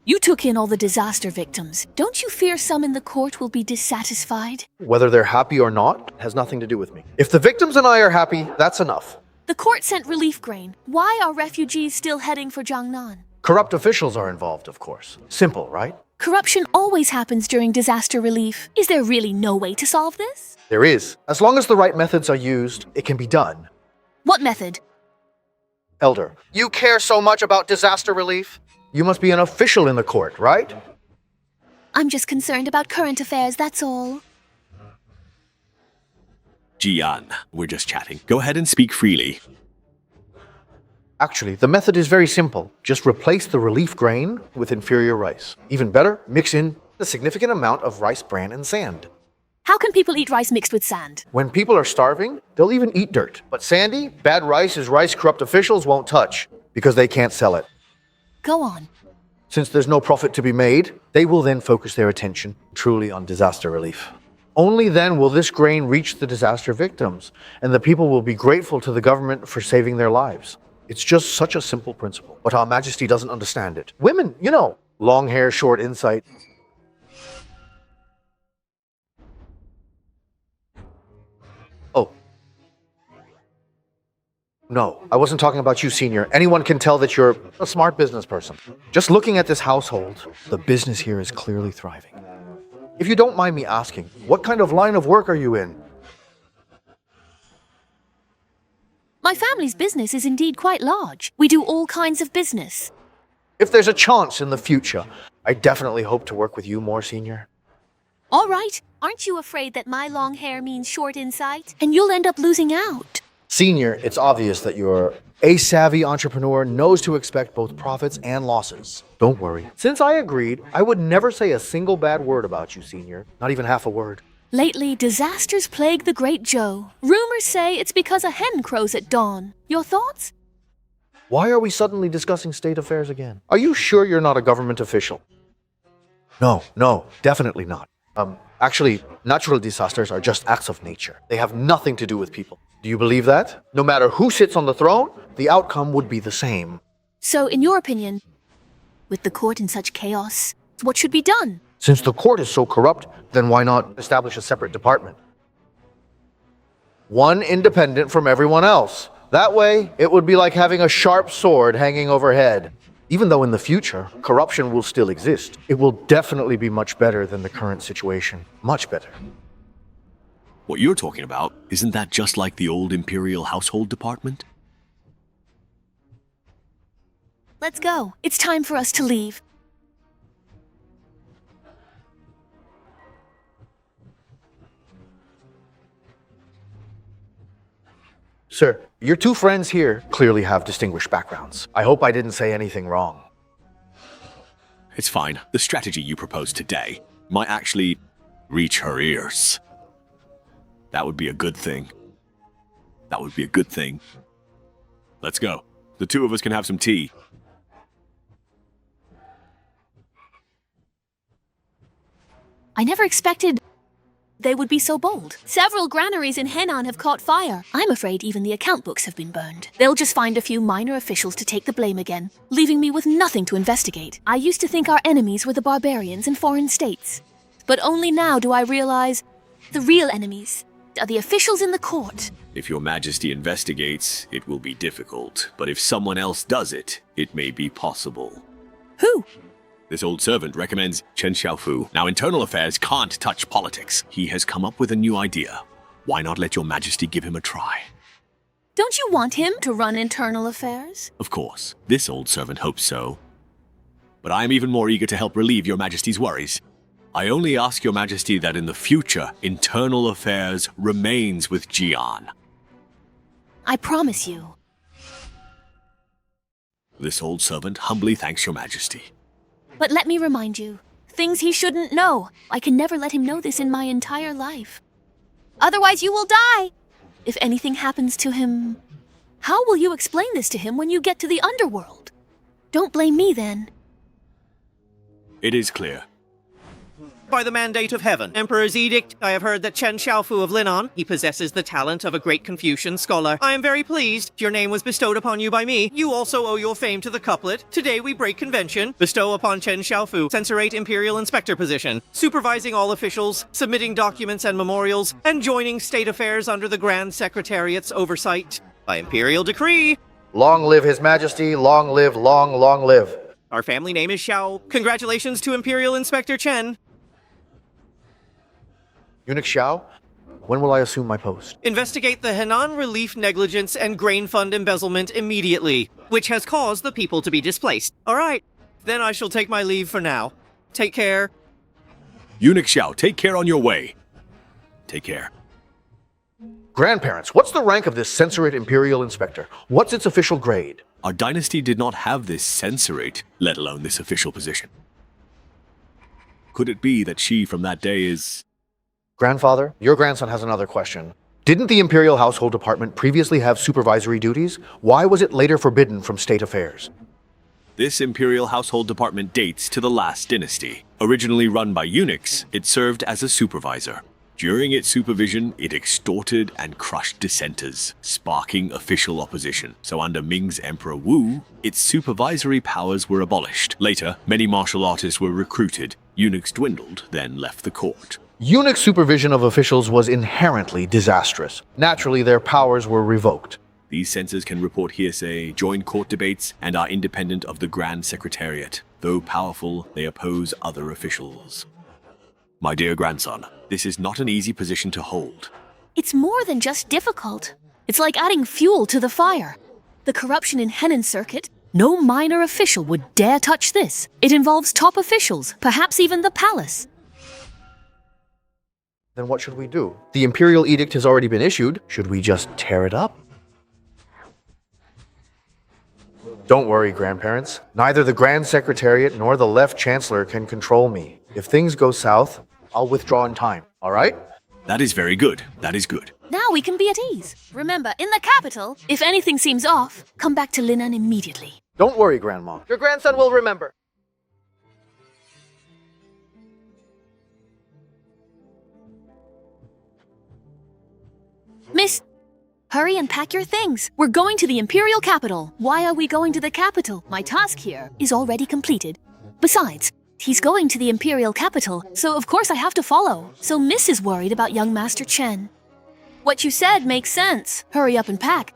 Speaker 1: You took in all the disaster victims. Don't you fear some in the court will be dissatisfied?
Speaker 6: Whether they're happy or not has nothing to do with me. If the victims and I are happy, that's enough.
Speaker 1: The court sent relief grain. Why are refugees still heading for Jiangnan?
Speaker 6: Corrupt officials are involved, of course. Simple, right?
Speaker 1: Corruption always happens during disaster relief. Is there really no way to solve this?
Speaker 6: There is. As long as the right methods are used, it can be done.
Speaker 1: What method?
Speaker 6: Elder, you care so much about disaster relief? You must be an official in the court, right?
Speaker 1: I'm just concerned about current affairs, that's all.
Speaker 17: Jian, we're just chatting. Go ahead and speak freely.
Speaker 6: Actually, the method is very simple. Just replace the relief grain with inferior rice. Even better, mix in a significant amount of rice bran and sand.
Speaker 1: How can people eat rice mixed with sand?
Speaker 6: When people are starving, they'll even eat dirt. But sandy, bad rice is rice corrupt officials won't touch because they can't sell it.
Speaker 1: Go on.
Speaker 6: Since there's no profit to be made, they will then focus their attention truly on disaster relief. Only then will this grain reach the disaster victims, and the people will be grateful to the government for saving their lives. It's just such a simple principle, but Our Majesty doesn't understand it. Women, you know, long hair, short insight. Oh. No, I wasn't talking about you, Senior. Anyone can tell that you're a smart business person. Just looking at this household, the business here is clearly thriving. If you don't mind me asking, what kind of line of work are you in?
Speaker 1: My family's business is indeed quite large. We do all kinds of business.
Speaker 6: If there's a chance in the future, I definitely hope to work with you more, Senior.
Speaker 1: All right. Aren't you afraid that my long hair means short insight? And you'll end up losing out.
Speaker 6: Senior, it's obvious that you're a savvy entrepreneur, knows to expect both profits and losses. Don't worry. Since I agreed, I would never say a single bad word about you, Senior. Not even half a word.
Speaker 1: Lately, disasters plague the Great Joe. Rumors say it's because a hen crows at dawn. Your thoughts?
Speaker 6: Why are we suddenly discussing state affairs again? Are you sure you're not a government official? No, definitely not. Actually, natural disasters are just acts of nature. They have nothing to do with people. Do you believe that? No matter who sits on the throne, the outcome would be the same.
Speaker 1: So, in your opinion, with the court in such chaos, what should be done?
Speaker 6: Since the court is so corrupt, then why not establish a separate department? One independent from everyone else. That way, it would be like having a sharp sword hanging overhead. Even though in the future, corruption will still exist, it will definitely be much better than the current situation. Much better.
Speaker 17: What you're talking about, isn't that just like the old Imperial Household Department?
Speaker 1: Let's go. It's time for us to leave.
Speaker 6: Sir, your two friends here clearly have distinguished backgrounds. I hope I didn't say anything wrong.
Speaker 17: It's fine. The strategy you proposed today might actually reach her ears. That would be a good thing. That would be a good thing. Let's go. The two of us can have some tea.
Speaker 1: I never expected they would be so bold. Several granaries in Henan have caught fire. I'm afraid even the account books have been burned. They'll just find a few minor officials to take the blame again, leaving me with nothing to investigate. I used to think our enemies were the barbarians in foreign states. But only now do I realize the real enemies are the officials in the court.
Speaker 17: If your majesty investigates, it will be difficult. But if someone else does it, it may be possible.
Speaker 1: Who?
Speaker 17: This old servant recommends Chen Xiaofu. Now, internal affairs can't touch politics. He has come up with a new idea. Why not let your majesty give him a try?
Speaker 1: Don't you want him to run internal affairs?
Speaker 17: Of course, this old servant hopes so. But I am even more eager to help relieve your majesty's worries. I only ask your majesty that in the future, internal affairs remains with Jian.
Speaker 1: I promise you.
Speaker 17: This old servant humbly thanks your majesty.
Speaker 1: But let me remind you, things he shouldn't know. I can never let him know this in my entire life. Otherwise you will die. If anything happens to him, how will you explain this to him when you get to the underworld? Don't blame me then.
Speaker 17: It is clear.
Speaker 4: By the mandate of heaven, Emperor's edict, I have heard that Chen Xiaofu of Linan, he possesses the talent of a great Confucian scholar. I am very pleased. Your name was bestowed upon you by me. You also owe your fame to the couplet. Today we break convention. Bestow upon Chen Xiaofu, censorate Imperial Inspector position, supervising all officials, submitting documents and memorials, and joining state affairs under the Grand Secretariat's oversight. By Imperial decree.
Speaker 6: Long live His Majesty, long live, long live.
Speaker 4: Our family name is Xiao. Congratulations to Imperial Inspector Chen.
Speaker 6: Eunuch Xiao, when will I assume my post?
Speaker 4: Investigate the Henan relief negligence and grain fund embezzlement immediately, which has caused the people to be displaced. All right, then I shall take my leave for now. Take care.
Speaker 17: Eunuch Xiao, take care on your way. Take care.
Speaker 6: Grandparents, what's the rank of this censorate Imperial Inspector? What's its official grade?
Speaker 17: Our dynasty did not have this censorate, let alone this official position. Could it be that she from that day is...
Speaker 6: Grandfather, your grandson has another question. Didn't the Imperial Household Department previously have supervisory duties? Why was it later forbidden from state affairs?
Speaker 17: This Imperial Household Department dates to the last dynasty. Originally run by eunuchs, it served as a supervisor. During its supervision, it extorted and crushed dissenters, sparking official opposition. So under Ming's Emperor Wu, its supervisory powers were abolished. Later, many martial artists were recruited. Eunuchs dwindled, then left the court.
Speaker 6: Eunuch supervision of officials was inherently disastrous. Naturally, their powers were revoked.
Speaker 17: These censors can report hearsay, join court debates, and are independent of the Grand Secretariat. Though powerful, they oppose other officials. My dear grandson, this is not an easy position to hold.
Speaker 1: It's more than just difficult. It's like adding fuel to the fire. The corruption in Henan Circuit, no minor official would dare touch this. It involves top officials, perhaps even the palace.
Speaker 13: Then what should we do? The imperial edict has already been issued. Should we just tear it up? Don't worry, grandparents. Neither the Grand Secretariat nor the Left Chancellor can control me. If things go south, I'll withdraw in time, all right?
Speaker 17: That is very good. That is good.
Speaker 1: Now we can be at ease. Remember, in the capital, if anything seems off, come back to Linan immediately.
Speaker 13: Don't worry, Grandma.
Speaker 4: Your grandson will remember.
Speaker 1: Miss, hurry and pack your things. We're going to the imperial capital. Why are we going to the capital? My task here is already completed. Besides, he's going to the imperial capital, so of course I have to follow. So Miss is worried about young Master Chen. What you said makes sense. Hurry up and pack.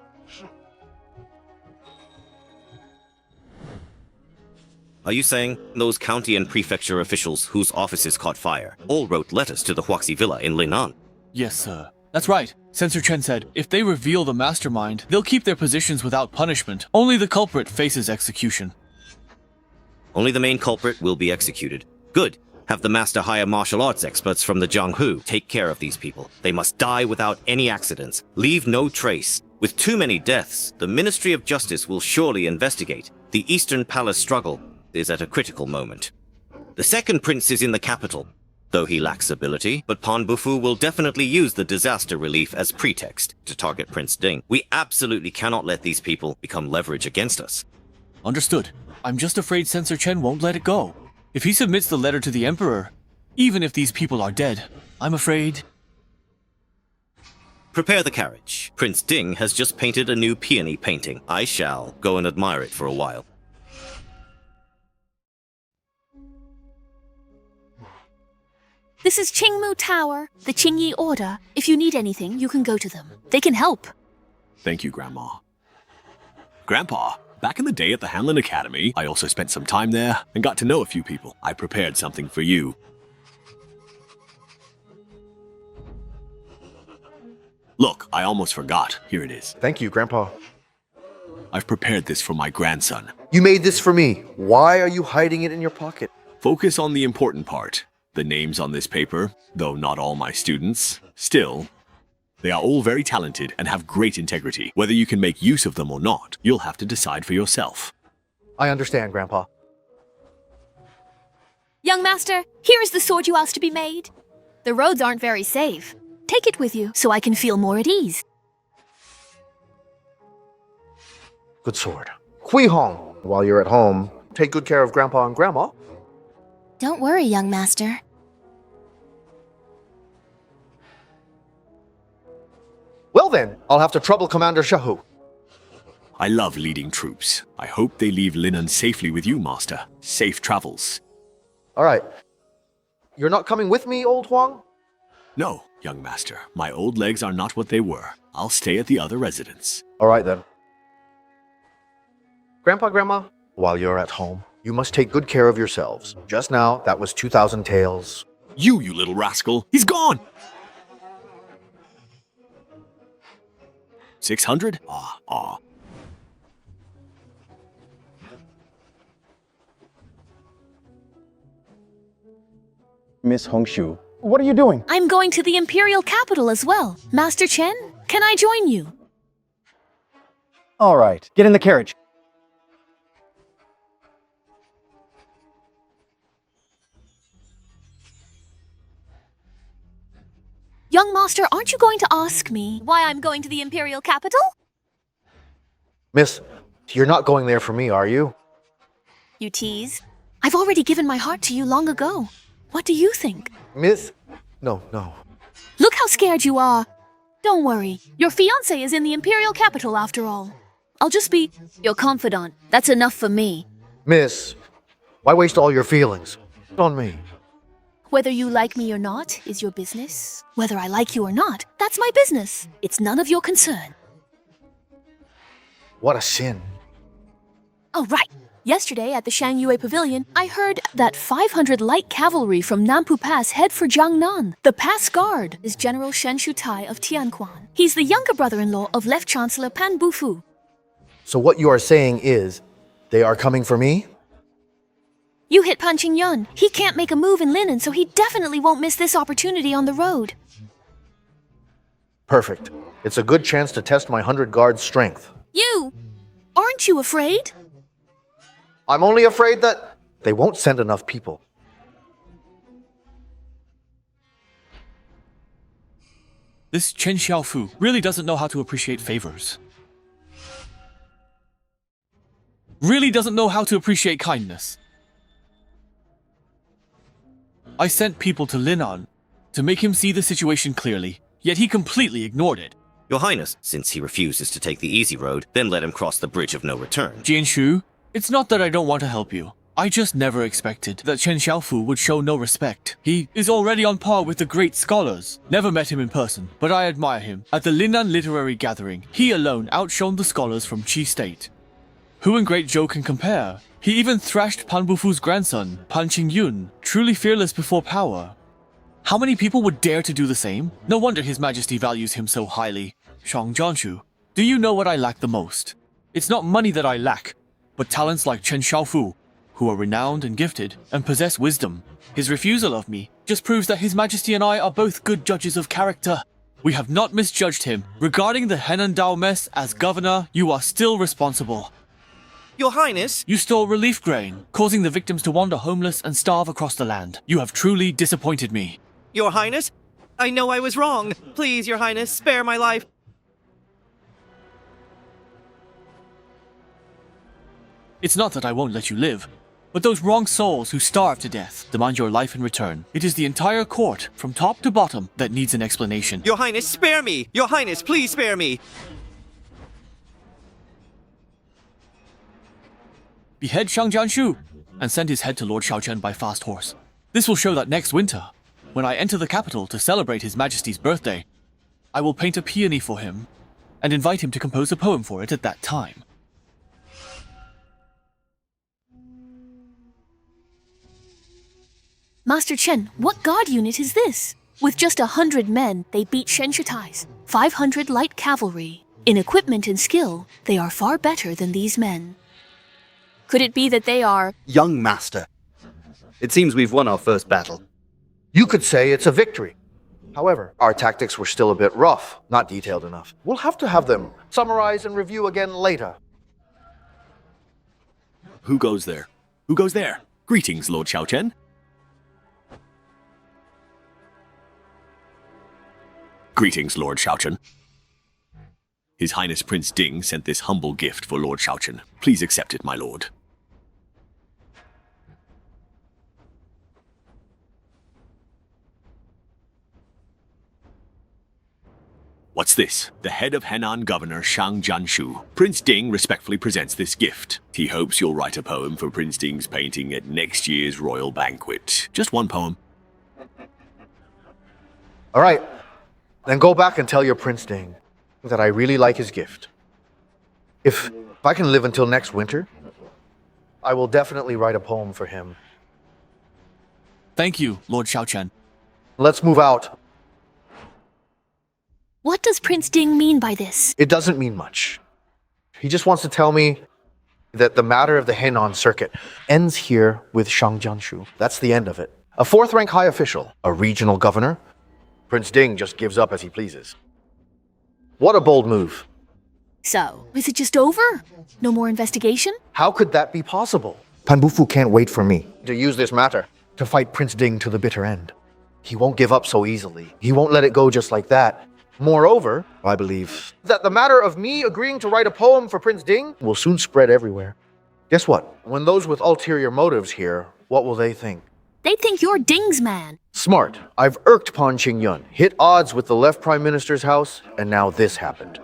Speaker 19: Are you saying those county and prefecture officials whose offices caught fire all wrote letters to the Huaxi Villa in Linan?
Speaker 10: Yes, sir. That's right. Censor Chen said, if they reveal the mastermind, they'll keep their positions without punishment. Only the culprit faces execution.
Speaker 19: Only the main culprit will be executed. Good. Have the master hire martial arts experts from the Jianghu. Take care of these people. They must die without any accidents. Leave no trace. With too many deaths, the Ministry of Justice will surely investigate. The Eastern Palace struggle is at a critical moment. The second prince is in the capital, though he lacks ability, but Pan Bufu will definitely use the disaster relief as pretext to target Prince Ding. We absolutely cannot let these people become leverage against us.
Speaker 10: Understood. I'm just afraid Censor Chen won't let it go. If he submits the letter to the Emperor, even if these people are dead, I'm afraid...
Speaker 19: Prepare the carriage. Prince Ding has just painted a new peony painting. I shall go and admire it for a while.
Speaker 1: This is Qingmu Tower, the Qingyi Order. If you need anything, you can go to them. They can help.
Speaker 17: Thank you, Grandma. Grandpa, back in the day at the Hanlin Academy, I also spent some time there and got to know a few people. I prepared something for you. Look, I almost forgot. Here it is.
Speaker 13: Thank you, Grandpa.
Speaker 17: I've prepared this for my grandson.
Speaker 13: You made this for me. Why are you hiding it in your pocket?
Speaker 17: Focus on the important part. The names on this paper, though not all my students, still, they are all very talented and have great integrity. Whether you can make use of them or not, you'll have to decide for yourself.
Speaker 13: I understand, Grandpa.
Speaker 1: Young master, here is the sword you asked to be made. The roads aren't very safe. Take it with you so I can feel more at ease.
Speaker 13: Good sword. Hui Hong, while you're at home, take good care of Grandpa and Grandma.
Speaker 1: Don't worry, young master.
Speaker 13: Well then, I'll have to trouble Commander Shahu.
Speaker 17: I love leading troops. I hope they leave Linan safely with you, Master. Safe travels.
Speaker 13: All right. You're not coming with me, old Huang?
Speaker 17: No, young master. My old legs are not what they were. I'll stay at the other residence.
Speaker 13: All right then. Grandpa, Grandma, while you're at home, you must take good care of yourselves. Just now, that was 2,000 taels.
Speaker 17: You little rascal. He's gone! 600? Ah.
Speaker 3: Miss Hongshu, what are you doing?
Speaker 1: I'm going to the imperial capital as well. Master Chen, can I join you?
Speaker 3: All right, get in the carriage.
Speaker 1: Young master, aren't you going to ask me why I'm going to the imperial capital?
Speaker 13: Miss, you're not going there for me, are you?
Speaker 1: You tease. I've already given my heart to you long ago. What do you think?
Speaker 13: Miss? No.
Speaker 1: Look how scared you are. Don't worry. Your fiancé is in the imperial capital after all. I'll just be your confidant. That's enough for me.
Speaker 13: Miss, why waste all your feelings on me?
Speaker 1: Whether you like me or not is your business. Whether I like you or not, that's my business. It's none of your concern.
Speaker 13: What a sin.
Speaker 1: Oh, right.
Speaker 15: Yesterday at the Shangyue Pavilion, I heard that 500 light cavalry from Nampu Pass head for Jiangnan. The pass guard is General Shen Shutai of Tianquan. He's the younger brother-in-law of Left Chancellor Pan Bufu.
Speaker 6: So what you are saying is, they are coming for me?
Speaker 15: You hit Pan Qingyun. He can't make a move in linen, so he definitely won't miss this opportunity on the road.
Speaker 6: Perfect. It's a good chance to test my 100 guards' strength.
Speaker 15: You! Aren't you afraid?
Speaker 6: I'm only afraid that they won't send enough people.
Speaker 10: This Chen Xiaofu really doesn't know how to appreciate favors. Really doesn't know how to appreciate kindness. I sent people to Linan to make him see the situation clearly, yet he completely ignored it.
Speaker 19: Your Highness, since he refuses to take the easy road, then let him cross the bridge of no return.
Speaker 10: Jianshu, it's not that I don't want to help you. I just never expected that Chen Xiaofu would show no respect. He is already on par with the great scholars. Never met him in person, but I admire him. At the Linan Literary Gathering, he alone outshone the scholars from Qi State. Who in Great Zhou can compare? He even thrashed Pan Bufu's grandson, Pan Qingyun, truly fearless before power. How many people would dare to do the same? No wonder His Majesty values him so highly. Shang Jianshu, do you know what I lack the most? It's not money that I lack, but talents like Chen Xiaofu, who are renowned and gifted, and possess wisdom. His refusal of me just proves that His Majesty and I are both good judges of character. We have not misjudged him. Regarding the Henan Dao mess, as governor, you are still responsible.
Speaker 4: Your Highness!
Speaker 10: You stole relief grain, causing the victims to wander homeless and starve across the land. You have truly disappointed me.
Speaker 4: Your Highness? I know I was wrong. Please, Your Highness, spare my life.
Speaker 10: It's not that I won't let you live, but those wrong souls who starve to death demand your life in return. It is the entire court, from top to bottom, that needs an explanation.
Speaker 4: Your Highness, spare me! Your Highness, please spare me!
Speaker 10: Behead Shang Jianshu and send his head to Lord Xiaochen by fast horse. This will show that next winter, when I enter the capital to celebrate His Majesty's birthday, I will paint a peony for him and invite him to compose a poem for it at that time.
Speaker 15: Master Chen, what guard unit is this? With just 100 men, they beat Shen Shutai's 500 light cavalry. In equipment and skill, they are far better than these men. Could it be that they are...
Speaker 2: Young Master. It seems we've won our first battle.
Speaker 6: You could say it's a victory. However, our tactics were still a bit rough, not detailed enough. We'll have to have them summarize and review again later.
Speaker 17: Who goes there? Who goes there? Greetings, Lord Xiaochen. Greetings, Lord Xiaochen. His Highness Prince Ding sent this humble gift for Lord Xiaochen. Please accept it, my lord. What's this? The head of Henan Governor Shang Jianshu. Prince Ding respectfully presents this gift. He hopes you'll write a poem for Prince Ding's painting at next year's royal banquet. Just one poem.
Speaker 6: All right, then go back and tell your Prince Ding that I really like his gift. If I can live until next winter, I will definitely write a poem for him.
Speaker 10: Thank you, Lord Xiaochen.
Speaker 6: Let's move out.
Speaker 15: What does Prince Ding mean by this?
Speaker 6: It doesn't mean much. He just wants to tell me that the matter of the Henan circuit ends here with Shang Jianshu. That's the end of it. A fourth-rank high official, a regional governor. Prince Ding just gives up as he pleases. What a bold move.
Speaker 15: So, is it just over? No more investigation?
Speaker 6: How could that be possible? Pan Bufu can't wait for me to use this matter to fight Prince Ding to the bitter end. He won't give up so easily. He won't let it go just like that. Moreover, I believe that the matter of me agreeing to write a poem for Prince Ding will soon spread everywhere. Guess what? When those with ulterior motives hear, what will they think?
Speaker 15: They think you're Ding's man.
Speaker 6: Smart. I've irked Pan Qingyun, hit odds with the left Prime Minister's house, and now this happened.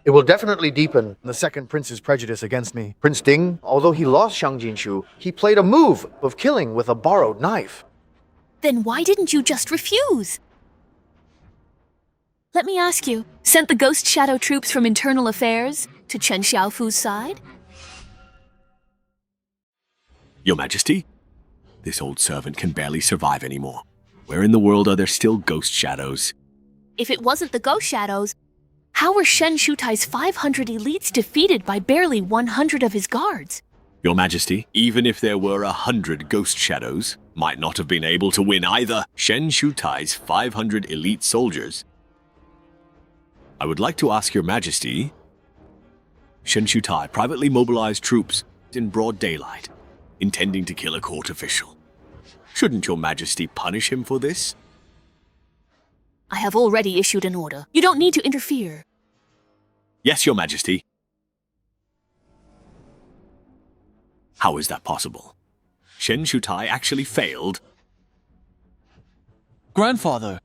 Speaker 6: It will definitely deepen the second prince's prejudice against me. Prince Ding, although he lost Shang Jinshu, he played a move of killing with a borrowed knife.
Speaker 15: Then why didn't you just refuse? Let me ask you, sent the Ghost Shadow troops from Internal Affairs to Chen Xiaofu's side?
Speaker 17: Your Majesty, this old servant can barely survive anymore. Where in the world are there still ghost shadows?
Speaker 15: If it wasn't the ghost shadows, how were Shen Shutai's 500 elites defeated by barely 100 of his guards?
Speaker 17: Your Majesty, even if there were 100 ghost shadows, might not have been able to win either. Shen Shutai's 500 elite soldiers. I would like to ask Your Majesty, Shen Shutai privately mobilized troops in broad daylight, intending to kill a court official. Shouldn't Your Majesty punish him for this?
Speaker 15: I have already issued an order. You don't need to interfere.
Speaker 17: Yes, Your Majesty. How is that possible? Shen Shutai actually failed?
Speaker 10: Grandfather!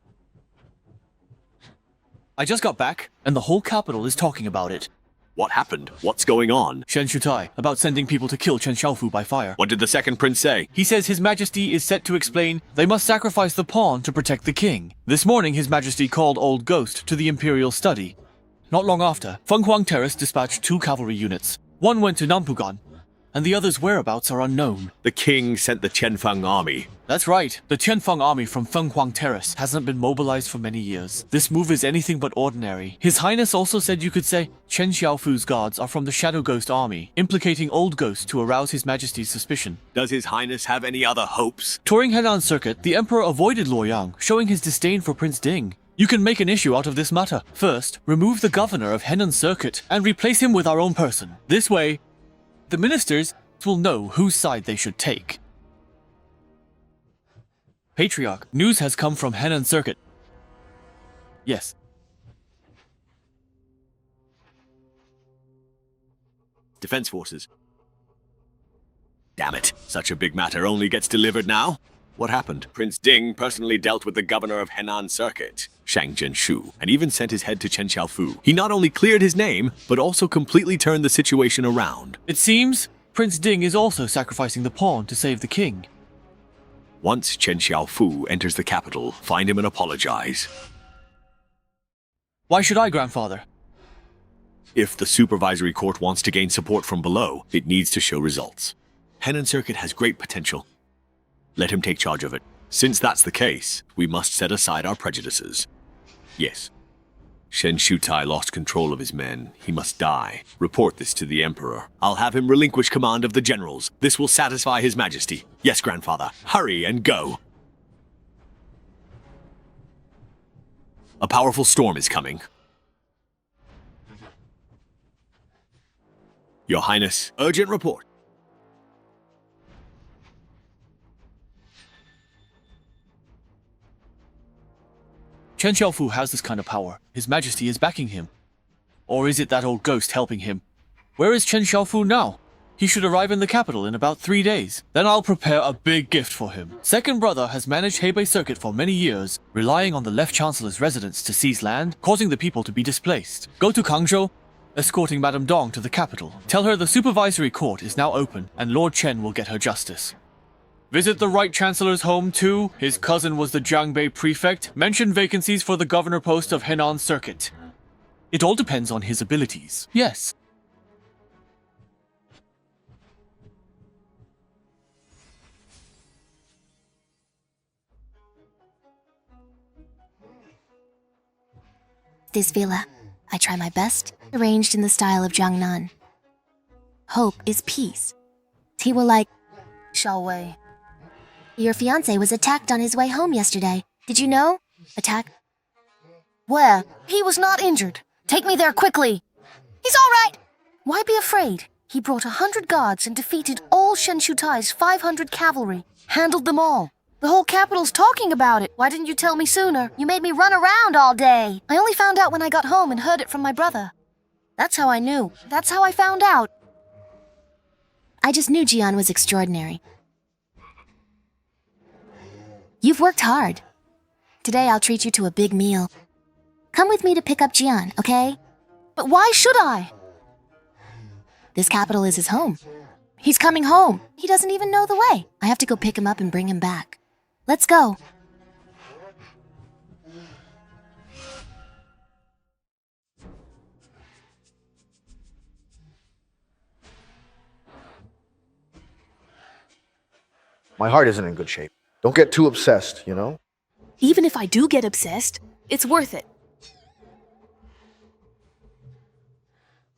Speaker 10: I just got back, and the whole capital is talking about it.
Speaker 17: What happened? What's going on?
Speaker 10: Shen Shutai, about sending people to kill Chen Xiaofu by fire.
Speaker 17: What did the second prince say?
Speaker 10: He says His Majesty is set to explain they must sacrifice the pawn to protect the king. This morning His Majesty called Old Ghost to the Imperial study. Not long after, Fenghuang Terrace dispatched 2 cavalry units. One went to Nampugan, and the other's whereabouts are unknown.
Speaker 17: The king sent the Qianfeng army.
Speaker 10: That's right. The Qianfeng army from Fenghuang Terrace hasn't been mobilized for many years. This move is anything but ordinary. His Highness also said you could say Chen Xiaofu's guards are from the Shadow Ghost army, implicating Old Ghost to arouse His Majesty's suspicion.
Speaker 17: Does His Highness have any other hopes?
Speaker 10: Touring Henan Circuit, the Emperor avoided Luoyang, showing his disdain for Prince Ding. You can make an issue out of this matter. First, remove the governor of Henan Circuit and replace him with our own person. This way, the ministers will know whose side they should take. Patriarch, news has come from Henan Circuit. Yes.
Speaker 17: Defense forces. Damn it. Such a big matter only gets delivered now. What happened? Prince Ding personally dealt with the governor of Henan Circuit, Shang Jinshu, and even sent his head to Chen Xiaofu. He not only cleared his name, but also completely turned the situation around.
Speaker 10: It seems Prince Ding is also sacrificing the pawn to save the king.
Speaker 17: Once Chen Xiaofu enters the capital, find him and apologize.
Speaker 10: Why should I, grandfather?
Speaker 17: If the supervisory court wants to gain support from below, it needs to show results. Henan Circuit has great potential. Let him take charge of it. Since that's the case, we must set aside our prejudices. Yes. Shen Shutai lost control of his men. He must die. Report this to the Emperor. I'll have him relinquish command of the generals. This will satisfy His Majesty. Yes, grandfather. Hurry and go. A powerful storm is coming. Your Highness, urgent report.
Speaker 10: Chen Xiaofu has this kind of power. His Majesty is backing him. Or is it that old ghost helping him? Where is Chen Xiaofu now? He should arrive in the capital in about 3 days. Then I'll prepare a big gift for him. Second brother has managed Hebei Circuit for many years, relying on the left chancellor's residence to seize land, causing the people to be displaced. Go to Kangzhou, escorting Madame Dong to the capital. Tell her the supervisory court is now open, and Lord Chen will get her justice. Visit the right chancellor's home too. His cousin was the Jiangbei prefect. Mention vacancies for the governor post of Henan Circuit. It all depends on his abilities. Yes.
Speaker 1: This villa, I try my best, arranged in the style of Jiangnan. Hope is peace. He will like Shao Wei. Your fiancé was attacked on his way home yesterday. Did you know? Attack? Where? He was not injured. Take me there quickly. He's all right. Why be afraid? He brought 100 guards and defeated all Shen Shutai's 500 cavalry. Handled them all. The whole capital's talking about it. Why didn't you tell me sooner? You made me run around all day. I only found out when I got home and heard it from my brother. That's how I knew. That's how I found out. I just knew Jian was extraordinary. You've worked hard. Today I'll treat you to a big meal. Come with me to pick up Jian, okay? But why should I? This capital is his home. He's coming home. He doesn't even know the way. I have to go pick him up and bring him back. Let's go.
Speaker 6: My heart isn't in good shape. Don't get too obsessed, you know?
Speaker 1: Even if I do get obsessed, it's worth it.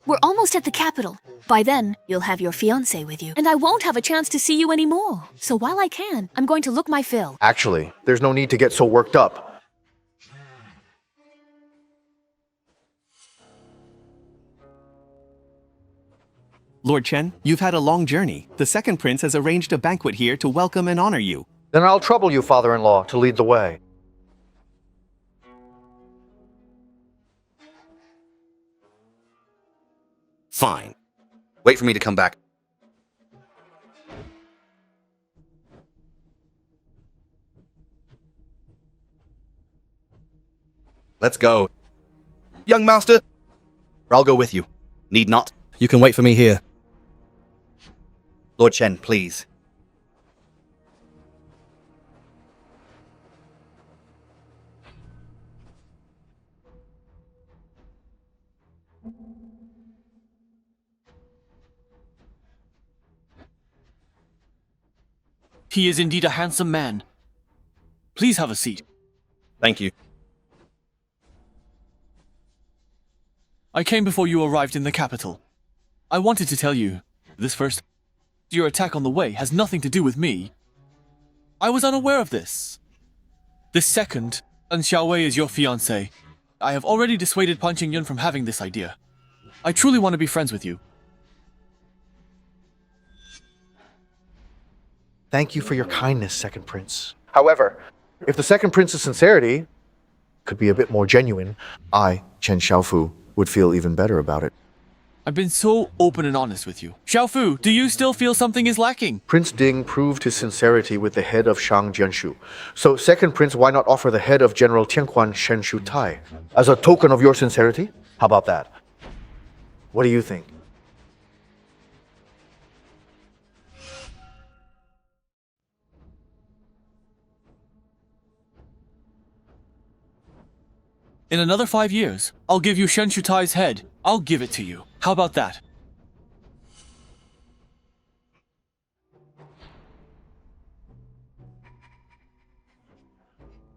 Speaker 1: We're almost at the capital. By then, you'll have your fiancé with you, and I won't have a chance to see you anymore. So while I can, I'm going to look my fill.
Speaker 6: Actually, there's no need to get so worked up.
Speaker 17: Lord Chen, you've had a long journey. The second prince has arranged a banquet here to welcome and honor you.
Speaker 6: Then I'll trouble you, father-in-law, to lead the way.
Speaker 2: Fine. Wait for me to come back. Let's go. Young master, I'll go with you. Need not. You can wait for me here. Lord Chen, please.
Speaker 10: He is indeed a handsome man. Please have a seat.
Speaker 2: Thank you.
Speaker 10: I came before you arrived in the capital. I wanted to tell you, this first, your attack on the way has nothing to do with me. I was unaware of this. This second, An Xiaowei is your fiancé. I have already dissuaded Pan Qingyun from having this idea. I truly want to be friends with you.
Speaker 6: Thank you for your kindness, Second Prince. However, if the Second Prince's sincerity could be a bit more genuine, I, Chen Xiaofu, would feel even better about it.
Speaker 10: I've been so open and honest with you. Xiaofu, do you still feel something is lacking?
Speaker 6: Prince Ding proved his sincerity with the head of Shang Jianshu. So, Second Prince, why not offer the head of General Tianquan Shen Shu Tai as a token of your sincerity? How about that? What do you think?
Speaker 10: In another 5 years, I'll give you Shen Shu Tai's head. I'll give it to you. How about that?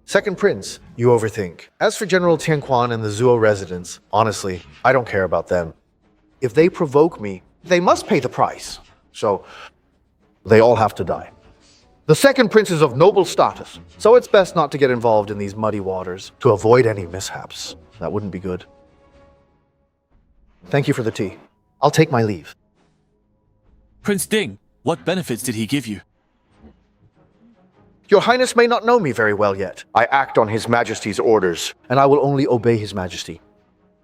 Speaker 6: Second Prince, you overthink. As for General Tianquan and the Zuo residents, honestly, I don't care about them. If they provoke me, they must pay the price. So, they all have to die. The Second Prince is of noble status, so it's best not to get involved in these muddy waters to avoid any mishaps. That wouldn't be good. Thank you for the tea. I'll take my leave.
Speaker 10: Prince Ding, what benefits did he give you?
Speaker 6: Your Highness may not know me very well yet. I act on His Majesty's orders, and I will only obey His Majesty.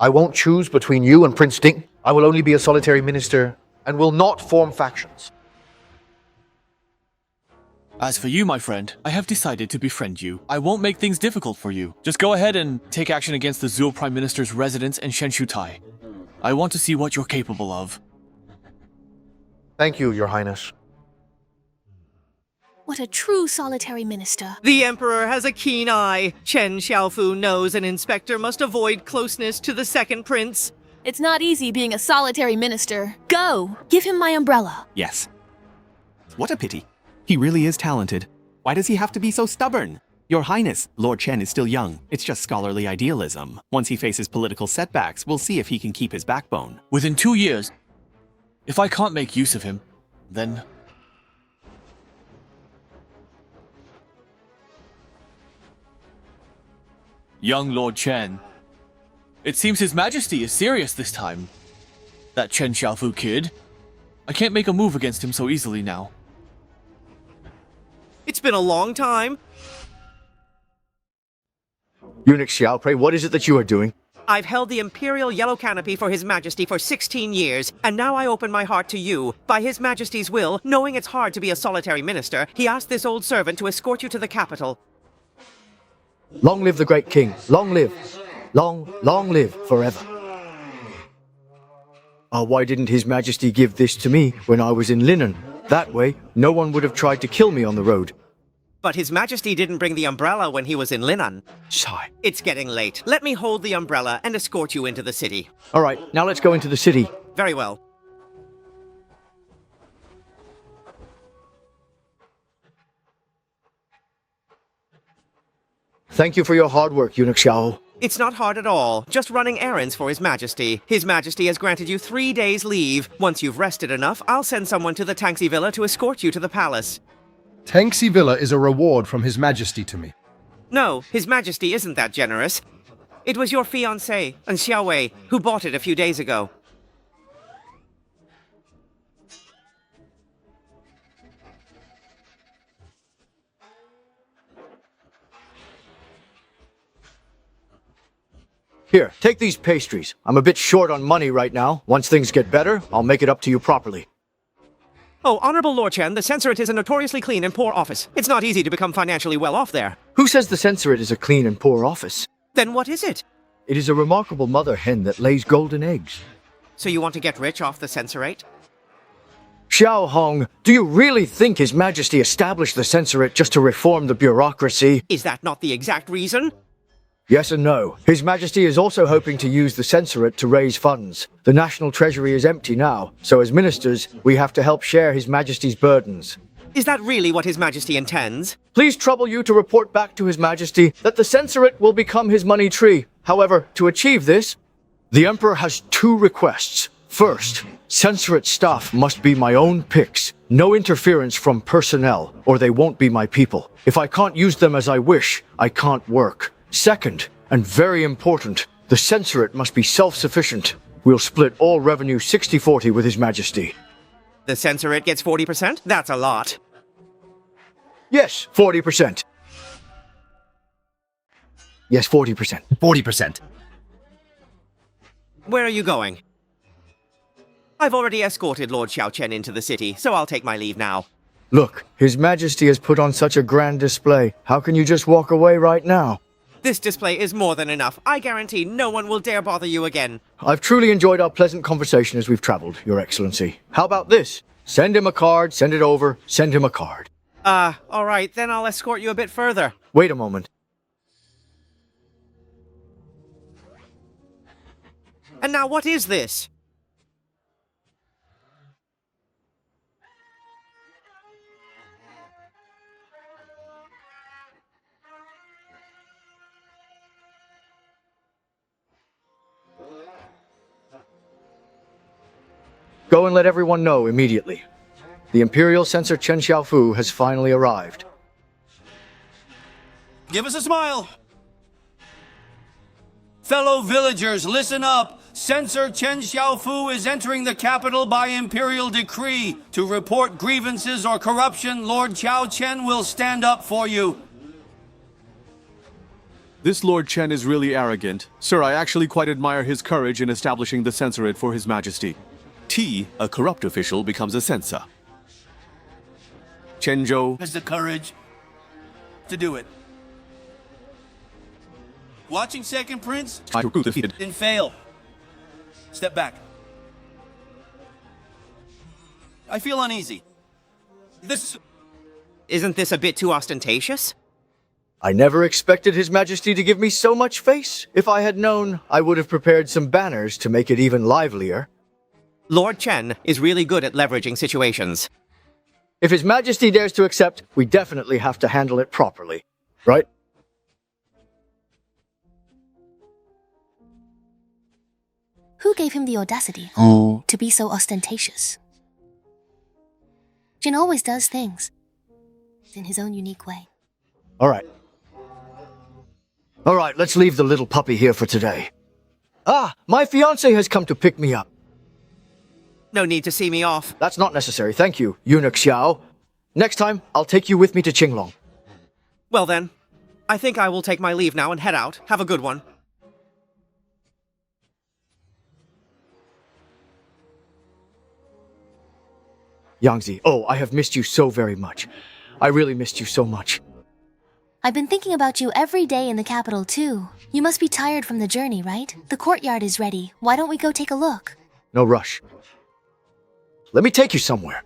Speaker 6: I won't choose between you and Prince Ding. I will only be a solitary minister and will not form factions.
Speaker 10: As for you, my friend, I have decided to befriend you. I won't make things difficult for you. Just go ahead and take action against the Zuo Prime Minister's residence and Shen Shu Tai. I want to see what you're capable of.
Speaker 6: Thank you, Your Highness.
Speaker 1: What a true solitary minister.
Speaker 4: The Emperor has a keen eye. Chen Xiaofu knows an inspector must avoid closeness to the Second Prince.
Speaker 1: It's not easy being a solitary minister. Go! Give him my umbrella.
Speaker 17: Yes. What a pity. He really is talented. Why does he have to be so stubborn? Your Highness, Lord Chen is still young. It's just scholarly idealism. Once he faces political setbacks, we'll see if he can keep his backbone.
Speaker 10: Within 2 years, if I can't make use of him, then... Young Lord Chen. It seems His Majesty is serious this time. That Chen Xiaofu kid. I can't make a move against him so easily now.
Speaker 4: It's been a long time.
Speaker 6: Eunuch Xiao, pray, what is it that you are doing?
Speaker 4: I've held the Imperial Yellow Canopy for His Majesty for 16 years, and now I open my heart to you. By His Majesty's will, knowing it's hard to be a solitary minister, he asked this old servant to escort you to the capital.
Speaker 6: Long live the great king. Long live. Long live forever. Why didn't His Majesty give this to me when I was in Linen? That way, no one would have tried to kill me on the road.
Speaker 4: But His Majesty didn't bring the umbrella when he was in Linan.
Speaker 6: Sigh.
Speaker 4: It's getting late. Let me hold the umbrella and escort you into the city.
Speaker 6: All right, now let's go into the city.
Speaker 4: Very well.
Speaker 13: Thank you for your hard work, Eunuch Xiao.
Speaker 4: It's not hard at all. Just running errands for His Majesty. His Majesty has granted you 3 days' leave. Once you've rested enough, I'll send someone to the Tanxi Villa to escort you to the palace.
Speaker 5: Tanxi Villa is a reward from His Majesty to me.
Speaker 4: No, His Majesty isn't that generous. It was your fiancée, An Xiaowei, who bought it a few days ago.
Speaker 13: Here, take these pastries. I'm a bit short on money right now. Once things get better, I'll make it up to you properly.
Speaker 4: Oh, Honorable Lord Chen, the censorate is a notoriously clean and poor office. It's not easy to become financially well off there.
Speaker 13: Who says the censorate is a clean and poor office?
Speaker 4: Then what is it?
Speaker 13: It is a remarkable mother hen that lays golden eggs.
Speaker 4: So you want to get rich off the censorate?
Speaker 13: Xiao Hong, do you really think His Majesty established the censorate just to reform the bureaucracy?
Speaker 4: Is that not the exact reason?
Speaker 13: Yes and no. His Majesty is also hoping to use the censorate to raise funds. The national treasury is empty now, so as ministers, we have to help share His Majesty's burdens.
Speaker 4: Is that really what His Majesty intends?
Speaker 13: Please trouble you to report back to His Majesty that the censorate will become his money tree. However, to achieve this, the Emperor has 2 requests. First, censorate staff must be my own picks. No interference from personnel, or they won't be my people. If I can't use them as I wish, I can't work. Second, and very important, the censorate must be self-sufficient. We'll split all revenue 60-40 with His Majesty.
Speaker 4: The censorate gets 40%? That's a lot.
Speaker 13: Yes, 40%. Yes, 40%.
Speaker 2: 40%.
Speaker 4: Where are you going? I've already escorted Lord Xiaochen into the city, so I'll take my leave now.
Speaker 13: Look, His Majesty has put on such a grand display. How can you just walk away right now?
Speaker 4: This display is more than enough. I guarantee no one will dare bother you again.
Speaker 13: I've truly enjoyed our pleasant conversation as we've traveled, Your Excellency. How about this? Send him a card, send it over, send him a card.
Speaker 4: All right, then I'll escort you a bit further.
Speaker 13: Wait a moment.
Speaker 4: And now what is this?
Speaker 13: Go and let everyone know immediately. The Imperial Censor Chen Xiaofu has finally arrived.
Speaker 14: Give us a smile. Fellow villagers, listen up. Censor Chen Xiaofu is entering the capital by imperial decree. To report grievances or corruption, Lord Xiao Chen will stand up for you.
Speaker 17: This Lord Chen is really arrogant. Sir, I actually quite admire his courage in establishing the censorate for His Majesty. T, a corrupt official, becomes a censor. Chen Zhou
Speaker 14: Has the courage to do it. Watching Second Prince? Didn't fail. Step back. I feel uneasy.
Speaker 4: Isn't this a bit too ostentatious?
Speaker 13: I never expected His Majesty to give me so much face. If I had known, I would have prepared some banners to make it even livelier.
Speaker 4: Lord Chen is really good at leveraging situations.
Speaker 13: If His Majesty dares to accept, we definitely have to handle it properly. Right?
Speaker 1: Who gave him the audacity to be so ostentatious? Jin always does things in his own unique way.
Speaker 13: All right. All right, let's leave the little puppy here for today. Ah, my fiancé has come to pick me up.
Speaker 4: No need to see me off.
Speaker 13: That's not necessary, thank you, Eunuch Xiao. Next time, I'll take you with me to Qinglong.
Speaker 4: Well then, I think I will take my leave now and head out. Have a good one.
Speaker 13: Yangzi, oh, I have missed you so very much. I really missed you so much.
Speaker 1: I've been thinking about you every day in the capital, too. You must be tired from the journey, right? The courtyard is ready. Why don't we go take a look?
Speaker 13: No rush. Let me take you somewhere.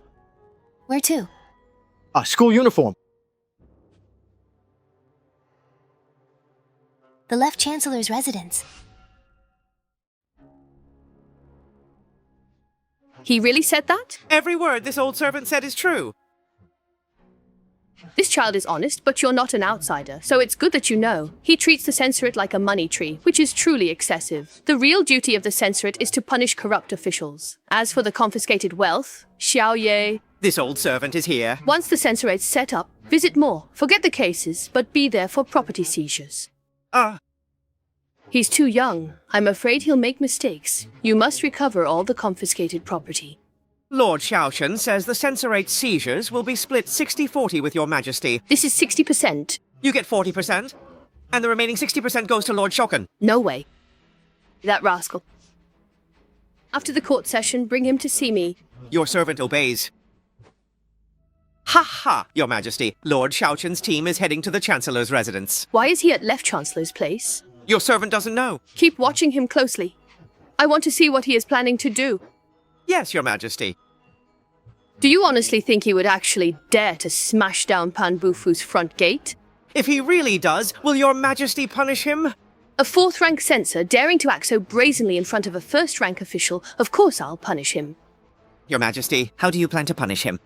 Speaker 1: Where to?
Speaker 13: School uniform.
Speaker 1: The Left Chancellor's residence.
Speaker 23: He really said that?
Speaker 4: Every word this old servant said is true.
Speaker 8: This child is honest, but you're not an outsider, so it's good that you know. He treats the censorate like a money tree, which is truly excessive. The real duty of the censorate is to punish corrupt officials. As for the confiscated wealth, Xiao Ye...
Speaker 4: This old servant is here.
Speaker 8: Once the censораte's set up, visit more. Forget the cases, but be there for property seizures. He's too young. I'm afraid he'll make mistakes. You must recover all the confiscated property.
Speaker 4: Lord Xiaochen says the censorate seizures will be split 60-40 with your majesty.
Speaker 8: This is 60%.
Speaker 4: You get 40%, and the remaining 60% goes to Lord Shokan.
Speaker 8: No way. That rascal. After the court session, bring him to see me.
Speaker 4: Your servant obeys. Ha ha, your majesty. Lord Xiaochen's team is heading to the Chancellor's residence.
Speaker 8: Why is he at Left Chancellor's place?
Speaker 4: Your servant doesn't know.
Speaker 8: Keep watching him closely. I want to see what he is planning to do.
Speaker 4: Yes, your majesty.
Speaker 8: Do you honestly think he would actually dare to smash down Pan Bufu's front gate?
Speaker 4: If he really does, will your majesty punish him?
Speaker 8: A fourth-rank censor daring to act so brazenly in front of a first-rank official, of course I'll punish him.
Speaker 4: Your majesty, how do you plan to punish him?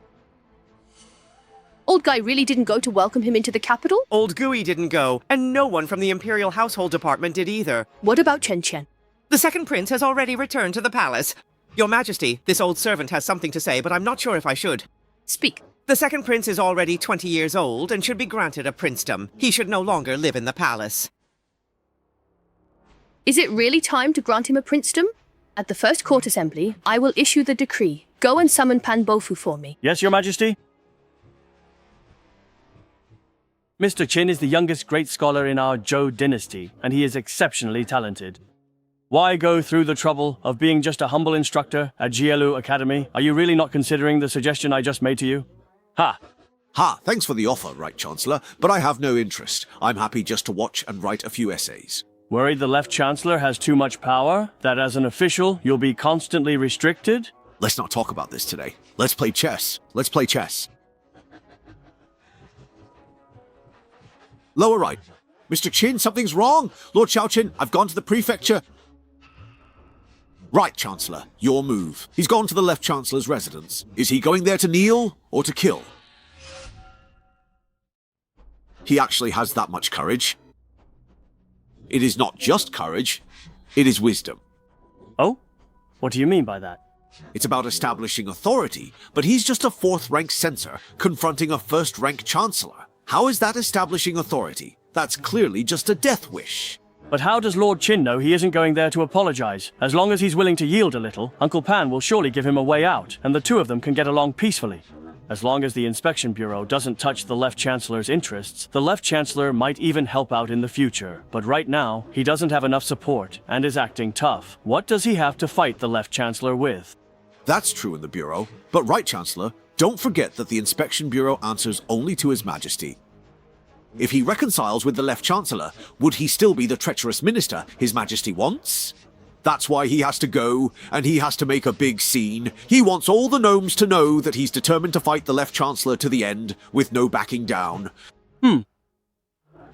Speaker 8: Old guy really didn't go to welcome him into the capital?
Speaker 4: Old Gui didn't go, and no one from the Imperial Household Department did either.
Speaker 8: What about Chen Chen?
Speaker 4: The second prince has already returned to the palace. Your majesty, this old servant has something to say, but I'm not sure if I should.
Speaker 8: Speak.
Speaker 4: The second prince is already 20 years old and should be granted a princedom. He should no longer live in the palace.
Speaker 8: Is it really time to grant him a princedom? At the first court assembly, I will issue the decree. Go and summon Pan Bofu for me.
Speaker 9: Yes, your majesty? Mr. Qin is the youngest great scholar in our Zhou dynasty, and he is exceptionally talented. Why go through the trouble of being just a humble instructor at Jielu Academy? Are you really not considering the suggestion I just made to you? Ha!
Speaker 12: Ha, thanks for the offer, Right Chancellor, but I have no interest. I'm happy just to watch and write a few essays.
Speaker 9: Worried the left chancellor has too much power? That as an official, you'll be constantly restricted?
Speaker 12: Let's not talk about this today. Let's play chess. Let's play chess. Lower right. Mr. Qin, something's wrong. Lord Xiaochen, I've gone to the prefecture. Right, Chancellor, your move. He's gone to the left Chancellor's residence. Is he going there to kneel or to kill? He actually has that much courage. It is not just courage, it is wisdom.
Speaker 9: Oh? What do you mean by that?
Speaker 12: It's about establishing authority, but he's just a fourth-rank censor confronting a first-rank Chancellor. How is that establishing authority? That's clearly just a death wish.
Speaker 9: But how does Lord Qin know he isn't going there to apologize? As long as he's willing to yield a little, Uncle Pan will surely give him a way out, and the two of them can get along peacefully. As long as the Inspection Bureau doesn't touch the Left Chancellor's interests, the Left Chancellor might even help out in the future. But right now, he doesn't have enough support, and is acting tough. What does he have to fight the Left Chancellor with?
Speaker 12: That's true in the Bureau, but Right Chancellor, don't forget that the Inspection Bureau answers only to His Majesty. If he reconciles with the Left Chancellor, would he still be the treacherous minister His Majesty wants? That's why he has to go, and he has to make a big scene. He wants all the gnomes to know that he's determined to fight the Left Chancellor to the end, with no backing down.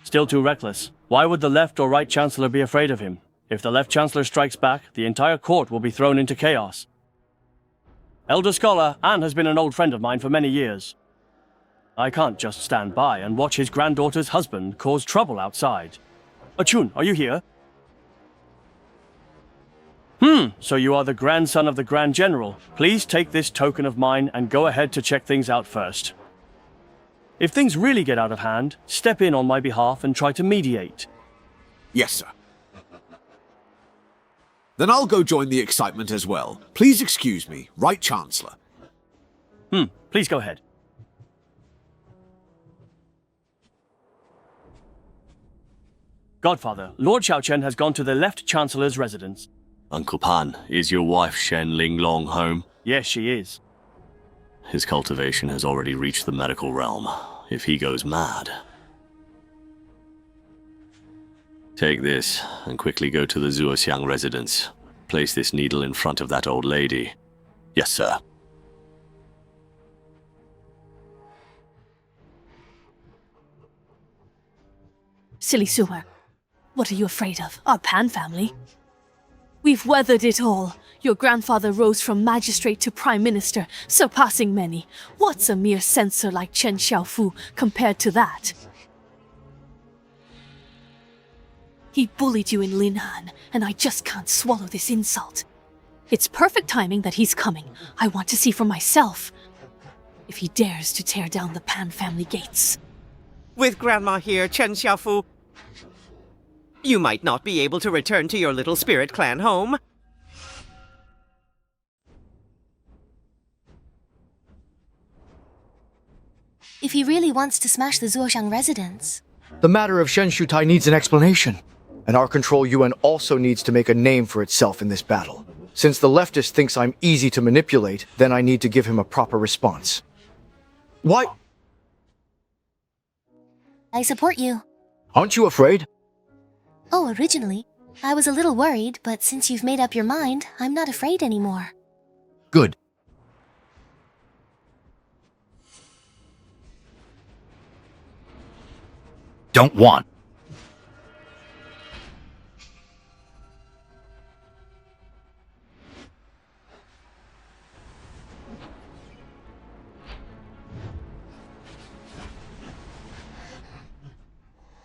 Speaker 9: Still too reckless. Why would the Left or Right Chancellor be afraid of him? If the Left Chancellor strikes back, the entire court will be thrown into chaos. Elder Scholar, Anne has been an old friend of mine for many years. I can't just stand by and watch his granddaughter's husband cause trouble outside. Achun, are you here? So you are the grandson of the Grand General. Please take this token of mine and go ahead to check things out first. If things really get out of hand, step in on my behalf and try to mediate.
Speaker 12: Yes, sir. Then I'll go join the excitement as well. Please excuse me, Right Chancellor.
Speaker 9: Please go ahead. Godfather, Lord Xiaochen has gone to the Left Chancellor's residence.
Speaker 11: Uncle Pan, is your wife Shen Linglong home?
Speaker 9: Yes, she is.
Speaker 11: His cultivation has already reached the medical realm. If he goes mad... Take this, and quickly go to the Zuoxiang residence. Place this needle in front of that old lady. Yes, sir.
Speaker 15: Silly sewer. What are you afraid of? Our Pan family. We've weathered it all. Your grandfather rose from magistrate to prime minister, surpassing many. What's a mere censor like Chen Xiaofu compared to that? He bullied you in Linhan, and I just can't swallow this insult. It's perfect timing that he's coming. I want to see for myself if he dares to tear down the Pan family gates.
Speaker 4: With Grandma here, Chen Xiaofu, you might not be able to return to your little spirit clan home.
Speaker 1: If he really wants to smash the Zuoshang residence.
Speaker 13: The matter of Shen Shutai needs an explanation. And our Control Yuan also needs to make a name for itself in this battle. Since the leftist thinks I'm easy to manipulate, then I need to give him a proper response. Why?
Speaker 1: I support you.
Speaker 13: Aren't you afraid?
Speaker 1: Oh, originally. I was a little worried, but since you've made up your mind, I'm not afraid anymore.
Speaker 13: Good.
Speaker 20: Don't want.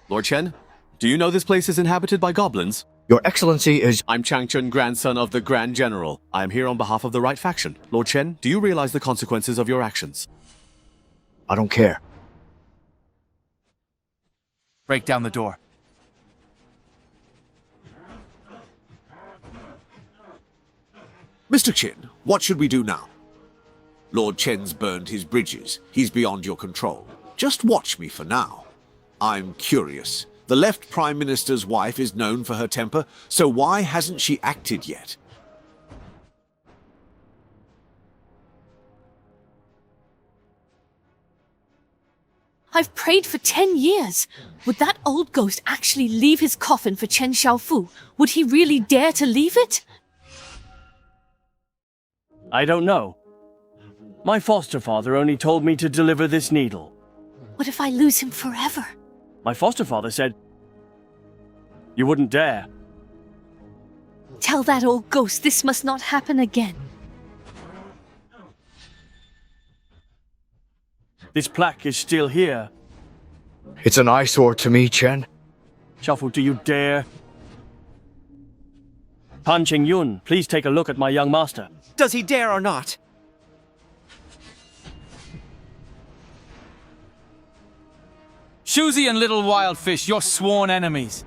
Speaker 17: Lord Chen, do you know this place is inhabited by goblins?
Speaker 13: Your Excellency is...
Speaker 17: I'm Changchun, grandson of the Grand General. I am here on behalf of the right faction. Lord Chen, do you realize the consequences of your actions?
Speaker 13: I don't care.
Speaker 10: Break down the door.
Speaker 12: Mr. Chen, what should we do now? Lord Chen's burned his bridges. He's beyond your control. Just watch me for now. I'm curious. The left Prime Minister's wife is known for her temper, so why hasn't she acted yet?
Speaker 15: I've prayed for 10 years. Would that old ghost actually leave his coffin for Chen Xiaofu? Would he really dare to leave it?
Speaker 9: I don't know. My foster father only told me to deliver this needle.
Speaker 15: What if I lose him forever?
Speaker 9: My foster father said you wouldn't dare.
Speaker 15: Tell that old ghost this must not happen again.
Speaker 9: This plaque is still here.
Speaker 13: It's an eyesore to me, Chen.
Speaker 9: Xiaofu, do you dare? Pan Qingyun, please take a look at my young master.
Speaker 4: Does he dare or not?
Speaker 10: Shuzi and Little Wildfish, your sworn enemies.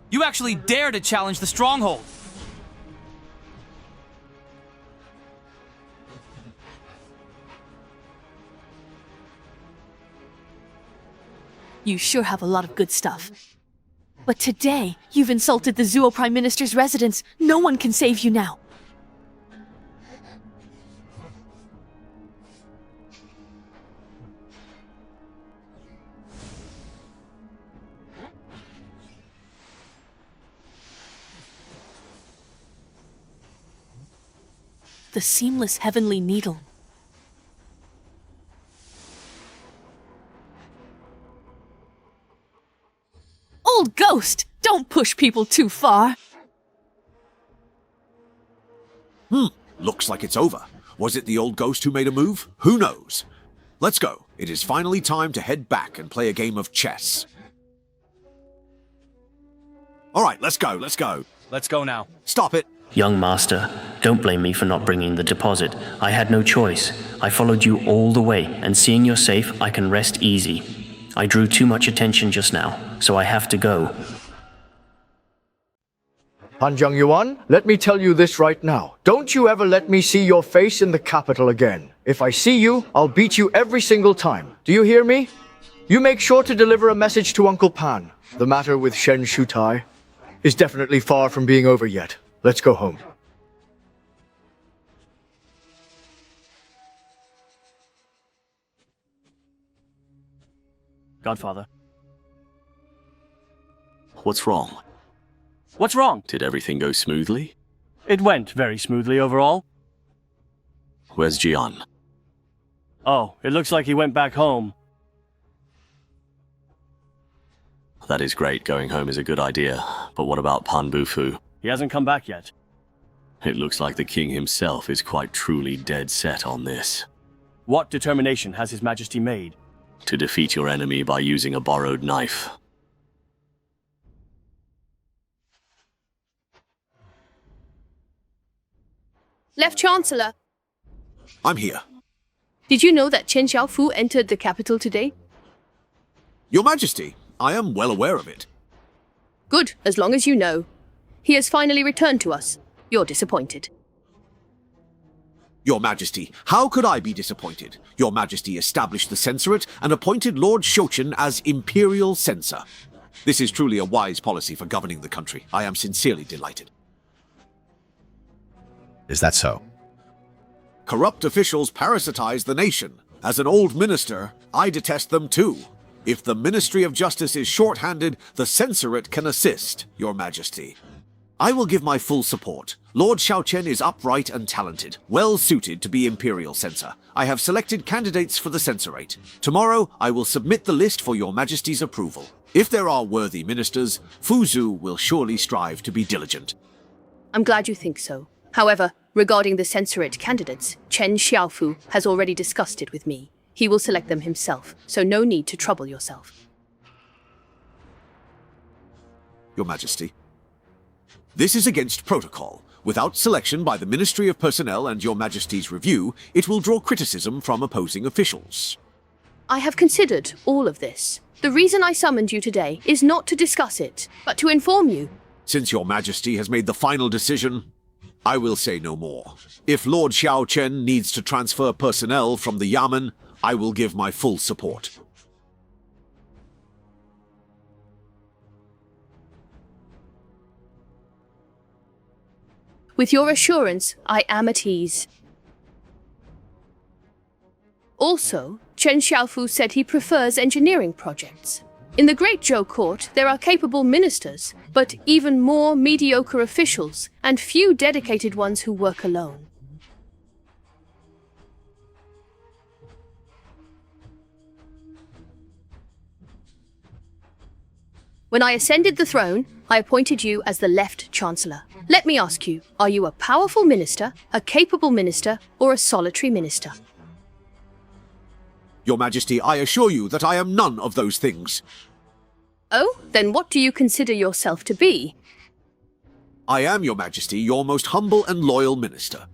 Speaker 10: You actually dare to challenge the stronghold.
Speaker 15: You sure have a lot of good stuff. But today, you've insulted the Zuo Prime Minister's residence. No one can save you now. The seamless heavenly needle. Old ghost! Don't push people too far!
Speaker 12: Looks like it's over. Was it the old ghost who made a move? Who knows? Let's go. It is finally time to head back and play a game of chess. Alright, let's go, let's go.
Speaker 10: Let's go now.
Speaker 12: Stop it.
Speaker 18: Young master, don't blame me for not bringing the deposit. I had no choice. I followed you all the way, and seeing you're safe, I can rest easy. I drew too much attention just now, so I have to go.
Speaker 13: Han Zhengyuan, let me tell you this right now. Don't you ever let me see your face in the capital again. If I see you, I'll beat you every single time. Do you hear me? You make sure to deliver a message to Uncle Pan. The matter with Shen Shutai is definitely far from being over yet. Let's go home.
Speaker 9: Godfather.
Speaker 17: What's wrong?
Speaker 9: What's wrong?
Speaker 17: Did everything go smoothly?
Speaker 9: It went very smoothly overall.
Speaker 17: Where's Jian?
Speaker 9: Oh, it looks like he went back home.
Speaker 17: That is great. Going home is a good idea. But what about Pan Bufu?
Speaker 9: He hasn't come back yet.
Speaker 17: It looks like the king himself is quite truly dead set on this.
Speaker 9: What determination has His Majesty made?
Speaker 17: To defeat your enemy by using a borrowed knife.
Speaker 8: Left Chancellor,
Speaker 12: I'm here.
Speaker 8: did you know that Chen Xiaofu entered the capital today?
Speaker 12: Your Majesty, I am well aware of it.
Speaker 8: Good, as long as you know. He has finally returned to us. You're disappointed.
Speaker 12: Your Majesty, how could I be disappointed? Your Majesty established the censorate and appointed Lord Shouchen as Imperial Censor. This is truly a wise policy for governing the country. I am sincerely delighted.
Speaker 5: Is that so?
Speaker 12: Corrupt officials parasitize the nation. As an old minister, I detest them too. If the Ministry of Justice is short-handed, the censorate can assist, Your Majesty. I will give my full support. Lord Xiaochen is upright and talented, well suited to be Imperial Censor. I have selected candidates for the censorate. Tomorrow, I will submit the list for Your Majesty's approval. If there are worthy ministers, Fuzhou will surely strive to be diligent.
Speaker 8: I'm glad you think so. However, regarding the censorate candidates, Chen Xiaofu has already discussed it with me. He will select them himself, so no need to trouble yourself.
Speaker 12: Your Majesty, this is against protocol. Without selection by the Ministry of Personnel and Your Majesty's review, it will draw criticism from opposing officials.
Speaker 8: I have considered all of this. The reason I summoned you today is not to discuss it, but to inform you.
Speaker 12: Since Your Majesty has made the final decision, I will say no more. If Lord Xiaochen needs to transfer personnel from the Yamen, I will give my full support.
Speaker 8: With your assurance, I am at ease. Also, Chen Xiaofu said he prefers engineering projects. In the Great Zhou Court, there are capable ministers, but even more mediocre officials, and few dedicated ones who work alone. When I ascended the throne, I appointed you as the Left Chancellor. Let me ask you, are you a powerful minister, a capable minister, or a solitary minister?
Speaker 12: Your Majesty, I assure you that I am none of those things.
Speaker 8: Oh, then what do you consider yourself to be?
Speaker 12: I am, Your Majesty, your most humble and loyal minister.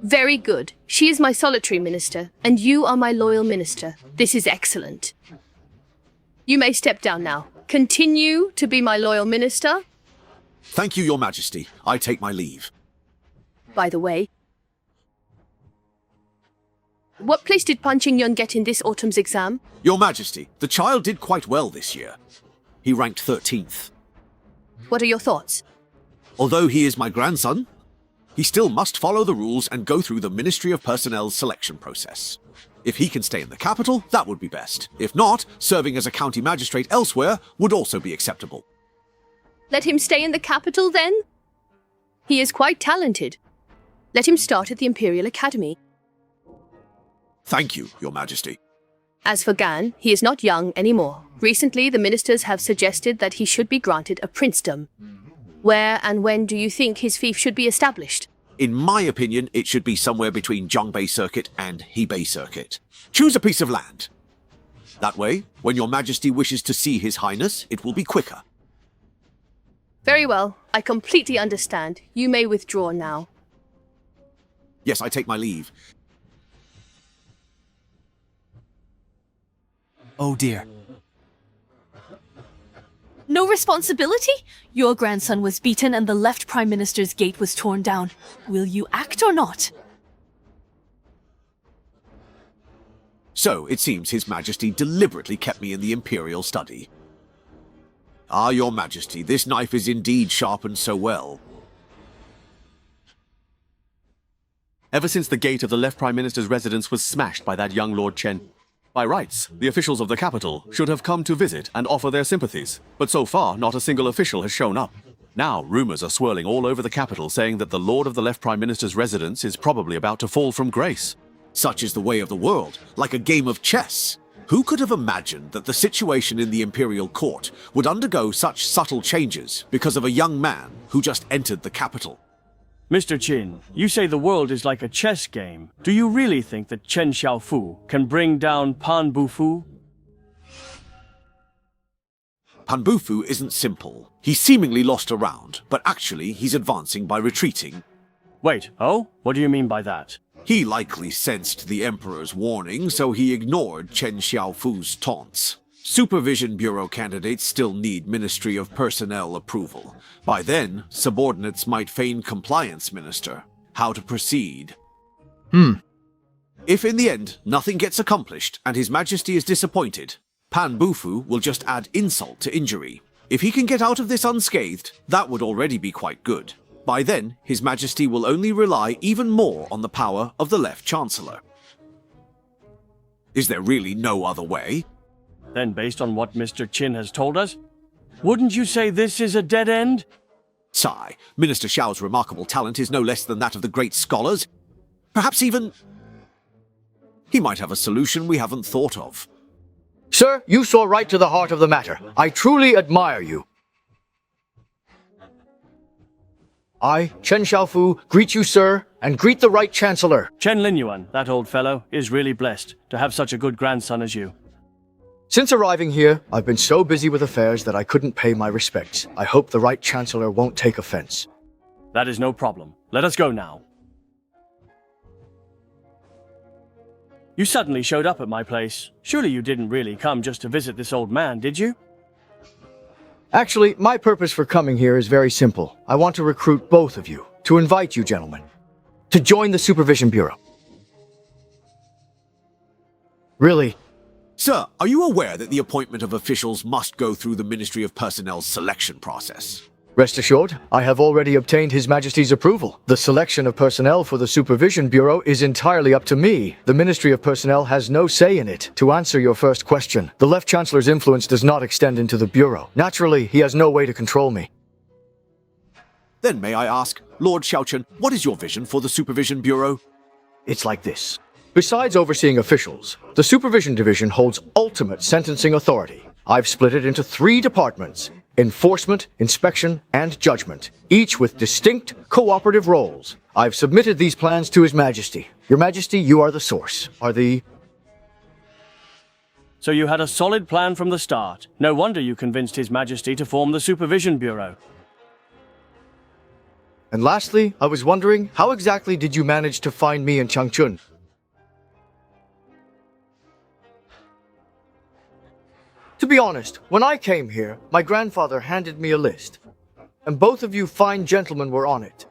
Speaker 8: Very good. She is my solitary minister, and you are my loyal minister. This is excellent. You may step down now. Continue to be my loyal minister.
Speaker 12: Thank you, Your Majesty. I take my leave.
Speaker 8: By the way, what place did Pan Qingyun get in this autumn's exam?
Speaker 12: Your Majesty, the child did quite well this year. He ranked 13th.
Speaker 8: What are your thoughts?
Speaker 12: Although he is my grandson, he still must follow the rules and go through the Ministry of Personnel's selection process. If he can stay in the capital, that would be best. If not, serving as a county magistrate elsewhere would also be acceptable.
Speaker 8: Let him stay in the capital, then? He is quite talented. Let him start at the Imperial Academy.
Speaker 12: Thank you, Your Majesty.
Speaker 8: As for Gan, he is not young anymore. Recently, the ministers have suggested that he should be granted a princedom. Where and when do you think his fief should be established?
Speaker 12: In my opinion, it should be somewhere between Zhongbei Circuit and Hebei Circuit. Choose a piece of land. That way, when Your Majesty wishes to see His Highness, it will be quicker.
Speaker 8: Very well. I completely understand. You may withdraw now.
Speaker 12: Yes, I take my leave.
Speaker 2: Oh dear.
Speaker 15: No responsibility? Your grandson was beaten and the left Prime Minister's gate was torn down. Will you act or not?
Speaker 12: So, it seems His Majesty deliberately kept me in the Imperial study. Ah, Your Majesty, this knife is indeed sharpened so well.
Speaker 17: Ever since the gate of the left Prime Minister's residence was smashed by that young Lord Chen, by rights, the officials of the capital should have come to visit and offer their sympathies. But so far, not a single official has shown up. Now, rumors are swirling all over the capital saying that the Lord of the left Prime Minister's residence is probably about to fall from grace.
Speaker 12: Such is the way of the world, like a game of chess. Who could have imagined that the situation in the Imperial Court would undergo such subtle changes because of a young man who just entered the capital?
Speaker 9: Mr. Qin, you say the world is like a chess game. Do you really think that Chen Xiaofu can bring down Pan Bufu?
Speaker 12: Pan Bufu isn't simple. He seemingly lost a round, but actually he's advancing by retreating.
Speaker 9: Wait, oh? What do you mean by that?
Speaker 12: He likely sensed the Emperor's warning, so he ignored Chen Xiaofu's taunts. Supervision Bureau candidates still need Ministry of Personnel approval. By then, subordinates might feign compliance minister. How to proceed? If in the end nothing gets accomplished and His Majesty is disappointed, Pan Bufu will just add insult to injury. If he can get out of this unscathed, that would already be quite good. By then, His Majesty will only rely even more on the power of the Left Chancellor. Is there really no other way?
Speaker 9: Then, based on what Mr. Qin has told us, wouldn't you say this is a dead end?
Speaker 12: Sigh, Minister Xiao's remarkable talent is no less than that of the great scholars. Perhaps even... he might have a solution we haven't thought of.
Speaker 13: Sir, you saw right to the heart of the matter. I truly admire you. I, Chen Xiaofu, greet you, sir, and greet the right chancellor.
Speaker 9: Chen Linyuan, that old fellow, is really blessed to have such a good grandson as you.
Speaker 13: Since arriving here, I've been so busy with affairs that I couldn't pay my respects. I hope the right chancellor won't take offense.
Speaker 9: That is no problem. Let us go now. You suddenly showed up at my place. Surely you didn't really come just to visit this old man, did you?
Speaker 13: Actually, my purpose for coming here is very simple. I want to recruit both of you, to invite you gentlemen, to join the Supervision Bureau. Really?
Speaker 12: Sir, are you aware that the appointment of officials must go through the Ministry of Personnel's selection process?
Speaker 13: Rest assured, I have already obtained His Majesty's approval. The selection of personnel for the Supervision Bureau is entirely up to me. The Ministry of Personnel has no say in it. To answer your first question, the Left Chancellor's influence does not extend into the Bureau. Naturally, he has no way to control me.
Speaker 12: Then may I ask, Lord Xiaochen, what is your vision for the Supervision Bureau?
Speaker 13: It's like this. Besides overseeing officials, the Supervision Division holds ultimate sentencing authority. I've split it into 3 departments: enforcement, inspection, and judgment, each with distinct cooperative roles. I've submitted these plans to His Majesty. Your Majesty, you are the source.
Speaker 9: So you had a solid plan from the start. No wonder you convinced His Majesty to form the Supervision Bureau.
Speaker 13: And lastly, I was wondering, how exactly did you manage to find me in Changchun? To be honest, when I came here, my grandfather handed me a list, and both of you fine gentlemen were on it.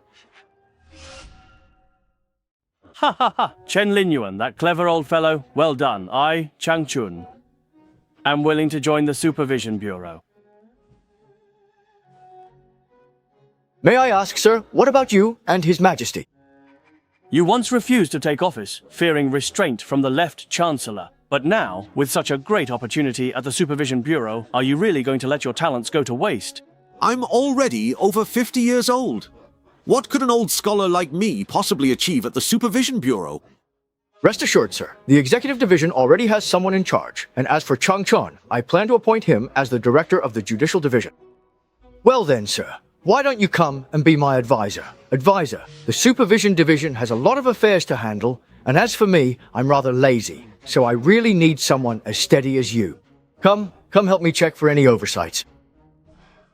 Speaker 9: Ha ha ha! Chen Linyuan, that clever old fellow. Well done. I, Chang Chun, am willing to join the Supervision Bureau.
Speaker 13: May I ask, sir, what about you and His Majesty?
Speaker 9: You once refused to take office, fearing restraint from the Left Chancellor. But now, with such a great opportunity at the Supervision Bureau, are you really going to let your talents go to waste?
Speaker 12: I'm already over 50 years old. What could an old scholar like me possibly achieve at the Supervision Bureau?
Speaker 13: Rest assured, sir, the Executive Division already has someone in charge, and as for Chang Chun, I plan to appoint him as the Director of the Judicial Division. Well then, sir, why don't you come and be my advisor? The Supervision Division has a lot of affairs to handle, and as for me, I'm rather lazy. So I really need someone as steady as you. Come help me check for any oversights.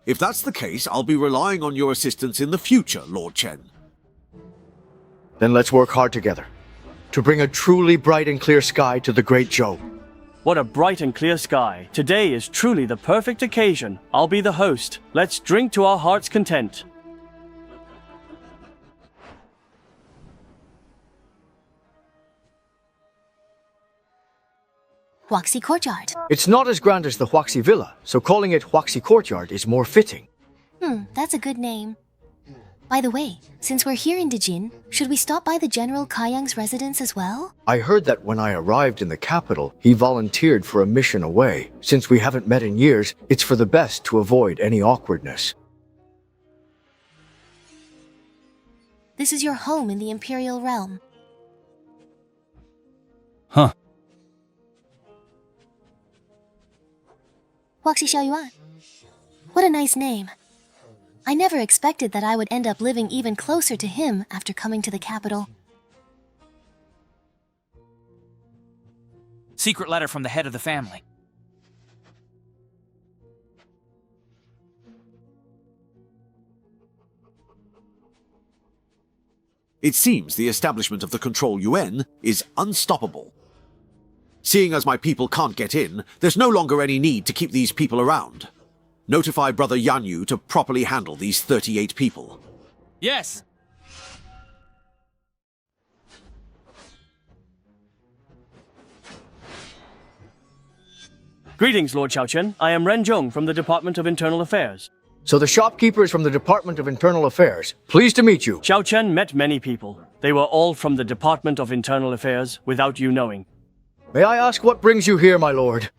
Speaker 12: If that's the case, I'll be relying on your assistance in the future, Lord Chen.
Speaker 13: Then let's work hard together, to bring a truly bright and clear sky to the Great Zhou.
Speaker 9: What a bright and clear sky. Today is truly the perfect occasion. I'll be the host. Let's drink to our heart's content.
Speaker 1: Huaxi Courtyard.
Speaker 13: It's not as grand as the Huaxi Villa, so calling it Huaxi Courtyard is more fitting.
Speaker 1: That's a good name. By the way, since we're here in Dijin, should we stop by the General Kaiyang's residence as well?
Speaker 13: I heard that when I arrived in the capital, he volunteered for a mission away. Since we haven't met in years, it's for the best to avoid any awkwardness.
Speaker 1: This is your home in the Imperial Realm.
Speaker 11: Huh.
Speaker 1: Huaxi Xiaoyuan. What a nice name. I never expected that I would end up living even closer to him after coming to the capital.
Speaker 7: Secret letter from the head of the family.
Speaker 12: It seems the establishment of the Control UN is unstoppable. Seeing as my people can't get in, there's no longer any need to keep these people around. Notify Brother Yanyu to properly handle these 38 people.
Speaker 7: Yes!
Speaker 9: Greetings, Lord Xiaochen. I am Ren Zhong from the Department of Internal Affairs.
Speaker 13: So the shopkeeper is from the Department of Internal Affairs. Pleased to meet you.
Speaker 9: Xiaochen met many people. They were all from the Department of Internal Affairs without you knowing.
Speaker 13: May I ask what brings you here, my lord?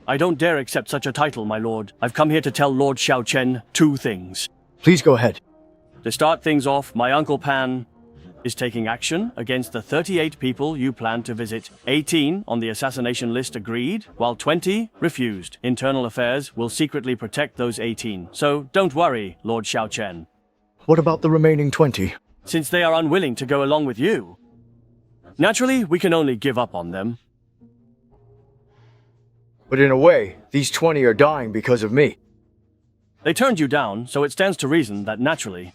Speaker 9: I don't dare accept such a title, my lord. I've come here to tell Lord Xiaochen 2 things.
Speaker 13: Please go ahead.
Speaker 9: To start things off, my Uncle Pan is taking action against the 38 people you planned to visit. 18 on the assassination list agreed, while 20 refused. Internal Affairs will secretly protect those 18. So don't worry, Lord Xiaochen.
Speaker 13: What about the remaining 20?
Speaker 9: Since they are unwilling to go along with you, naturally, we can only give up on them.
Speaker 13: But in a way, these 20 are dying because of me.
Speaker 9: They turned you down, so it stands to reason that naturally.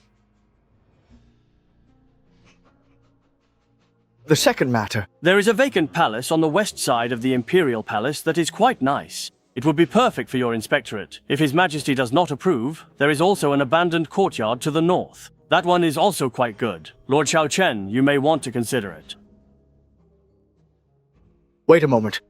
Speaker 13: The second matter.
Speaker 9: There is a vacant palace on the west side of the Imperial Palace that is quite nice. It would be perfect for your inspectorate. If His Majesty does not approve, there is also an abandoned courtyard to the north. That one is also quite good. Lord Xiaochen, you may want to consider it.
Speaker 13: Wait a moment.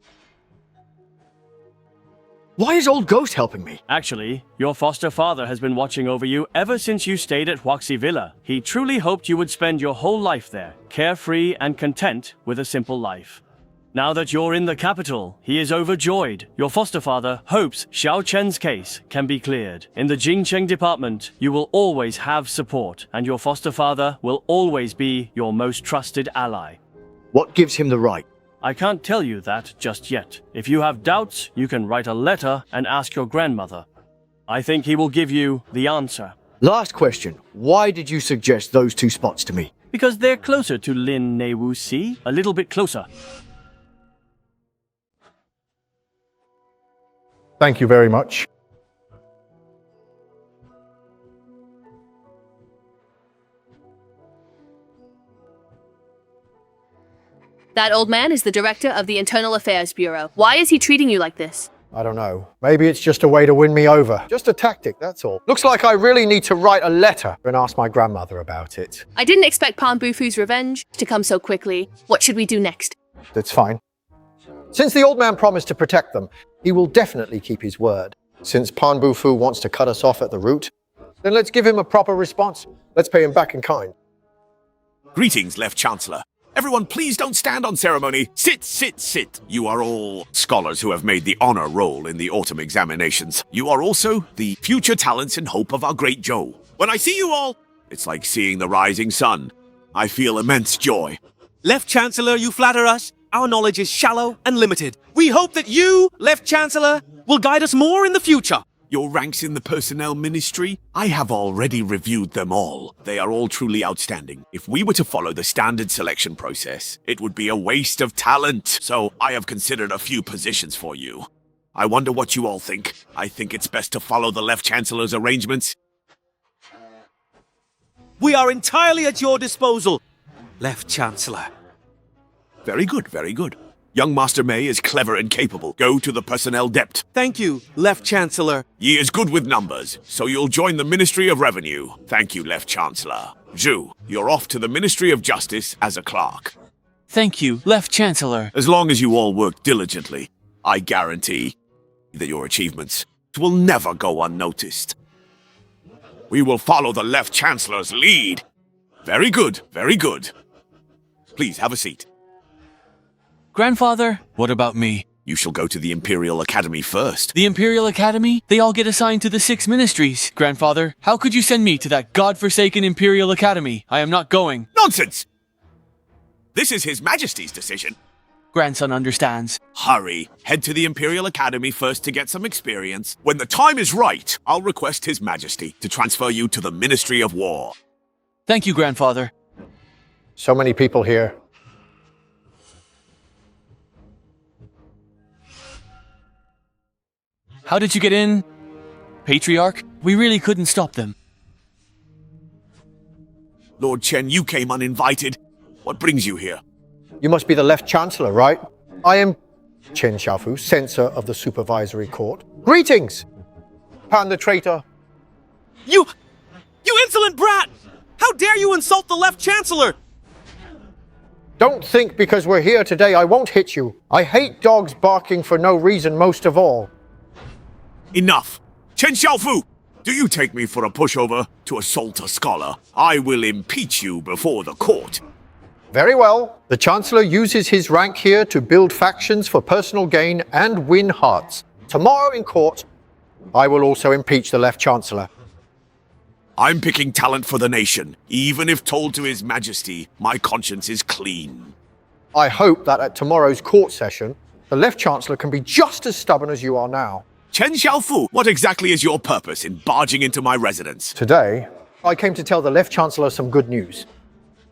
Speaker 13: Why is Old Ghost helping me?
Speaker 9: Actually, your foster father has been watching over you ever since you stayed at Huaxi Villa. He truly hoped you would spend your whole life there, carefree and content with a simple life. Now that you're in the capital, he is overjoyed. Your foster father hopes Xiao Chen's case can be cleared. In the Jingcheng department, you will always have support, and your foster father will always be your most trusted ally.
Speaker 13: What gives him the right?
Speaker 9: I can't tell you that just yet. If you have doubts, you can write a letter and ask your grandmother. I think he will give you the answer.
Speaker 13: Last question. Why did you suggest those 2 spots to me?
Speaker 9: Because they're closer to Lin Neiwu Si, a little bit closer.
Speaker 6: Thank you very much.
Speaker 8: That old man is the director of the Internal Affairs Bureau. Why is he treating you like this?
Speaker 6: I don't know. Maybe it's just a way to win me over. Just a tactic, that's all. Looks like I really need to write a letter and ask my grandmother about it.
Speaker 8: I didn't expect Pan Bufu's revenge to come so quickly. What should we do next?
Speaker 6: That's fine. Since the old man promised to protect them, he will definitely keep his word. Since Pan Bufu wants to cut us off at the root, then let's give him a proper response. Let's pay him back in kind.
Speaker 12: Greetings, Left Chancellor. Everyone, please don't stand on ceremony. Sit, sit, sit. You are all scholars who have made the honor roll in the autumn examinations. You are also the future talents and hope of our great Zhou. When I see you all, it's like seeing the rising sun. I feel immense joy.
Speaker 4: Left Chancellor, you flatter us. Our knowledge is shallow and limited. We hope that you, Left Chancellor, will guide us more in the future.
Speaker 12: Your ranks in the personnel ministry? I have already reviewed them all. They are all truly outstanding. If we were to follow the standard selection process, it would be a waste of talent. So I have considered a few positions for you. I wonder what you all think. I think it's best to follow the Left Chancellor's arrangements.
Speaker 4: We are entirely at your disposal, Left Chancellor.
Speaker 12: Very good, very good. Young Master Mei is clever and capable. Go to the personnel dept.
Speaker 4: Thank you, Left Chancellor.
Speaker 12: Ye is good with numbers, so you'll join the Ministry of Revenue. Thank you, Left Chancellor. Zhu, you're off to the Ministry of Justice as a clerk.
Speaker 10: Thank you, Left Chancellor.
Speaker 12: As long as you all work diligently, I guarantee that your achievements will never go unnoticed. We will follow the Left Chancellor's lead. Very good, very good. Please have a seat.
Speaker 10: Grandfather, what about me?
Speaker 12: You shall go to the Imperial Academy first.
Speaker 10: The Imperial Academy? They all get assigned to the 6 ministries. Grandfather, how could you send me to that godforsaken Imperial Academy? I am not going.
Speaker 12: Nonsense! This is His Majesty's decision.
Speaker 10: Grandson understands.
Speaker 12: Hurry. Head to the Imperial Academy first to get some experience. When the time is right, I'll request His Majesty to transfer you to the Ministry of War.
Speaker 10: Thank you, Grandfather.
Speaker 6: So many people here.
Speaker 10: How did you get in, Patriarch? We really couldn't stop them.
Speaker 12: Lord Chen, you came uninvited. What brings you here?
Speaker 6: You must be the Left Chancellor, right? I am Chen Xiaofu, Censor of the Supervisory Court. Greetings! Pan the traitor.
Speaker 11: You insolent brat! How dare you insult the Left Chancellor?
Speaker 6: Don't think because we're here today I won't hit you. I hate dogs barking for no reason most of all.
Speaker 12: Enough! Chen Xiaofu! Do you take me for a pushover to assault a scholar? I will impeach you before the court.
Speaker 6: Very well. The Chancellor uses his rank here to build factions for personal gain and win hearts. Tomorrow in court, I will also impeach the Left Chancellor.
Speaker 12: I'm picking talent for the nation. Even if told to His Majesty, my conscience is clean.
Speaker 6: I hope that at tomorrow's court session, the Left Chancellor can be just as stubborn as you are now.
Speaker 12: Chen Xiaofu, what exactly is your purpose in barging into my residence?
Speaker 6: Today, I came to tell the Left Chancellor some good news.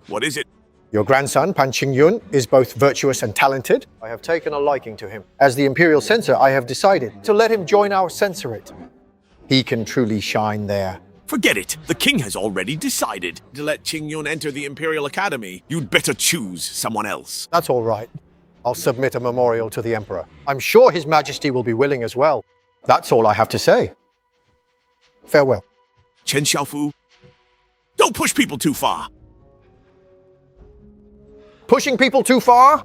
Speaker 12: What is it?
Speaker 6: Your grandson, Pan Qingyun, is both virtuous and talented. I have taken a liking to him. As the Imperial Censor, I have decided to let him join our censorate. He can truly shine there.
Speaker 12: Forget it. The king has already decided to let Qingyun enter the Imperial Academy. You'd better choose someone else.
Speaker 6: That's all right. I'll submit a memorial to the Emperor. I'm sure His Majesty will be willing as well. That's all I have to say. Farewell.
Speaker 12: Chen Xiaofu, don't push people too far.
Speaker 6: Pushing people too far?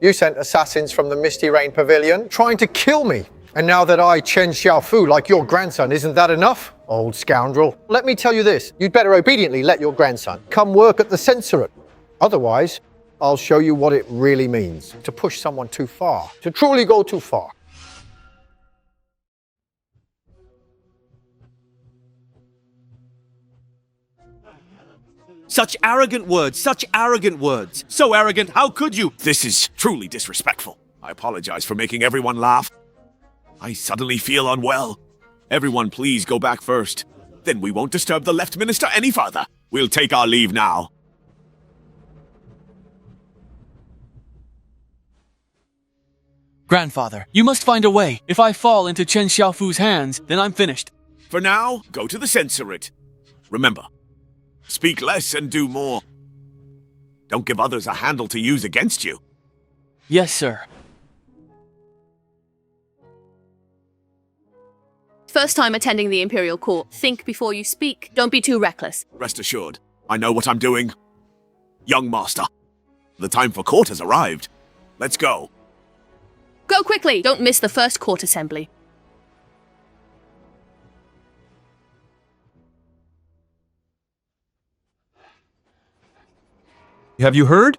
Speaker 6: You sent assassins from the Misty Rain Pavilion trying to kill me. And now that I, Chen Xiaofu, like your grandson, isn't that enough? Old scoundrel. Let me tell you this. You'd better obediently let your grandson come work at the censorate. Otherwise, I'll show you what it really means to push someone too far, to truly go too far.
Speaker 11: Such arrogant words, such arrogant words. So arrogant, how could you?
Speaker 12: This is truly disrespectful. I apologize for making everyone laugh. I suddenly feel unwell. Everyone please go back first. Then we won't disturb the Left Minister any further. We'll take our leave now.
Speaker 10: Grandfather, you must find a way. If I fall into Chen Xiaofu's hands, then I'm finished.
Speaker 12: For now, go to the censorate. Remember, speak less and do more. Don't give others a handle to use against you.
Speaker 10: Yes, sir.
Speaker 8: First time attending the Imperial Court. Think before you speak. Don't be too reckless.
Speaker 12: Rest assured, I know what I'm doing. Young master, the time for court has arrived. Let's go.
Speaker 8: Go quickly! Don't miss the first court assembly.
Speaker 11: Have you heard?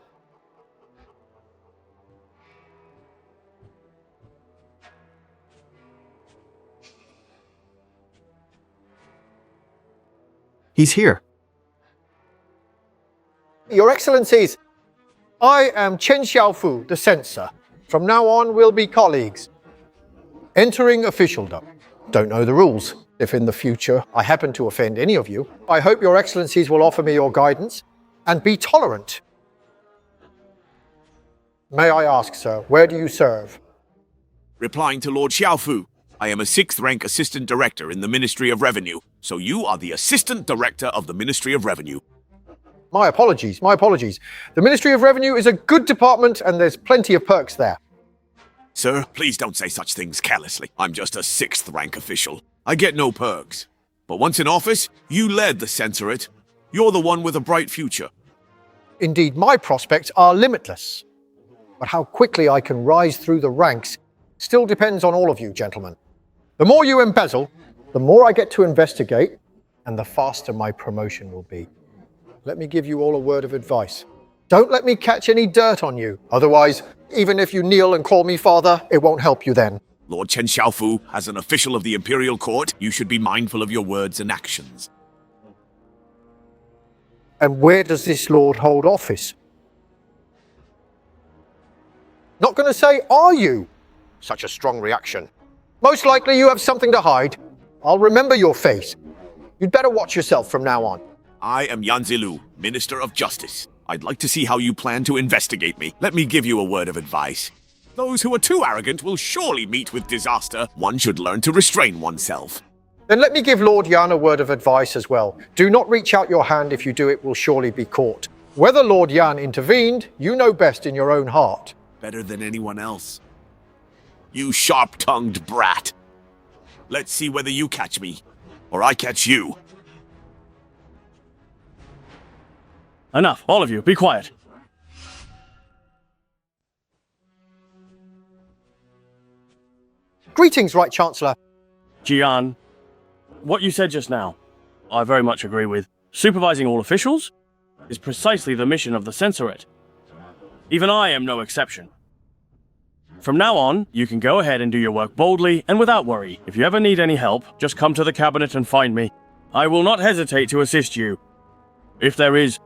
Speaker 20: He's here.
Speaker 6: Your Excellencies, I am Chen Xiaofu, the censor. From now on, we'll be colleagues. Entering officialdom. Don't know the rules. If in the future I happen to offend any of you, I hope your Excellencies will offer me your guidance and be tolerant. May I ask, sir, where do you serve?
Speaker 12: Replying to Lord Xiaofu, I am a 6th rank assistant director in the Ministry of Revenue, so you are the assistant director of the Ministry of Revenue.
Speaker 6: My apologies, my apologies. The Ministry of Revenue is a good department and there's plenty of perks there.
Speaker 12: Sir, please don't say such things carelessly. I'm just a 6th rank official. I get no perks. But once in office, you led the censorate. You're the one with a bright future.
Speaker 6: Indeed, my prospects are limitless. But how quickly I can rise through the ranks still depends on all of you, gentlemen. The more you embezzle, the more I get to investigate, and the faster my promotion will be. Let me give you all a word of advice. Don't let me catch any dirt on you. Otherwise, even if you kneel and call me father, it won't help you then.
Speaker 12: Lord Chen Xiaofu, as an official of the Imperial Court, you should be mindful of your words and actions.
Speaker 6: And where does this lord hold office? Not gonna say, are you? Such a strong reaction. Most likely you have something to hide. I'll remember your face. You'd better watch yourself from now on.
Speaker 12: I am Yanzilu, Minister of Justice. I'd like to see how you plan to investigate me. Let me give you a word of advice. Those who are too arrogant will surely meet with disaster. One should learn to restrain oneself.
Speaker 6: Then let me give Lord Yan a word of advice as well. Do not reach out your hand. If you do, it will surely be caught. Whether Lord Yan intervened, you know best in your own heart.
Speaker 12: Better than anyone else. You sharp-tongued brat. Let's see whether you catch me, or I catch you.
Speaker 9: Enough, all of you, be quiet.
Speaker 6: Greetings, Right Chancellor.
Speaker 9: Jian, what you said just now, I very much agree with. Supervising all officials is precisely the mission of the censorate. Even I am no exception. From now on, you can go ahead and do your work boldly and without worry. If you ever need any help, just come to the cabinet and find me. I will not hesitate to assist you. If there is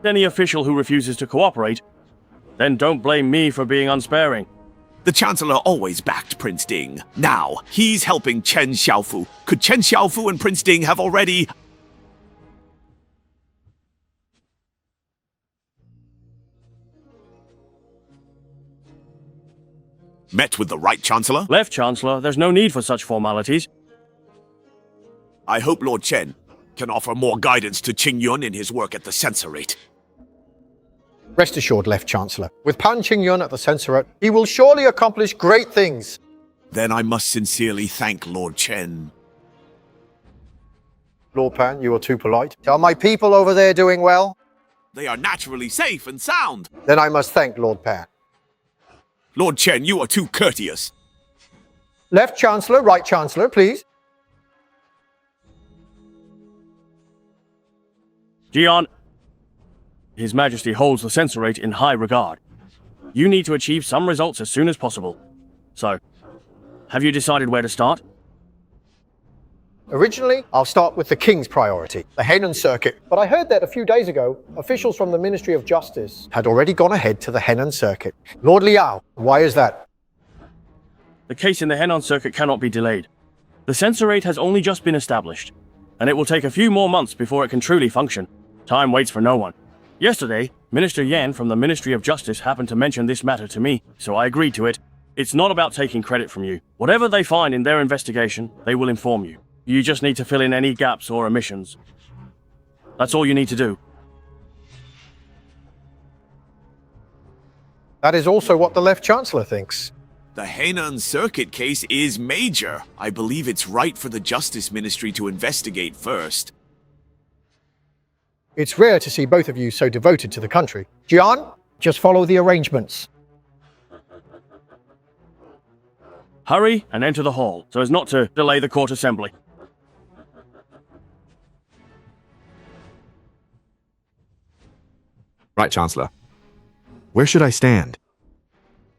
Speaker 9: any official who refuses to cooperate, then don't blame me for being unsparing.
Speaker 12: The Chancellor always backed Prince Ding. Now, he's helping Chen Xiaofu. Could Chen Xiaofu and Prince Ding have already... met with the Right Chancellor?
Speaker 9: Left Chancellor, there's no need for such formalities.
Speaker 12: I hope Lord Chen can offer more guidance to Qingyun in his work at the censorate.
Speaker 6: Rest assured, Left Chancellor. With Pan Qingyun at the censorate, he will surely accomplish great things.
Speaker 12: Then I must sincerely thank Lord Chen.
Speaker 6: Lord Pan, you are too polite. Are my people over there doing well?
Speaker 12: They are naturally safe and sound.
Speaker 6: Then I must thank Lord Pan.
Speaker 12: Lord Chen, you are too courteous.
Speaker 6: Left Chancellor, Right Chancellor, please.
Speaker 9: Jian, His Majesty holds the censorate in high regard. You need to achieve some results as soon as possible. So, have you decided where to start?
Speaker 6: Originally, I'll start with the King's priority, the Henan Circuit. But I heard that a few days ago, officials from the Ministry of Justice had already gone ahead to the Henan Circuit. Lord Liao, why is that?
Speaker 9: The case in the Henan Circuit cannot be delayed. The censorate has only just been established, and it will take a few more months before it can truly function. Time waits for no one. Yesterday, Minister Yan from the Ministry of Justice happened to mention this matter to me, so I agreed to it. It's not about taking credit from you. Whatever they find in their investigation, they will inform you. You just need to fill in any gaps or omissions. That's all you need to do.
Speaker 6: That is also what the Left Chancellor thinks.
Speaker 12: The Henan Circuit case is major. I believe it's right for the Justice Ministry to investigate first.
Speaker 6: It's rare to see both of you so devoted to the country. Jian, just follow the arrangements.
Speaker 9: Hurry and enter the hall, so as not to delay the court assembly.
Speaker 17: Right, Chancellor. Where should I stand?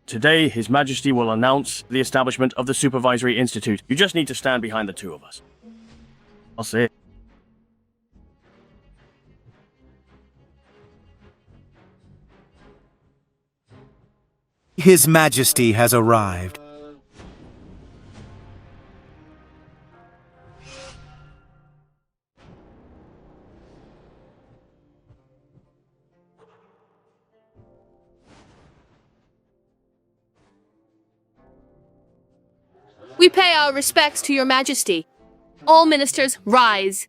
Speaker 9: Today, His Majesty will announce the establishment of the Supervisory Institute. You just need to stand behind the two of us. I'll see it.
Speaker 16: His Majesty has arrived.
Speaker 8: We pay our respects to Your Majesty. All ministers, rise.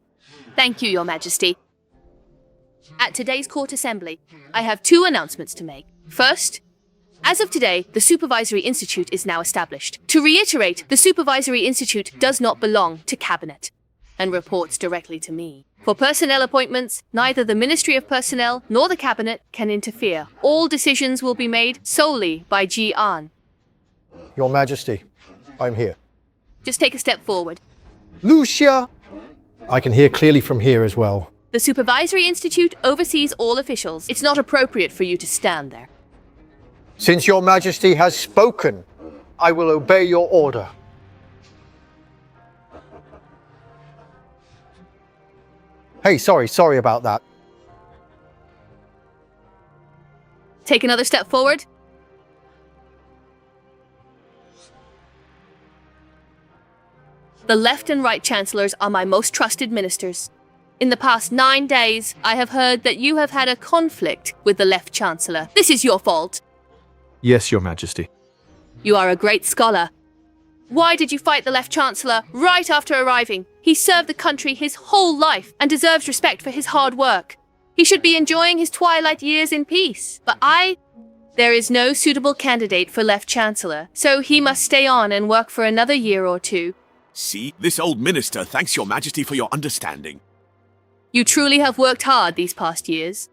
Speaker 8: Thank you, Your Majesty. At today's court assembly, I have two announcements to make. First, as of today, the Supervisory Institute is now established. To reiterate, the Supervisory Institute does not belong to Cabinet and reports directly to me. For personnel appointments, neither the Ministry of Personnel nor the Cabinet can interfere. All decisions will be made solely by Ji An.
Speaker 6: Your Majesty, I'm here.
Speaker 8: Just take a step forward.
Speaker 6: Lucia! I can hear clearly from here as well.
Speaker 8: The Supervisory Institute oversees all officials. It's not appropriate for you to stand there.
Speaker 6: Since Your Majesty has spoken, I will obey your order. Hey, sorry about that.
Speaker 8: Take another step forward. The left and right chancellors are my most trusted ministers. In the past 9 days, I have heard that you have had a conflict with the left chancellor. This is your fault.
Speaker 17: Yes, Your Majesty.
Speaker 8: You are a great scholar. Why did you fight the left chancellor right after arriving? He served the country his whole life and deserves respect for his hard work. He should be enjoying his twilight years in peace. But there is no suitable candidate for left chancellor, so he must stay on and work for another year or two.
Speaker 12: See, this old minister thanks Your Majesty for your understanding.
Speaker 8: You truly have worked hard these past years.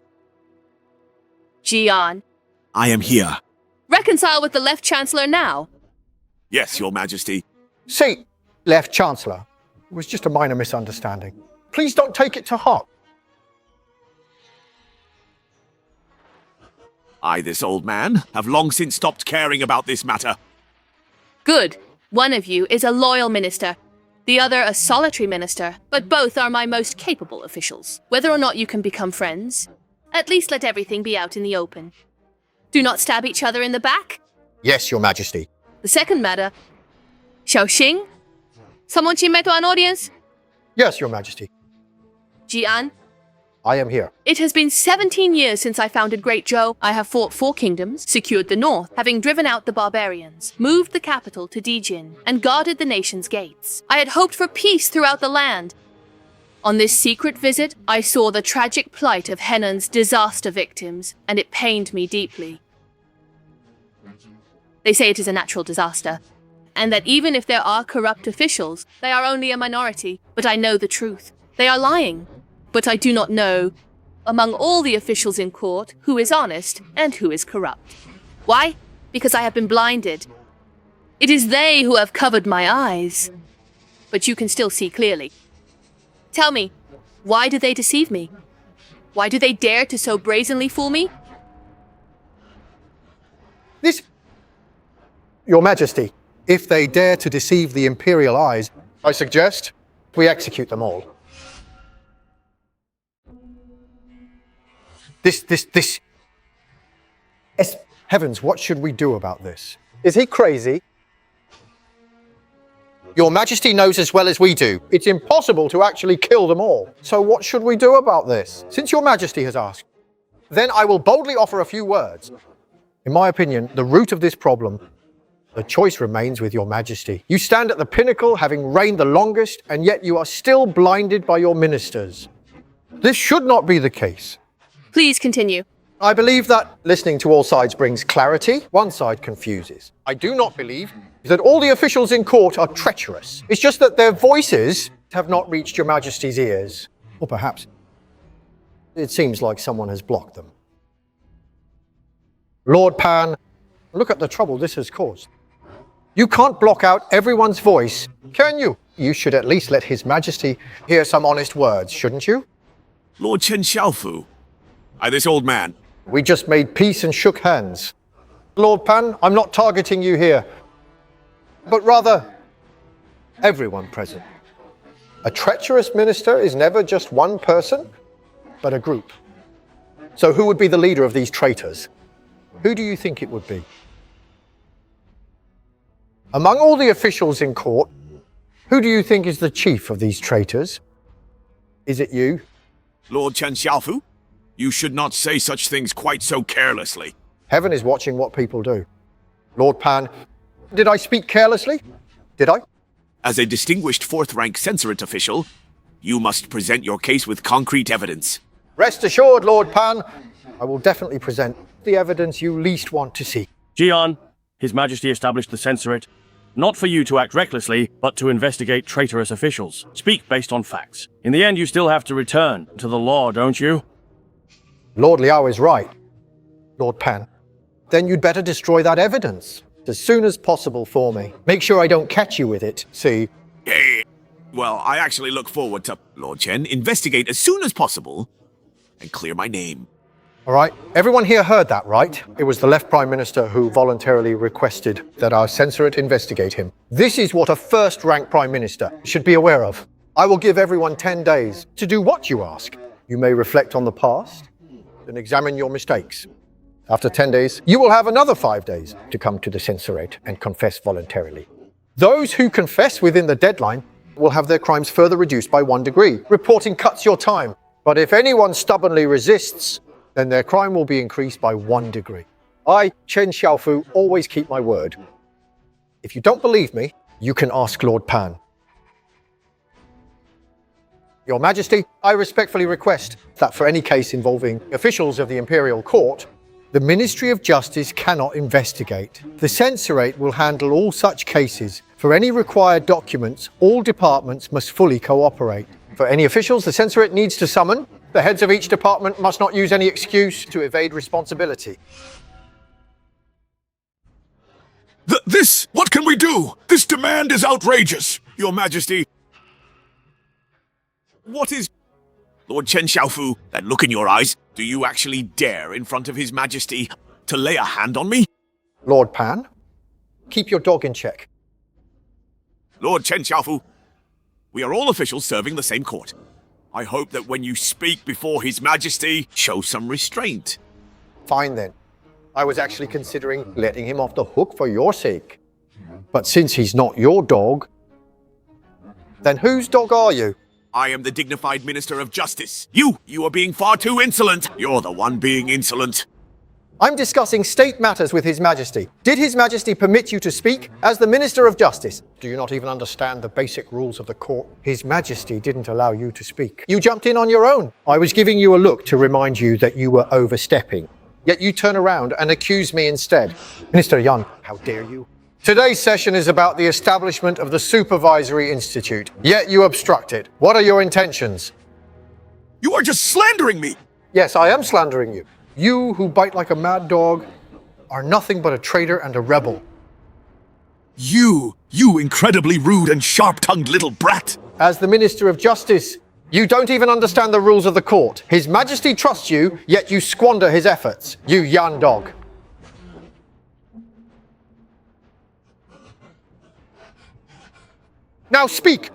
Speaker 8: Jian,
Speaker 12: I am here.
Speaker 8: reconcile with the left chancellor now.
Speaker 12: Yes, Your Majesty.
Speaker 6: See, Left Chancellor, it was just a minor misunderstanding. Please don't take it to heart.
Speaker 12: I, this old man, have long since stopped caring about this matter.
Speaker 8: Good. One of you is a loyal minister, the other a solitary minister, but both are my most capable officials. Whether or not you can become friends, at least let everything be out in the open. Do not stab each other in the back.
Speaker 6: Yes, Your Majesty.
Speaker 8: The second matter, Xiaoxing, someone to an audience?
Speaker 6: Yes, Your Majesty.
Speaker 8: Jian,
Speaker 6: I am here.
Speaker 8: it has been 17 years since I founded Great Zhou. I have fought 4 kingdoms, secured the north, having driven out the barbarians, moved the capital to Dijin, and guarded the nation's gates. I had hoped for peace throughout the land. On this secret visit, I saw the tragic plight of Henan's disaster victims, and it pained me deeply. They say it is a natural disaster, and that even if there are corrupt officials, they are only a minority. But I know the truth. They are lying. But I do not know, among all the officials in court, who is honest and who is corrupt. Why? Because I have been blinded. It is they who have covered my eyes. But you can still see clearly. Tell me, why do they deceive me? Why do they dare to so brazenly fool me?
Speaker 6: Your Majesty, if they dare to deceive the Imperial eyes, I suggest we execute them all. This. Heavens, what should we do about this? Is he crazy? Your Majesty knows as well as we do. It's impossible to actually kill them all. So what should we do about this? Since Your Majesty has asked, then I will boldly offer a few words. In my opinion, the root of this problem, the choice remains with Your Majesty. You stand at the pinnacle, having reigned the longest, and yet you are still blinded by your ministers. This should not be the case.
Speaker 8: Please continue.
Speaker 6: I believe that listening to all sides brings clarity. One side confuses. I do not believe that all the officials in court are treacherous. It's just that their voices have not reached Your Majesty's ears. Or perhaps it seems like someone has blocked them. Lord Pan, look at the trouble this has caused. You can't block out everyone's voice, can you? You should at least let His Majesty hear some honest words, shouldn't you?
Speaker 12: Lord Chen Xiaofu. I, this old man.
Speaker 6: We just made peace and shook hands. Lord Pan, I'm not targeting you here, but rather everyone present. A treacherous minister is never just one person, but a group. So who would be the leader of these traitors? Who do you think it would be? Among all the officials in court, who do you think is the chief of these traitors? Is it you?
Speaker 12: Lord Chen Xiaofu? You should not say such things quite so carelessly.
Speaker 6: Heaven is watching what people do. Lord Pan, did I speak carelessly? Did I?
Speaker 12: As a distinguished fourth-rank censorate official, you must present your case with concrete evidence.
Speaker 6: Rest assured, Lord Pan, I will definitely present the evidence you least want to see.
Speaker 9: Jian, His Majesty established the censorate, not for you to act recklessly, but to investigate traitorous officials. Speak based on facts. In the end, you still have to return to the law, don't you?
Speaker 6: Lord Liao is right, Lord Pan. Then you'd better destroy that evidence as soon as possible for me. Make sure I don't catch you with it, see?
Speaker 12: Hey. Well, I actually look forward to, Lord Chen, investigate as soon as possible and clear my name.
Speaker 6: All right, everyone here heard that, right? It was the left Prime Minister who voluntarily requested that our censorate investigate him. This is what a first-rank Prime Minister should be aware of. I will give everyone 10 days to do what you ask. You may reflect on the past and examine your mistakes. After 10 days, you will have another 5 days to come to the censorate and confess voluntarily. Those who confess within the deadline will have their crimes further reduced by 1 degree. Reporting cuts your time. But if anyone stubbornly resists, then their crime will be increased by 1 degree. I, Chen Xiaofu, always keep my word. If you don't believe me, you can ask Lord Pan. Your Majesty, I respectfully request that for any case involving officials of the Imperial Court, the Ministry of Justice cannot investigate. The Censorate will handle all such cases. For any required documents, all departments must fully cooperate. For any officials the Censorate needs to summon, the heads of each department must not use any excuse to evade responsibility.
Speaker 12: What can we do? This demand is outrageous, Your Majesty. What is... Lord Chen Xiaofu, that look in your eyes, do you actually dare in front of His Majesty to lay a hand on me?
Speaker 6: Lord Pan, keep your dog in check.
Speaker 12: Lord Chen Xiaofu, we are all officials serving the same court. I hope that when you speak before His Majesty, show some restraint.
Speaker 6: Fine then. I was actually considering letting him off the hook for your sake. But since he's not your dog, then whose dog are you?
Speaker 12: I am the dignified Minister of Justice. You are being far too insolent. You're the one being insolent.
Speaker 6: I'm discussing state matters with His Majesty. Did His Majesty permit you to speak as the Minister of Justice? Do you not even understand the basic rules of the court? His Majesty didn't allow you to speak. You jumped in on your own. I was giving you a look to remind you that you were overstepping. Yet you turn around and accuse me instead. Minister Yan, how dare you? Today's session is about the establishment of the Supervisory Institute, yet you obstruct it. What are your intentions?
Speaker 12: You are just slandering me!
Speaker 6: Yes, I am slandering you. You, who bite like a mad dog, are nothing but a traitor and a rebel.
Speaker 12: You incredibly rude and sharp-tongued little brat!
Speaker 6: As the Minister of Justice, you don't even understand the rules of the court. His Majesty trusts you, yet you squander his efforts. You Yan dog. Now speak!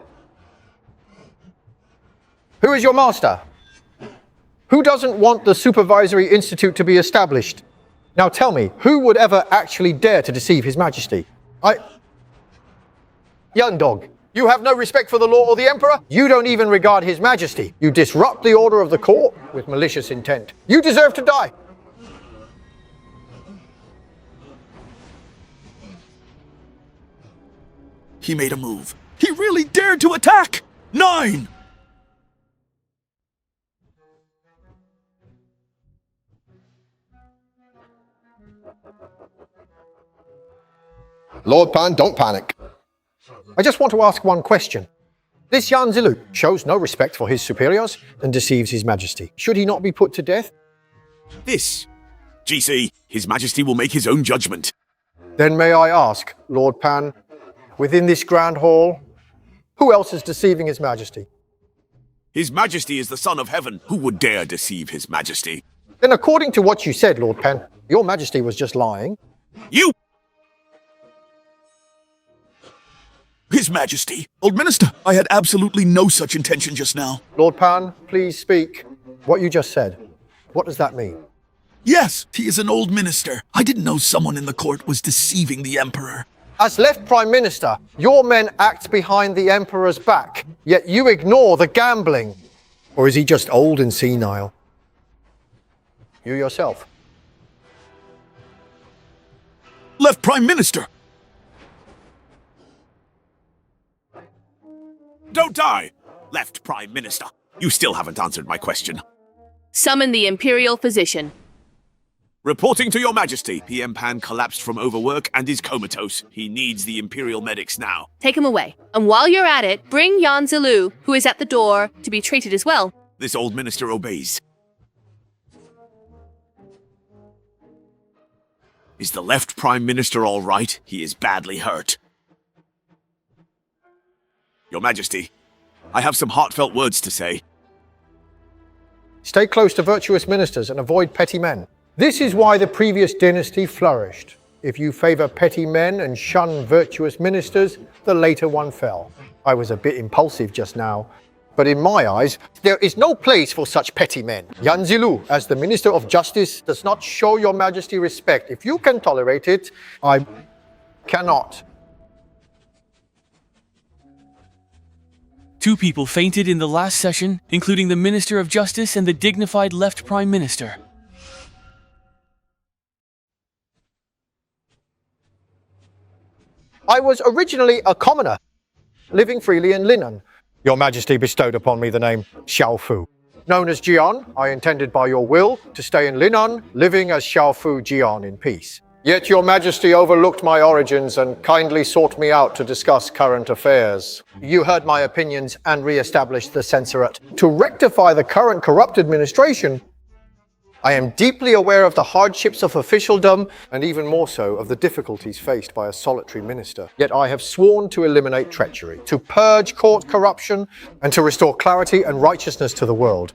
Speaker 6: Who is your master? Who doesn't want the Supervisory Institute to be established? Now tell me, who would ever actually dare to deceive His Majesty? Yan dog, you have no respect for the law or the Emperor? You don't even regard His Majesty. You disrupt the order of the court with malicious intent. You deserve to die.
Speaker 12: He made a move. He really dared to attack! 9!
Speaker 6: Lord Pan, don't panic. I just want to ask one question. This Yan Zilu shows no respect for his superiors and deceives His Majesty. Should he not be put to death?
Speaker 12: GC, His Majesty will make his own judgment.
Speaker 6: Then may I ask, Lord Pan, within this grand hall, who else is deceiving His Majesty?
Speaker 12: His Majesty is the Son of Heaven. Who would dare deceive His Majesty?
Speaker 6: Then according to what you said, Lord Pan, your Majesty was just lying.
Speaker 12: You! His Majesty! Old Minister, I had absolutely no such intention just now.
Speaker 6: Lord Pan, please speak. What you just said, what does that mean?
Speaker 12: Yes, he is an old minister. I didn't know someone in the court was deceiving the Emperor.
Speaker 6: As left Prime Minister, your men act behind the Emperor's back, yet you ignore the gambling. Or is he just old and senile? You yourself.
Speaker 12: Left Prime Minister! Don't die! Left Prime Minister. You still haven't answered my question.
Speaker 8: Summon the Imperial Physician.
Speaker 12: Reporting to your Majesty, PM Pan collapsed from overwork and is comatose. He needs the Imperial medics now.
Speaker 8: Take him away. And while you're at it, bring Yan Zilu, who is at the door, to be treated as well.
Speaker 12: This old minister obeys. Is the left Prime Minister all right? He is badly hurt. Your Majesty, I have some heartfelt words to say.
Speaker 6: Stay close to virtuous ministers and avoid petty men. This is why the previous dynasty flourished. If you favor petty men and shun virtuous ministers, the later one fell. I was a bit impulsive just now, but in my eyes, there is no place for such petty men. Yan Zilu, as the Minister of Justice, does not show your Majesty respect. If you can tolerate it, I cannot.
Speaker 10: 2 people fainted in the last session, including the Minister of Justice and the dignified left Prime Minister.
Speaker 6: I was originally a commoner, living freely in Linan. Your Majesty bestowed upon me the name Xiaofu. Known as Jian, I intended by your will to stay in Linan, living as Xiaofu Jian in peace. Yet your Majesty overlooked my origins and kindly sought me out to discuss current affairs. You heard my opinions and re-established the censorate. To rectify the current corrupt administration, I am deeply aware of the hardships of officialdom and even more so of the difficulties faced by a solitary minister. Yet I have sworn to eliminate treachery, to purge court corruption, and to restore clarity and righteousness to the world.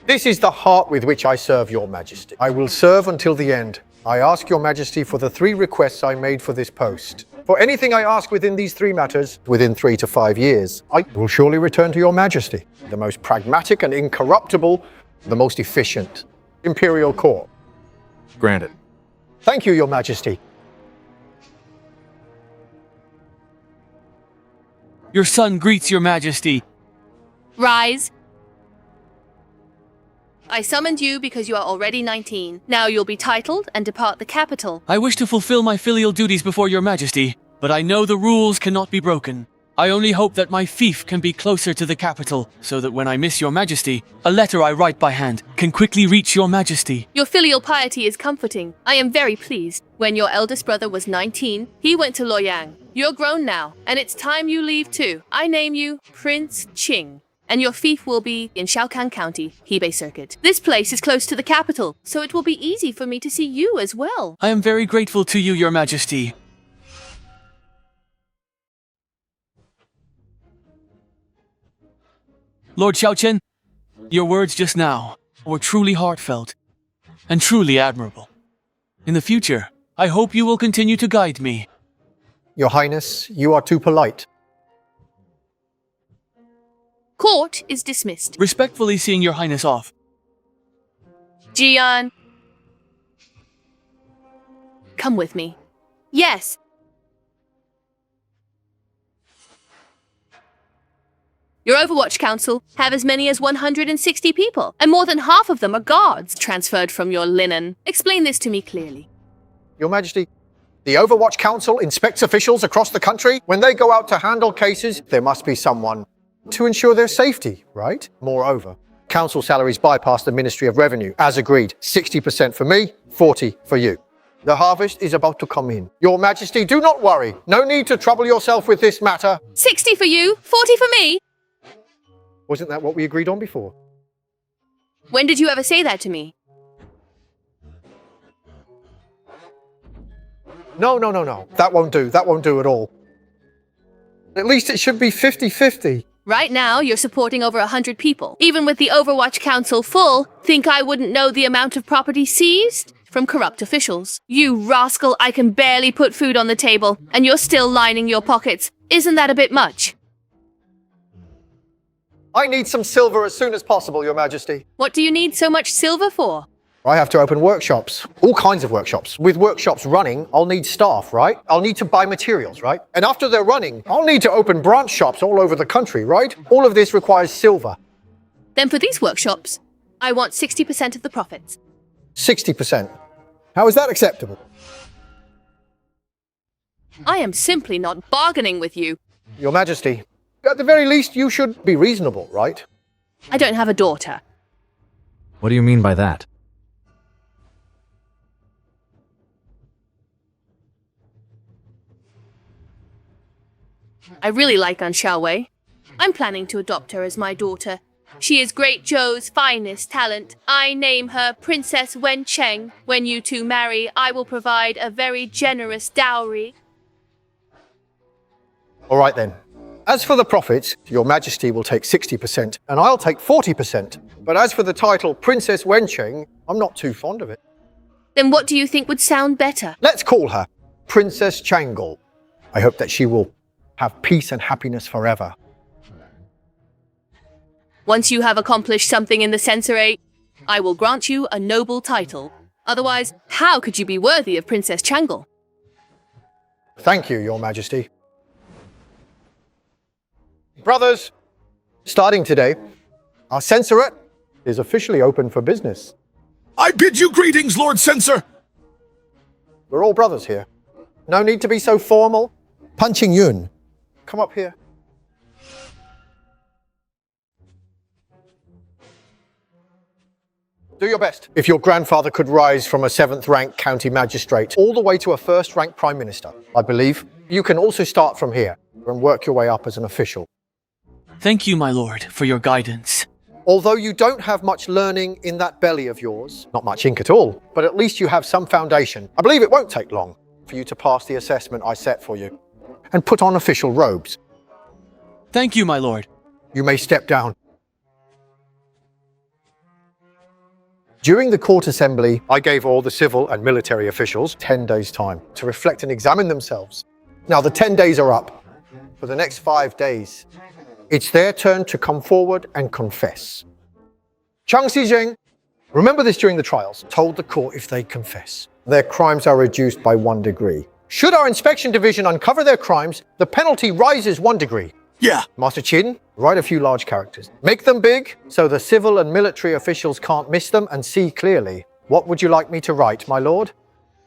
Speaker 6: This is the heart with which I serve your Majesty. I will serve until the end. I ask your Majesty for the 3 requests I made for this post. For anything I ask within these 3 matters, within 3 to 5 years, I will surely return to your Majesty, the most pragmatic and incorruptible, the most efficient imperial court.
Speaker 3: Granted.
Speaker 6: Thank you, your Majesty.
Speaker 10: Your son greets your Majesty.
Speaker 8: Rise. I summoned you because you are already 19. Now you'll be titled and depart the capital.
Speaker 10: I wish to fulfill my filial duties before your Majesty, but I know the rules cannot be broken. I only hope that my fief can be closer to the capital, so that when I miss your Majesty, a letter I write by hand can quickly reach your Majesty.
Speaker 8: Your filial piety is comforting. I am very pleased. When your eldest brother was 19, he went to Luoyang. You're grown now, and it's time you leave too. I name you Prince Qing, and your fief will be in Shaokan County, Hebei Circuit. This place is close to the capital, so it will be easy for me to see you as well.
Speaker 10: I am very grateful to you, your Majesty. Lord Xiaoqian, your words just now were truly heartfelt and truly admirable. In the future, I hope you will continue to guide me.
Speaker 6: Your Highness, you are too polite.
Speaker 8: Court is dismissed.
Speaker 10: Respectfully seeing your Highness off.
Speaker 8: Jian. Come with me. Yes. Your Overwatch Council have as many as 160 people, and more than half of them are guards transferred from your linen. Explain this to me clearly.
Speaker 6: Your Majesty, the Overwatch Council inspects officials across the country. When they go out to handle cases, there must be someone to ensure their safety, right? Moreover, council salaries bypass the Ministry of Revenue, as agreed. 60% for me, 40% for you. The harvest is about to come in. Your Majesty, do not worry. No need to trouble yourself with this matter.
Speaker 8: 60 for you, 40 for me.
Speaker 6: Wasn't that what we agreed on before?
Speaker 8: When did you ever say that to me?
Speaker 6: No. That won't do. That won't do at all. At least it should be 50-50.
Speaker 8: Right now, you're supporting over 100 people. Even with the Overwatch Council full, think I wouldn't know the amount of property seized from corrupt officials? You rascal, I can barely put food on the table, and you're still lining your pockets. Isn't that a bit much?
Speaker 6: I need some silver as soon as possible, Your Majesty.
Speaker 8: What do you need so much silver for?
Speaker 6: I have to open workshops. All kinds of workshops. With workshops running, I'll need staff, right? I'll need to buy materials, right? And after they're running, I'll need to open branch shops all over the country, right? All of this requires silver.
Speaker 8: Then for these workshops, I want 60% of the profits.
Speaker 6: 60%. How is that acceptable?
Speaker 8: I am simply not bargaining with you.
Speaker 6: Your Majesty, at the very least, you should be reasonable, right?
Speaker 8: I don't have a daughter.
Speaker 3: What do you mean by that?
Speaker 8: I really like An Xiaowei. I'm planning to adopt her as my daughter. She is Great Zhou's finest talent. I name her Princess Wen Cheng. When you two marry, I will provide a very generous dowry.
Speaker 6: All right then. As for the profits, Your Majesty will take 60% and I'll take 40%. But as for the title Princess Wencheng, I'm not too fond of it.
Speaker 8: Then what do you think would sound better?
Speaker 6: Let's call her Princess Changle. I hope that she will have peace and happiness forever.
Speaker 8: Once you have accomplished something in the censorate, I will grant you a noble title. Otherwise, how could you be worthy of Princess Changle?
Speaker 6: Thank you, Your Majesty. Brothers, starting today, our censorate is officially open for business.
Speaker 12: I bid you greetings, Lord Censor!
Speaker 6: We're all brothers here. No need to be so formal. Punching Yun, come up here. Do your best. If your grandfather could rise from a 7th rank county magistrate all the way to a 1st rank prime minister, I believe you can also start from here and work your way up as an official.
Speaker 10: Thank you, my lord, for your guidance.
Speaker 6: Although you don't have much learning in that belly of yours, not much ink at all, but at least you have some foundation. I believe it won't take long for you to pass the assessment I set for you and put on official robes.
Speaker 10: Thank you, my lord.
Speaker 6: You may step down. During the court assembly, I gave all the civil and military officials 10 days' time to reflect and examine themselves. Now the 10 days are up. For the next 5 days, it's their turn to come forward and confess. Chang Xizheng, remember this during the trials, told the court if they confess, their crimes are reduced by 1 degree. Should our inspection division uncover their crimes, the penalty rises 1 degree.
Speaker 12: Yeah.
Speaker 6: Master Qin, write a few large characters. Make them big so the civil and military officials can't miss them and see clearly. What would you like me to write, my lord?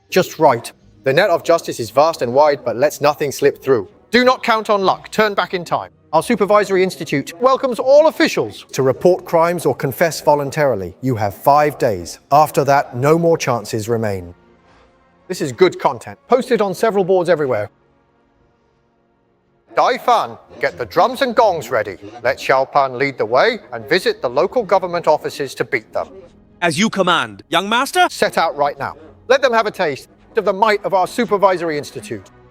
Speaker 6: Just write. The net of justice is vast and wide, but lets nothing slip through. Do not count on luck. Turn back in time. Our Supervisory Institute welcomes all officials to report crimes or confess voluntarily. You have 5 days. After that, no more chances remain. This is good content. Posted on several boards everywhere. Dai Fan, get the drums and gongs ready. Let Xiao Pan lead the way and visit the local government offices to beat them.
Speaker 11: As you command, young master.
Speaker 6: Set out right now. Let them have a taste of the might of our Supervisory Institute.